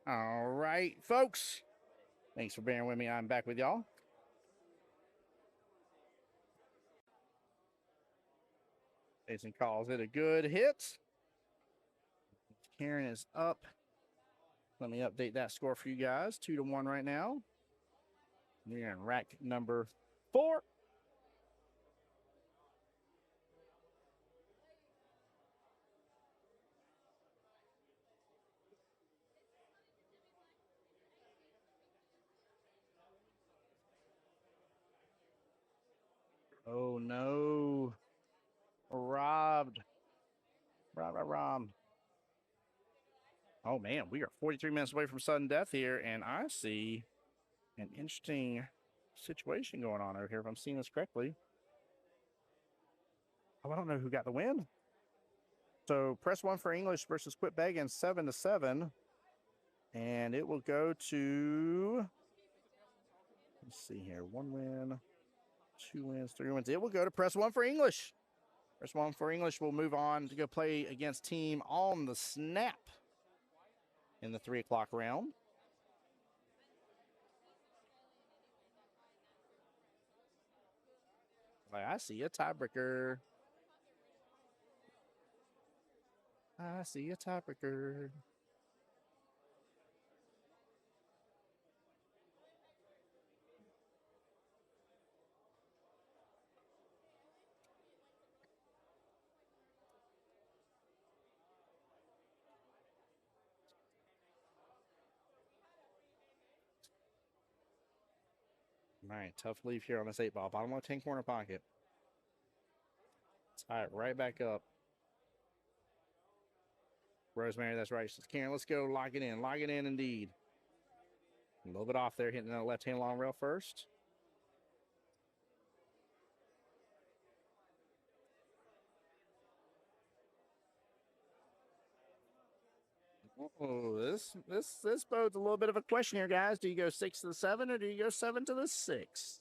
All right, folks. Thanks for bearing with me. I'm back with y'all. Jason calls it a good hit. Karen is up. Let me update that score for you guys. 2-1 right now. We're in rack number 4. Oh no. Robbed. Robbed. Oh man, we are 43 minutes away from sudden death here, and I see an interesting situation going on over here, if I'm seeing this correctly. Oh, I don't know who got the win. So press 1 for English versus Quit Begging, 7-7. And it will go to, let's see here, 1 win, 2 wins, 3 wins. It will go to press 1 for English. Press 1 for English will move on to go play against team on the snap in the 3 o'clock round. I see a tiebreaker. I see a tiebreaker. All right, tough leave here on this 8 ball. Bottom left hand corner pocket. Tie it right back up. Rosemary, that's right. Says, Karen, let's go. Lock it in. Lock it in indeed. A little bit off there, hitting that left hand long rail first. Oh, this bodes a little bit of a question here, guys. Do you go 6 to the 7 or do you go 7 to the 6?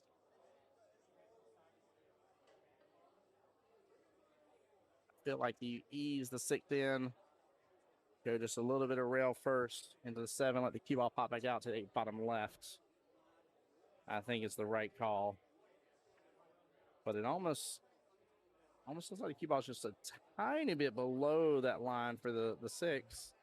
I feel like you ease the 6th in, go just a little bit of rail first into the 7, let the cue ball pop back out to the 8 bottom left. I think it's the right call. But it almost looks like the cue ball's just a tiny bit below that line for the 6.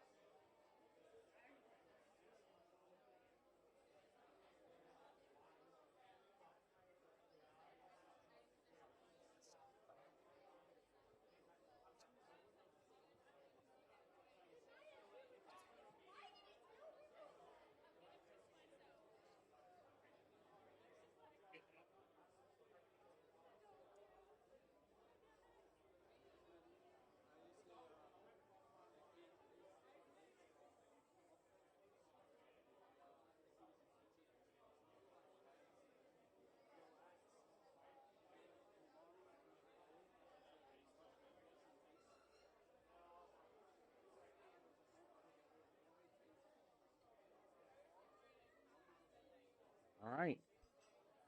All right.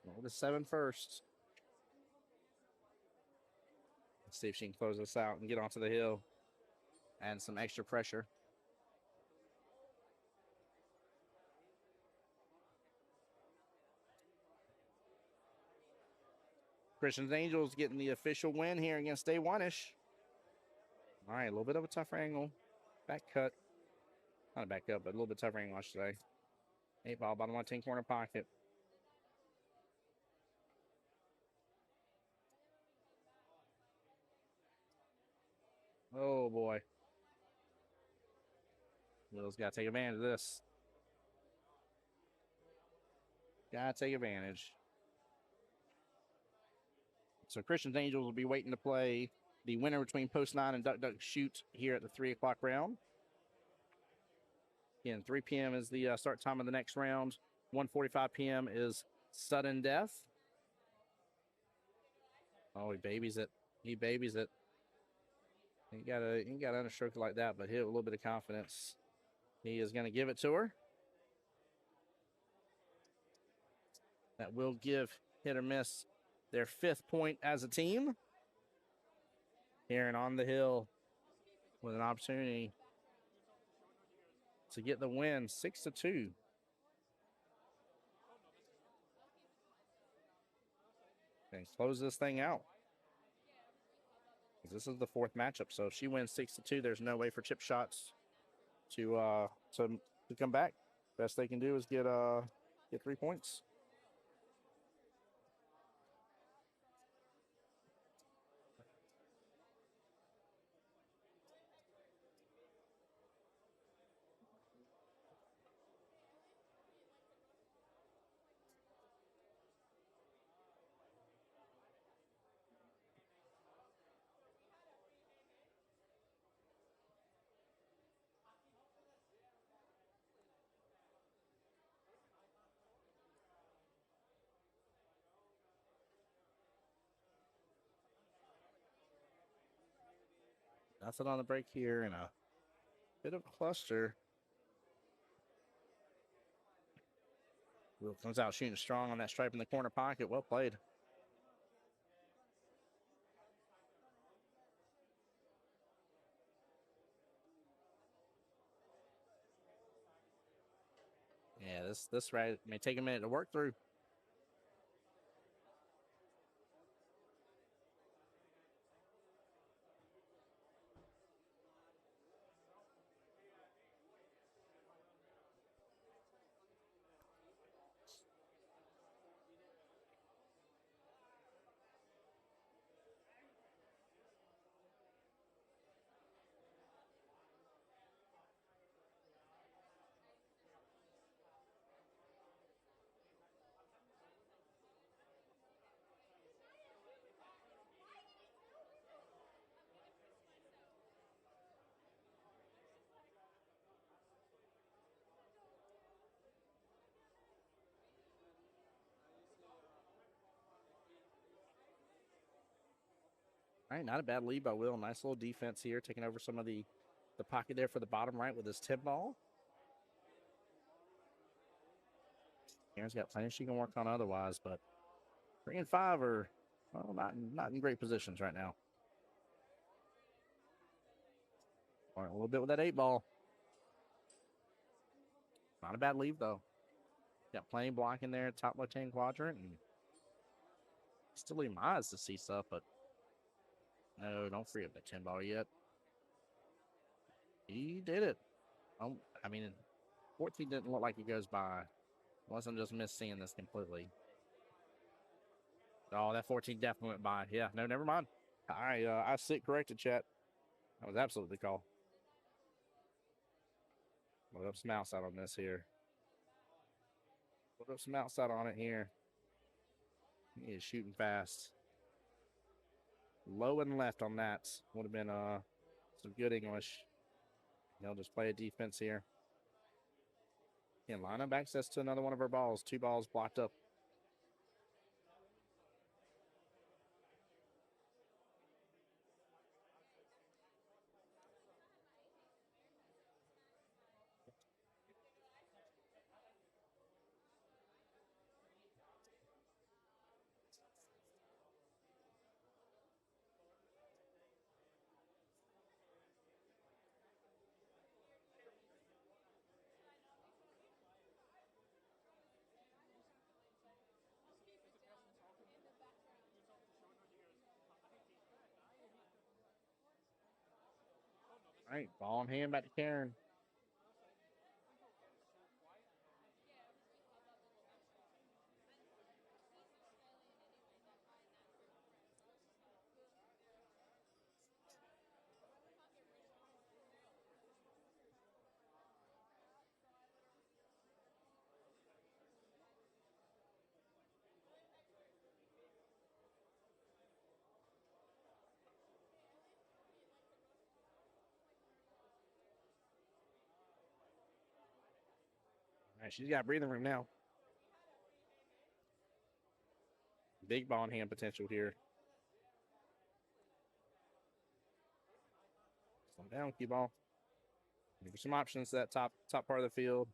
Roll the 7 first. Let's see if she can close this out and get onto the hill. And some extra pressure. Christian's Angels getting the official win here against Day One-ish. All right, a little bit of a tougher angle. Back cut. Not a back cut, but a little bit tougher angle, I should say. 8 ball, bottom left hand corner pocket. Oh, boy. Will's got to take advantage of this. Got to take advantage. So Christian's Angels will be waiting to play the winner between Post 9 and Duck Duck Shoot here at the 3 o'clock round. Again, 3 p.m. is the start time of the next round. 1:45 p.m. is sudden death. Oh, he babies it. He babies it. He got to understroke it like that, but hit a little bit of confidence. He is going to give it to her. That will give Hit or Miss their 5th point as a team. Aaron on the hill with an opportunity to get the win, 6-2. And close this thing out. This is the fourth matchup, so if she wins 6-2, there's no way for chip shots to come back. Best they can do is get 3 points. Nothing on the break here, and a bit of a cluster. Will comes out shooting strong on that stripe in the corner pocket. Well played. Yeah, this right may take a minute to work through. All right, not a bad lead by Will. Nice little defense here, taking over some of the pocket there for the bottom right with his tip ball. Karen's got plenty she can work on otherwise, but 3 and 5 are well, not in great positions right now. All right, a little bit with that 8 ball. Not a bad lead though. Got plenty blocking there, top left-hand quadrant, and still leave my eyes to see stuff, but no, don't free up that 10 ball yet. He did it. I mean, 14 didn't look like it goes by. Unless I'm just seeing this completely. Oh, that 14 definitely went by. Yeah, no, never mind. I sit corrected, chat. That was absolutely the call. Load up some outside on this here. Load up some outside on it here. He is shooting fast. Low and left on that would have been some good English. They'll just play a defense here. Can line up access to another one of our balls. 2 balls blocked up. All right, ball in hand back to Karen. All right, she's got breathing room now. Big ball in hand potential here. Slow down, cue ball. Give her some options to that top part of the field.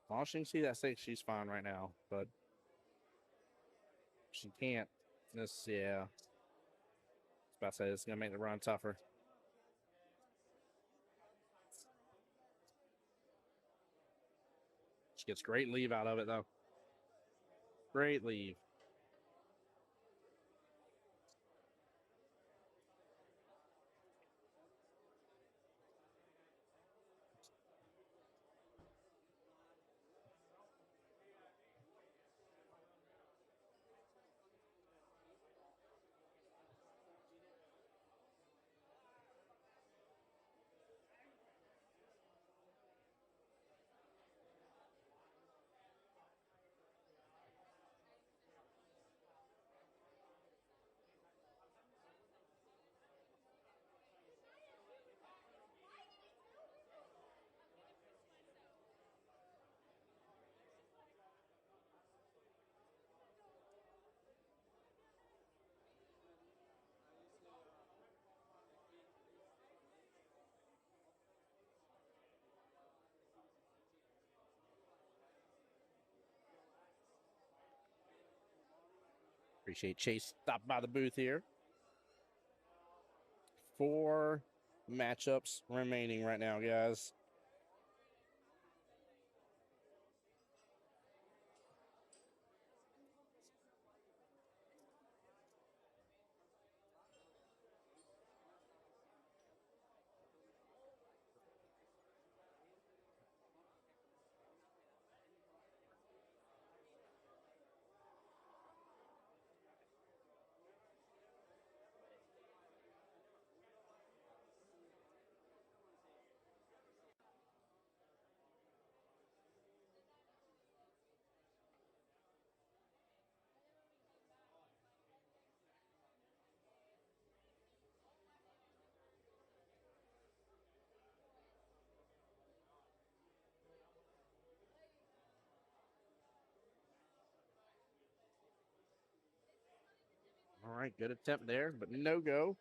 As long as she can see that 6, she's fine right now. But she can't. Yeah. I was about to say, it's going to make the run tougher. She gets great leave out of it, though. Great leave. Appreciate Chase stopping by the booth here. 4 matchups remaining right now, guys. All right, good attempt there, but no go.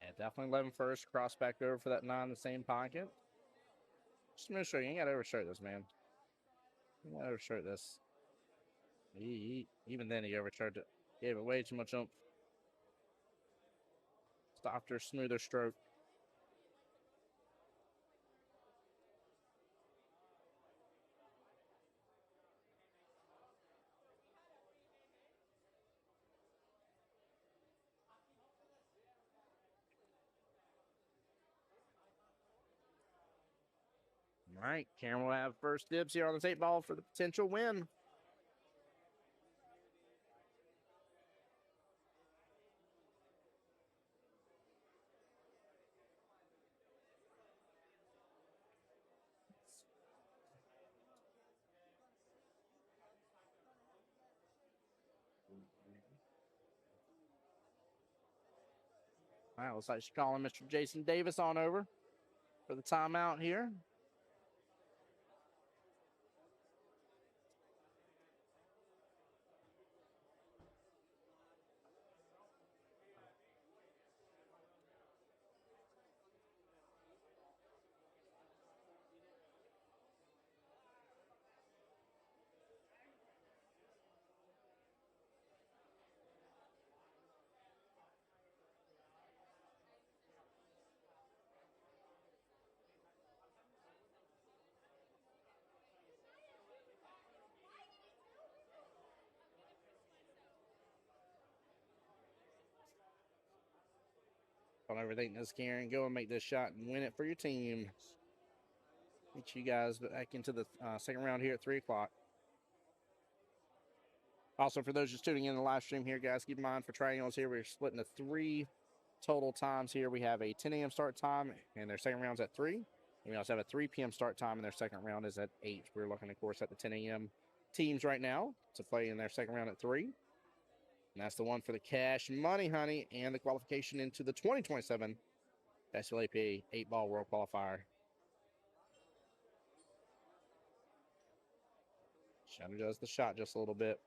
Yeah, definitely 11 first. Cross back over for that 9 in the same pocket. Just gonna show you, you ain't gotta overshirt this, man. You gotta overshirt this. Even then, he overshirt it. Gave it way too much oomph. Softer, smoother stroke. All right, Karen will have first dibs here on this 8-ball for the potential win. All right, looks like she's calling Mr. Jason Davis on over for the timeout here. On everything this Karen, go and make this shot and win it for your team. Get you guys back into the second round here at 3 o'clock. Also, for those just tuning in the live stream here, guys, keep in mind for triangles here, we're splitting to 3 total times here. We have a 10 a.m. start time, and their second round's at 3. We also have a 3 p.m. start time, and their second round is at 8. We're looking, of course, at the 10 a.m. teams right now to play in their second round at 3. And that's the one for the cash money, honey, and the qualification into the 2027 Jacksonville APA 8-ball World Qualifier. Shadow does the shot just a little bit.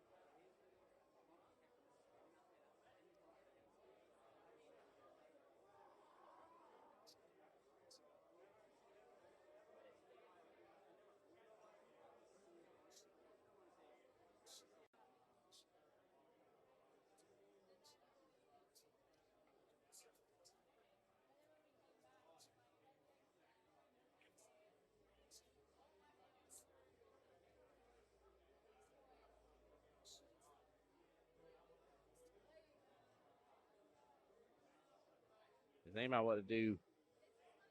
His name out what to do.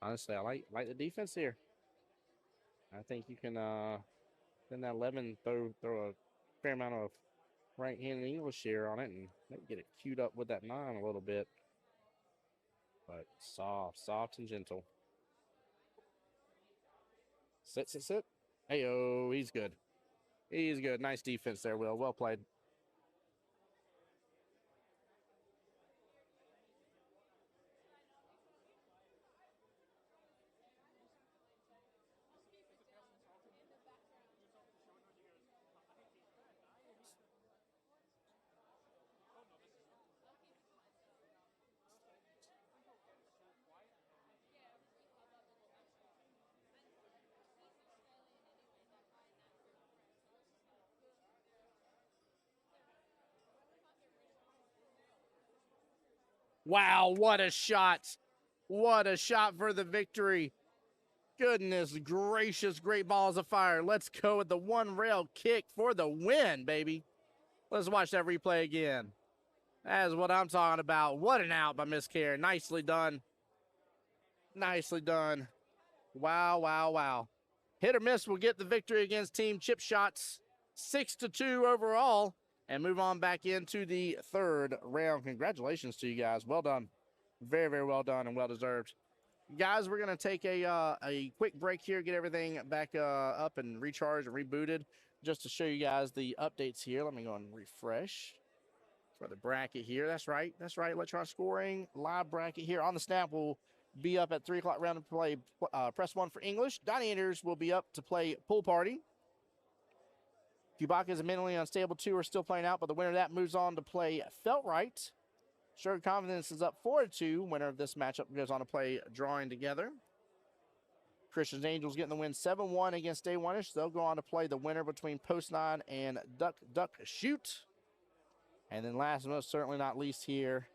Honestly, I like the defense here. I think you can in that 11 throw a fair amount of right-handed English here on it and maybe get it queued up with that 9 a little bit. But soft and gentle. Sit. Hey-oh, he's good. He's good. Nice defense there, Will. Well played. Wow, what a shot. What a shot for the victory. Goodness gracious, great balls of fire. Let's go with the one rail kick for the win, baby. Let's watch that replay again. That is what I'm talking about. What an out by Miss Care. Nicely done. Nicely done. Wow. Hit or miss will get the victory against Team Chip Shots. 6-2 overall. And move on back into the third round. Congratulations to you guys. Well done. Very, very well done and well deserved. Guys, we're going to take a quick break here, get everything back up and recharged and rebooted just to show you guys the updates here. Let me go and refresh for the bracket here. That's right. Electronic scoring, live bracket here on the snap will be up at 3 o'clock round to play press 1 for English. Donnie Anders will be up to play pool party. Cubaka is a mentally unstable 2 are still playing out, but the winner of that moves on to play Felt Right. Sugar Confidence is up 4-2. Winner of this matchup goes on to play Drawing Together. Christian's Angels getting the win 7-1 against Day One-ish. They'll go on to play the winner between Post 9 and Duck Shoot. And then last but most certainly not least here,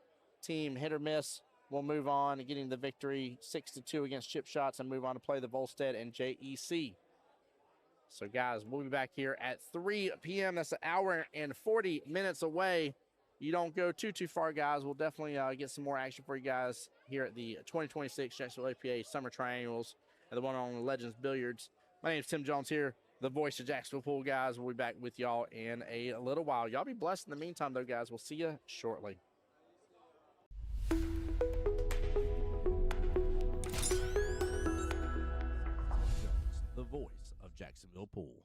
Team Hit or Miss will move on, getting the victory 6-2 against Chip Shots and move on to play the Volstead and JEC. So, guys, we'll be back here at 3 p.m. That's an hour and 40 minutes away. You don't go too far, guys. We'll definitely get some more action for you guys here at the 2026 Jacksonville APA Summer Triannuals and the one on Legends Billiards. My name is Tim Jones here, the voice of Jacksonville Pool, guys. We'll be back with y'all in a little while. Y'all be blessed in the meantime, though, guys. We'll see you shortly. The voice of Jacksonville Pool.